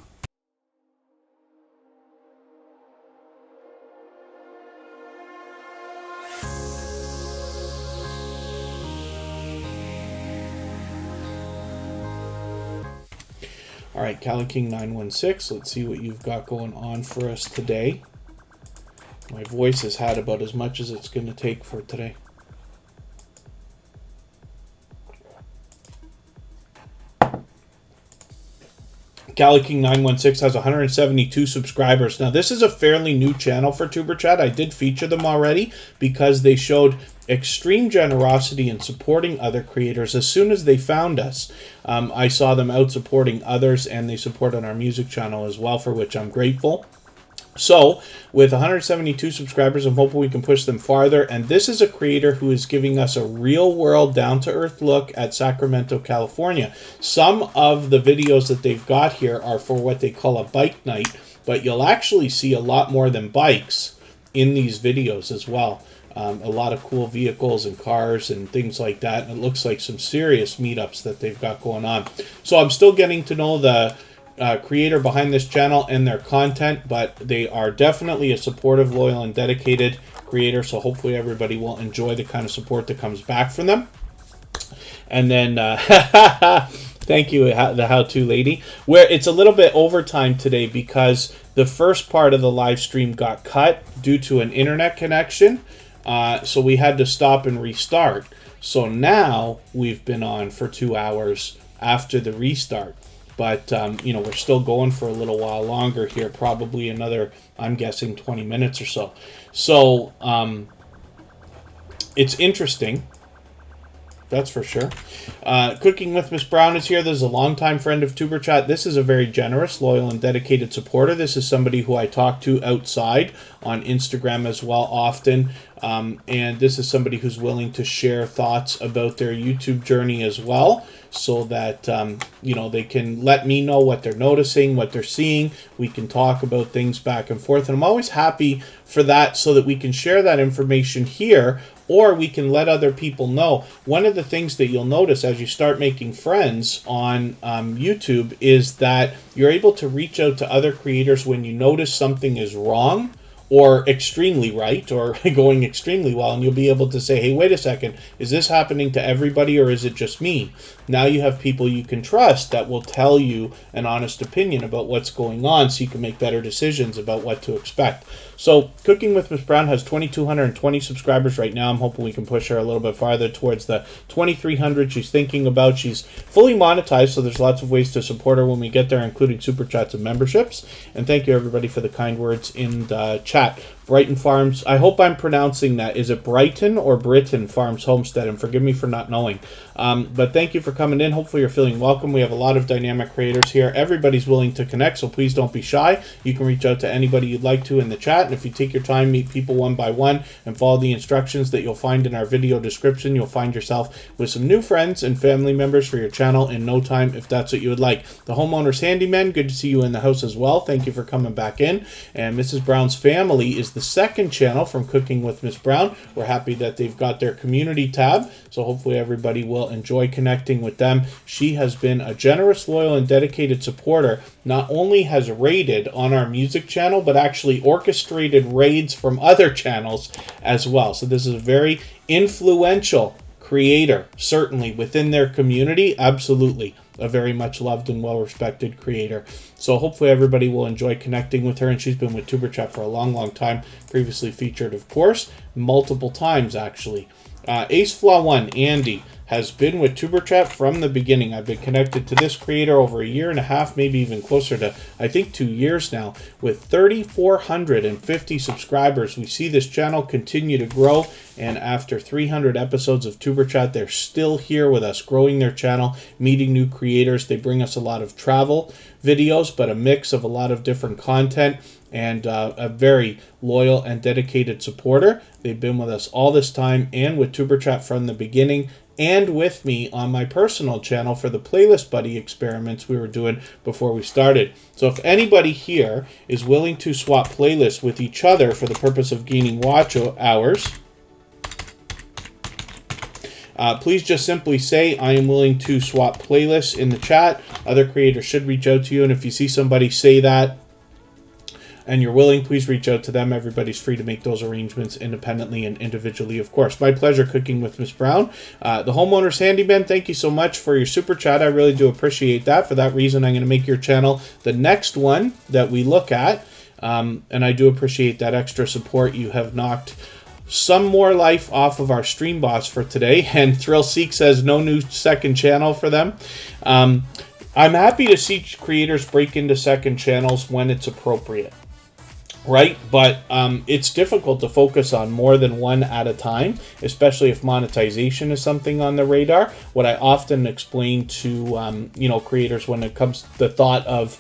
All right, Cali King 916, let's see what you've got going on for us today. My voice has had about as much as it's going to take for today. Cali King 916 has 172 subscribers. Now, this is a fairly new channel for TuberChat. I did feature them already because they showed extreme generosity in supporting other creators as soon as they found us. I saw them out supporting others, and they supported our music channel as well, for which I'm grateful. So, with 172 subscribers, I'm hoping we can push them farther. And this is a creator who is giving us a real-world, down-to-earth look at Sacramento, California. Some of the videos that they've got here are for what they call a bike night, but you'll actually see a lot more than bikes in these videos as well. A lot of cool vehicles and cars and things like that. And it looks like some serious meetups that they've got going on. So I'm still getting to know the creator behind this channel and their content, but they are definitely a supportive, loyal, and dedicated creator. So hopefully everybody will enjoy the kind of support that comes back from them. And then thank you, the How To Lady. Where it's a little bit overtime today because the first part of the live stream got cut due to an internet connection. So we had to stop and restart. So now we've been on for 2 hours after the restart. But, you know, we're still going for a little while longer here, probably another, I'm guessing, 20 minutes or so. So, it's interesting. That's for sure. Cooking with Miss Brown is here. This is a longtime friend of Tuber Chat. This is a very generous, loyal, and dedicated supporter. This is somebody who I talk to outside on Instagram as well often. And this is somebody who's willing to share thoughts about their YouTube journey as well, so that, you know, they can let me know what they're noticing, what they're seeing. We can talk about things back and forth. And I'm always happy for that, so that we can share that information here, or we can let other people know. One of the things that you'll notice as you start making friends on YouTube is that you're able to reach out to other creators when you notice something is wrong or extremely right, or going extremely well, and you'll be able to say, hey, wait a second, is this happening to everybody, or is it just me? Now you have people you can trust that will tell you an honest opinion about what's going on, so you can make better decisions about what to expect. So Cooking with Miss Brown has 2,220 subscribers right now. I'm hoping we can push her a little bit farther towards the 2,300 she's thinking about. She's fully monetized, so there's lots of ways to support her when we get there, including super chats and memberships. And thank you, everybody, for the kind words in the chat. Brighton Farms, I hope I'm pronouncing that. Is it Brighton or Britain Farms Homestead? And forgive me for not knowing. But thank you for coming in. Hopefully you're feeling welcome. We have a lot of dynamic creators here. Everybody's willing to connect, so please don't be shy. You can reach out to anybody you'd like to in the chat. And if you take your time, meet people one by one, and follow the instructions that you'll find in our video description, you'll find yourself with some new friends and family members for your channel in no time, if that's what you would like. The Homeowner's Handyman, good to see you in the house as well. Thank you for coming back in. And Mrs. Brown's Family is the second channel from Cooking with Miss Brown. We're happy that they've got their community tab, so hopefully everybody will enjoy connecting with them. She has been a generous, loyal, and dedicated supporter. Not only has raided on our music channel, but actually orchestrated raids from other channels as well. So this is a very influential creator, certainly within their community. Absolutely a very much loved and well-respected creator. So hopefully everybody will enjoy connecting with her. And she's been with Tuber Chat for a long, long time. Previously featured, of course, multiple times, actually. Ace Flaw 1, Andy, has been with Tuber Chat from the beginning. I've been connected to this creator over a year and a half, maybe even closer to, I think, 2 years now. With 3,450 subscribers, we see this channel continue to grow. And after 300 episodes of Tuber Chat, they're still here with us, growing their channel, meeting new creators. They bring us a lot of travel videos, but a mix of a lot of different content, and a very loyal and dedicated supporter. They've been with us all this time, and with Tuber Chat from the beginning, and with me on my personal channel for the Playlist Buddy experiments we were doing before we started. So if anybody here is willing to swap playlists with each other for the purpose of gaining watch hours, please just simply say, I am willing to swap playlists in the chat. Other creators should reach out to you, and if you see somebody say that and you're willing, please reach out to them. Everybody's free to make those arrangements independently and individually, of course. My pleasure, Cooking with Miss Brown. The Homeowner's Handyman, thank you so much for your super chat. I really do appreciate that. For that reason, I'm going to make your channel the next one that we look at. And I do appreciate that extra support. You have knocked some more life off of our stream boss for today. And Thrill Seek says no new second channel for them. I'm happy to see creators break into second channels when it's appropriate. Right, but it's difficult to focus on more than one at a time, especially if monetization is something on the radar. What I often explain to creators when it comes to the thought of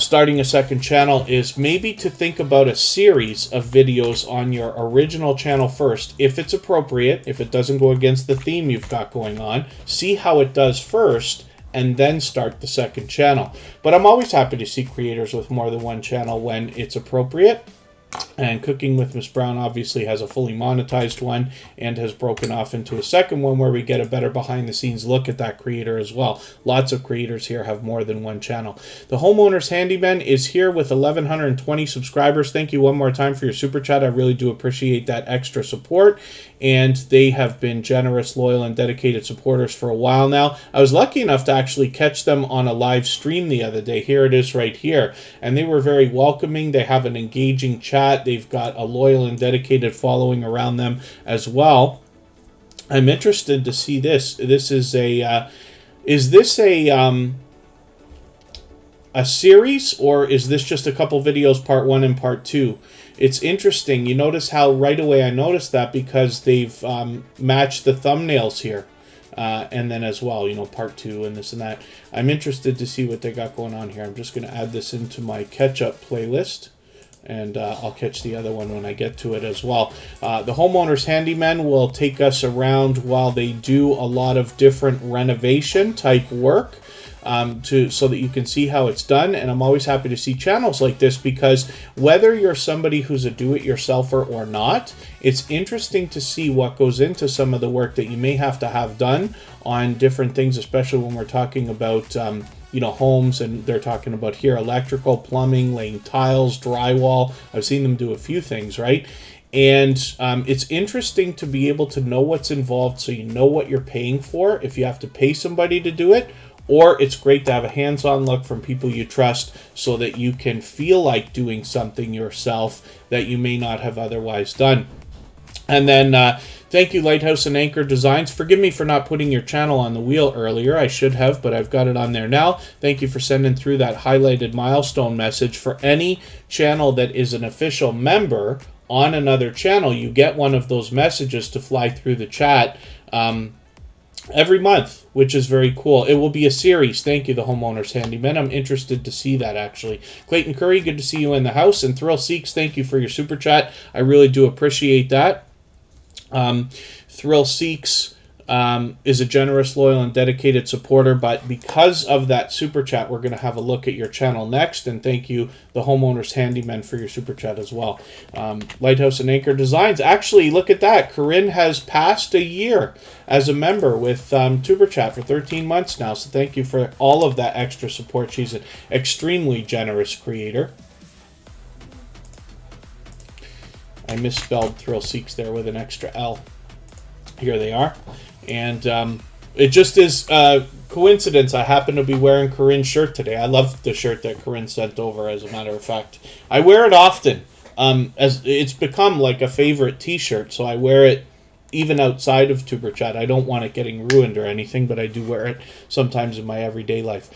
starting a second channel is maybe to think about a series of videos on your original channel first, if it's appropriate, if it doesn't go against the theme you've got going on. See how it does first, and then start the second channel. But I'm always happy to see creators with more than one channel when it's appropriate. And Cooking with Miss Brown obviously has a fully monetized one and has broken off into a second one where we get a better behind-the-scenes look at that creator as well. Lots of creators here have more than one channel. The Homeowner's Handyman is here with 1,120 subscribers. Thank you one more time for your super chat. I really do appreciate that extra support. And they have been generous, loyal, and dedicated supporters for a while now. I was lucky enough to actually catch them on a live stream the other day. Here it is right here. And they were very welcoming. They have an engaging chat. They've got a loyal and dedicated following around them as well. I'm interested to see this. This is a Is this a series, or is this just a couple videos, part 1 and part 2? It's interesting. You notice how right away I noticed that because they've matched the thumbnails here. And then as well, you know, part 2 and this and that. I'm interested to see what they got going on here. I'm just going to add this into my catch-up playlist. And I'll catch the other one when I get to it as well. The Homeowner's Handyman will take us around while they do a lot of different renovation type work. So that you can see how it's done. And I'm always happy to see channels like this, because whether you're somebody who's a do-it-yourselfer or not, it's interesting to see what goes into some of the work that you may have to have done on different things, especially when we're talking about you know, homes, and they're talking about here electrical, plumbing, laying tiles, drywall. I've seen them do a few things, right? And it's interesting to be able to know what's involved, so you know what you're paying for if you have to pay somebody to do it. Or it's great to have a hands-on look from people you trust, so that you can feel like doing something yourself that you may not have otherwise done. And then thank you, Lighthouse and Anchor Designs. Forgive me for not putting your channel on the wheel earlier. I should have, but I've got it on there now. Thank you for sending through that highlighted milestone message. For any channel that is an official member on another channel, you get one of those messages to fly through the chat every month, which is very cool. It will be a series. Thank you, the Homeowner's Handyman. I'm interested to see that, actually. Clayton Curry, good to see you in the house. And Thrill Seeks, thank you for your super chat. I really do appreciate that. Thrill Seeks is a generous, loyal, and dedicated supporter, but because of that super chat, we're going to have a look at your channel next. And thank you, the Homeowner's Handyman, for your super chat as well. Lighthouse and Anchor Designs. Actually, look at that. Corinne has passed a year as a member with Superchat for 13 months now. So thank you for all of that extra support. She's an extremely generous creator. I misspelled Thrill Seeks there with an extra L. Here they are. And it just is coincidence. I happen to be wearing Corinne's shirt today. I love the shirt that Corinne sent over, as a matter of fact. I wear it often. As it's become like a favorite t-shirt, so I wear it even outside of Tuber Chat. I don't want it getting ruined or anything, but I do wear it sometimes in my everyday life.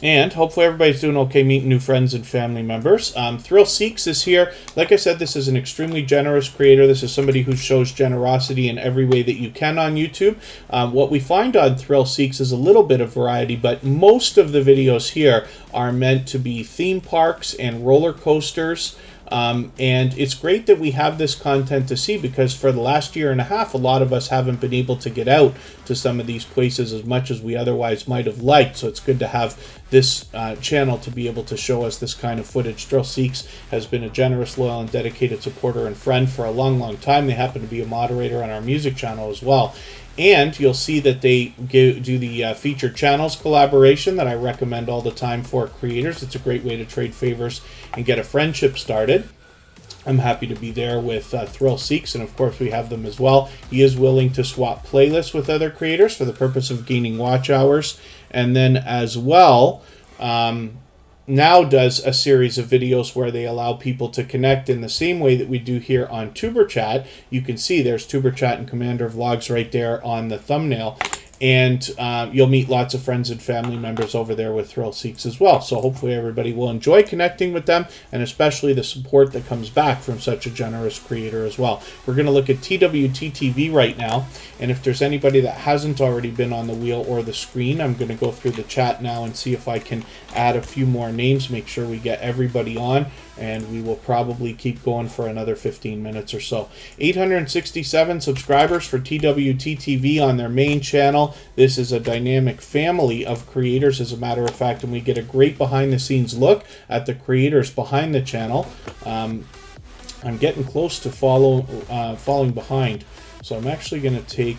And hopefully everybody's doing okay, meeting new friends and family members. Thrill Seeks is here. Like I said, this is an extremely generous creator. This is somebody who shows generosity in every way that you can on YouTube. What we find on Thrill Seeks is a little bit of variety, but most of the videos here are meant to be theme parks and roller coasters. And it's great that we have this content to see, because for the last year and a half, a lot of us haven't been able to get out to some of these places as much as we otherwise might have liked. So it's good to have this channel to be able to show us this kind of footage. Thrill Seeks has been a generous, loyal, and dedicated supporter and friend for a long, long time. They happen to be a moderator on our music channel as well. And you'll see that they do the featured channels collaboration that I recommend all the time for creators. It's a great way to trade favors and get a friendship started. I'm happy to be there with Thrill Seeks, and of course we have them as well. He is willing to swap playlists with other creators for the purpose of gaining watch hours. And then as well, now does a series of videos where they allow people to connect in the same way that we do here on Tuber Chat. You can see there's Tuber Chat and Commander Vlogs right there on the thumbnail. And you'll meet lots of friends and family members over there with Thrill Seeks as well. So hopefully everybody will enjoy connecting with them, and especially the support that comes back from such a generous creator as well. We're going to look at TWTTV right now, and if there's anybody that hasn't already been on the wheel or the screen, I'm going to go through the chat now and see if I can add a few more names, make sure we get everybody on, and we will probably keep going for another 15 minutes or so. 867 subscribers for TWTTV on their main channel. This is a dynamic family of creators, as a matter of fact, and we get a great behind-the-scenes look at the creators behind the channel. I'm getting close to falling behind, so I'm actually going to take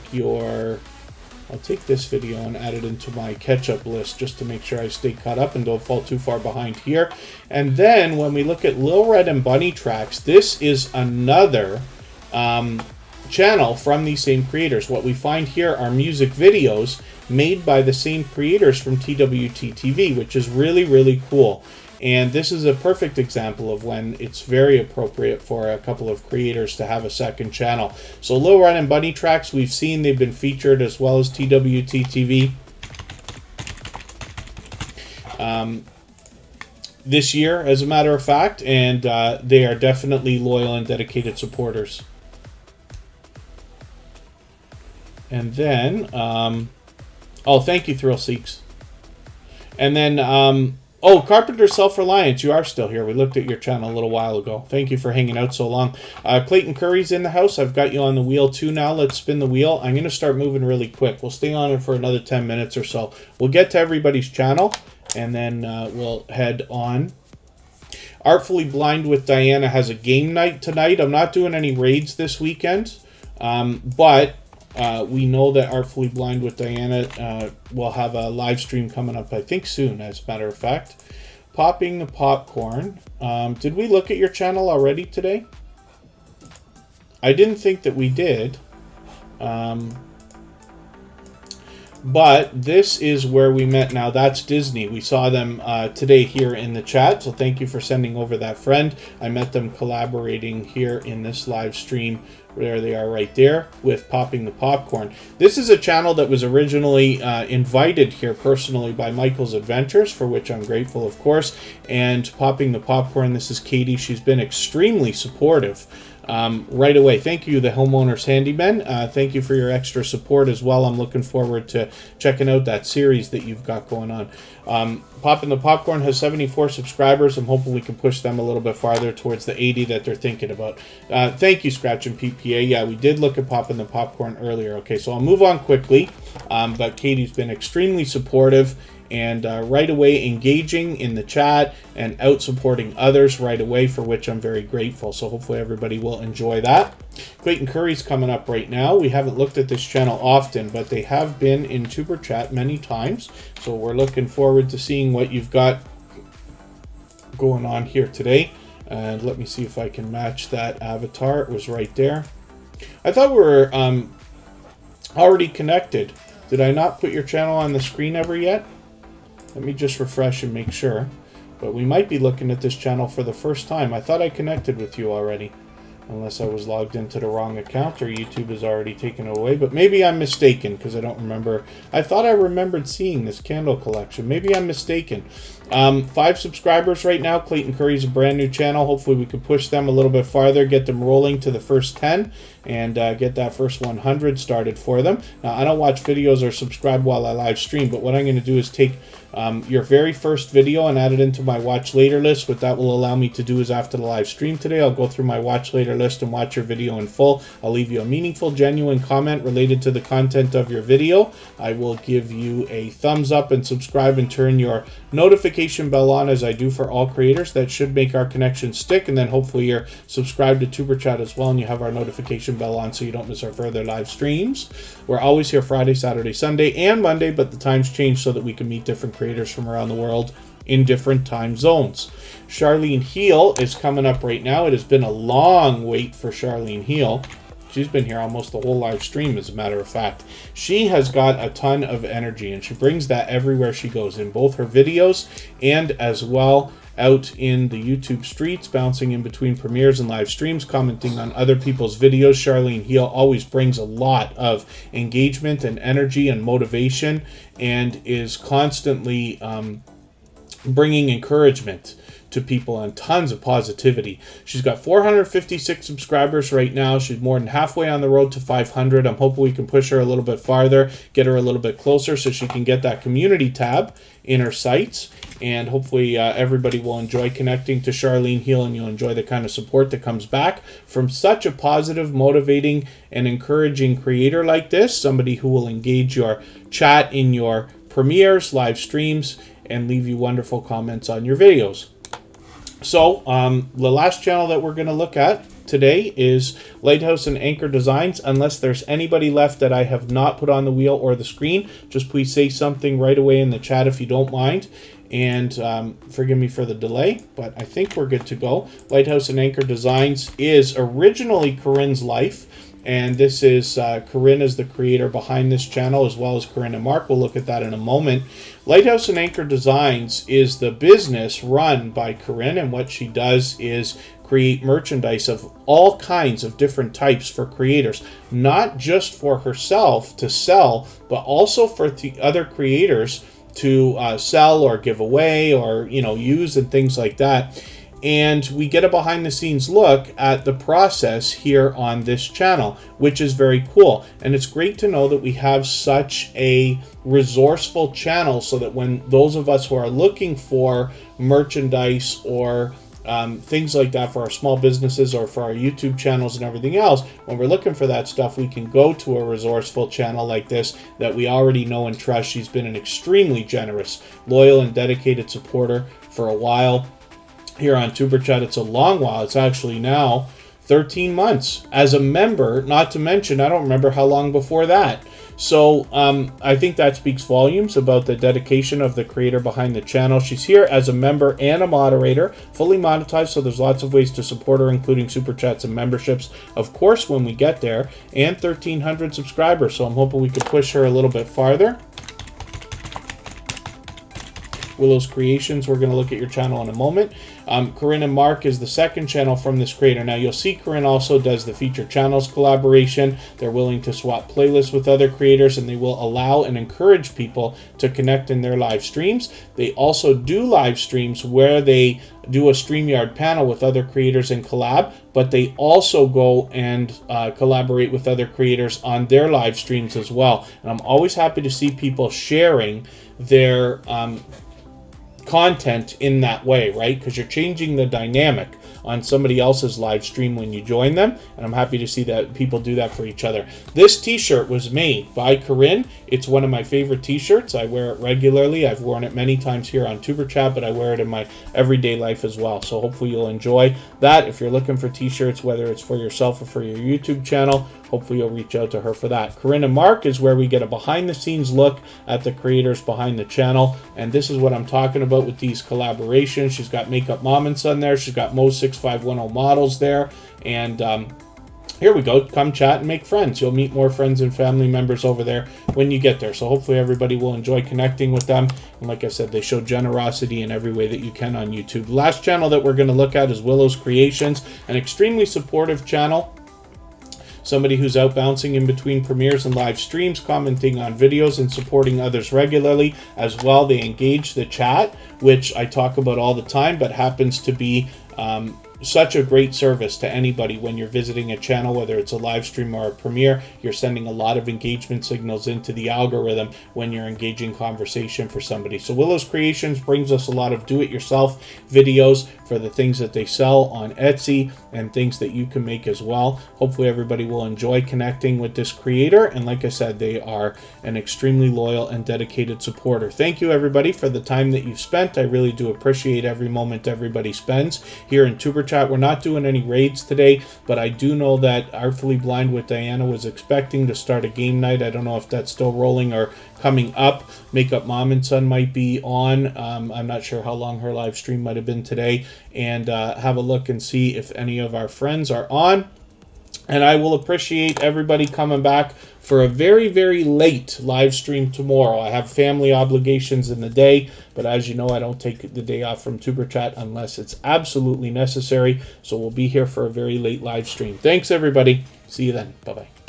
I'll take this video and add it into my catch-up list just to make sure I stay caught up and don't fall too far behind here. And then when we look at Lil Red and Bunny Tracks, this is another channel from these same creators. What we find here are music videos made by the same creators from TWTTV, which is really, really cool. And this is a perfect example of when it's very appropriate for a couple of creators to have a second channel. So Lil Ren and Bunny Tracks, we've seen they've been featured, as well as TWT TV. This year, as a matter of fact, and they are definitely loyal and dedicated supporters. And then, oh, thank you, Thrill Seeks. And then, oh, Carpenter Self-Reliance, you are still here. We looked at your channel a little while ago. Thank you for hanging out so long. Clayton Curry's in the house. I've got you on the wheel too now. Let's spin the wheel. I'm going to start moving really quick. We'll stay on it for another 10 minutes or so. We'll get to everybody's channel, and then we'll head on. Artfully Blind with Diana has a game night tonight. I'm not doing any raids this weekend, but we know that Artfully Blind with Diana will have a live stream coming up, I think, soon, as a matter of fact. Popping the Popcorn. Did we look at your channel already today? I didn't think that we did. But this is where we met now. That's Disney. We saw them today here in the chat, so thank you for sending over that friend. I met them collaborating here in this live stream. There they are right there with Popping the Popcorn. This is a channel that was originally invited here personally by Michael's Adventures, for which I'm grateful, of course. And Popping the Popcorn, this is Katie. She's been extremely supportive. Right away. Thank you, the Homeowner's Handyman. Thank you for your extra support as well. I'm looking forward to checking out that series that you've got going on. Poppin' the Popcorn has 74 subscribers. I'm hoping we can push them a little bit farther towards the 80 that they're thinking about. Thank you, Scratch and PPA. Yeah, we did look at Poppin' the Popcorn earlier. Okay, so I'll move on quickly. But Katie's been extremely supportive and right away engaging in the chat and out supporting others right away, for which I'm very grateful. So hopefully everybody will enjoy that. Clayton Curry's coming up right now. We haven't looked at this channel often, but they have been in Super Chat many times. So we're looking forward to seeing what you've got going on here today. And let me see if I can match that avatar. It was right there. I thought we were already connected. Did I not put your channel on the screen ever yet? Let me just refresh and make sure. But we might be looking at this channel for the first time. I thought I connected with you already. Unless I was logged into the wrong account or YouTube has already taken it away. But maybe I'm mistaken because I don't remember. I thought I remembered seeing this candle collection. Maybe I'm mistaken. 5 subscribers right now. Clayton Curry's a brand new channel. Hopefully we can push them a little bit farther, get them rolling to the first 10, and get that first 100 started for them. Now, I don't watch videos or subscribe while I live stream, but what I'm going to do is take your very first video and add it into my watch later list. What that will allow me to do is after the live stream today, I'll go through my watch later list and watch your video in full. I'll leave you a meaningful, genuine comment related to the content of your video. I will give you a thumbs up and subscribe and turn your notification bell on, as I do for all creators. That should make our connection stick, and then hopefully you're subscribed to Superchat as well and you have our notification bell on so you don't miss our further live streams. We're always here Friday, Saturday, Sunday, and Monday, but the times change so that we can meet different creators from around the world in different time zones. Charlene Heel is coming up right now. It has been a long wait for Charlene Heel. She's been here almost the whole live stream, as a matter of fact. She has got a ton of energy, and she brings that everywhere she goes, in both her videos and as well out in the YouTube streets, bouncing in between premieres and live streams, commenting on other people's videos. Charlene Heel always brings a lot of engagement and energy and motivation, and is constantly bringing encouragement to people and tons of positivity. She's got 456 subscribers right now. She's more than halfway on the road to 500. I'm hoping we can push her a little bit farther, get her a little bit closer so she can get that community tab in her sites. And hopefully everybody will enjoy connecting to Charlene Heel, and you'll enjoy the kind of support that comes back from such a positive, motivating, and encouraging creator like this. Somebody who will engage your chat in your premieres, live streams, and leave you wonderful comments on your videos. So the last channel that we're going to look at today is Lighthouse and Anchor Designs. Unless there's anybody left that I have not put on the wheel or the screen, just please say something right away in the chat if you don't mind. And forgive me for the delay, but I think we're good to go. Lighthouse and Anchor Designs is originally Corinne's life. And this is Corinne is the creator behind this channel, as well as Corinne and Mark. We'll look at that in a moment. Lighthouse and Anchor Designs is the business run by Corinne, and what she does is create merchandise of all kinds of different types for creators, not just for herself to sell, but also for the other creators to sell or give away or, you know, use and things like that. And we get a behind the scenes look at the process here on this channel, which is very cool. And it's great to know that we have such a resourceful channel, so that when those of us who are looking for merchandise or things like that for our small businesses or for our YouTube channels and everything else, when we're looking for that stuff, we can go to a resourceful channel like this that we already know and trust. She's been an extremely generous, loyal, and dedicated supporter for a while here on Superchat. It's a long while. It's actually now 13 months as a member, not to mention, I don't remember how long before that. So I think that speaks volumes about the dedication of the creator behind the channel. She's here as a member and a moderator, fully monetized, so there's lots of ways to support her, including super chats and memberships, of course, when we get there, and 1,300 subscribers. So I'm hoping we could push her a little bit farther. Willow's Creations, we're going to look at your channel in a moment. Corinne and Mark is the second channel from this creator. Now you'll see Corinne also does the featured channels collaboration. They're willing to swap playlists with other creators, and they will allow and encourage people to connect in their live streams. They also do live streams where they do a StreamYard panel with other creators and collab, but they also go and collaborate with other creators on their live streams as well. And I'm always happy to see people sharing their content in that way, right? Because you're changing the dynamic on somebody else's live stream when you join them, and I'm happy to see that people do that for each other. This t-shirt was made by Corinne. It's one of my favorite t-shirts. I wear it regularly. I've worn it many times here on Superchat, but I wear it in my everyday life as well. So hopefully you'll enjoy that. If you're looking for t-shirts, whether it's for yourself or for your YouTube channel, hopefully you'll reach out to her for that. Corinne and Mark is where we get a behind the scenes look at the creators behind the channel, and this is what I'm talking about with these collaborations. She's got Makeup Mom and Son there. She's got Mo 6510 models there, and here we go. Come chat and make friends. You'll meet more friends and family members over there when you get there. So hopefully everybody will enjoy connecting with them. And like I said, they show generosity in every way that you can on YouTube. The last channel that we're going to look at is Willow's Creations, an extremely supportive channel. Somebody who's out bouncing in between premieres and live streams, commenting on videos and supporting others regularly. As well, they engage the chat, which I talk about all the time, but happens to be such a great service to anybody when you're visiting a channel, whether it's a live stream or a premiere. You're sending a lot of engagement signals into the algorithm when you're engaging conversation for somebody. So Willow's Creations brings us a lot of do-it-yourself videos for the things that they sell on Etsy and things that you can make as well. Hopefully everybody will enjoy connecting with this creator, and like I said, they are an extremely loyal and dedicated supporter. Thank you everybody for the time that you've spent. I really do appreciate every moment everybody spends here in Superchat. We're not doing any raids today, but I do know that Artfully Blind with Diana was expecting to start a game night. I don't know if that's still rolling or coming up. Makeup Mom and Son might be on. I'm not sure how long her live stream might have been today, and have a look and see if any of our friends are on. And I will appreciate everybody coming back for a very, very late live stream tomorrow. I have family obligations in the day, but as you know, I don't take the day off from Superchat unless it's absolutely necessary. So we'll be here for a very late live stream. Thanks, everybody. See you then. Bye-bye.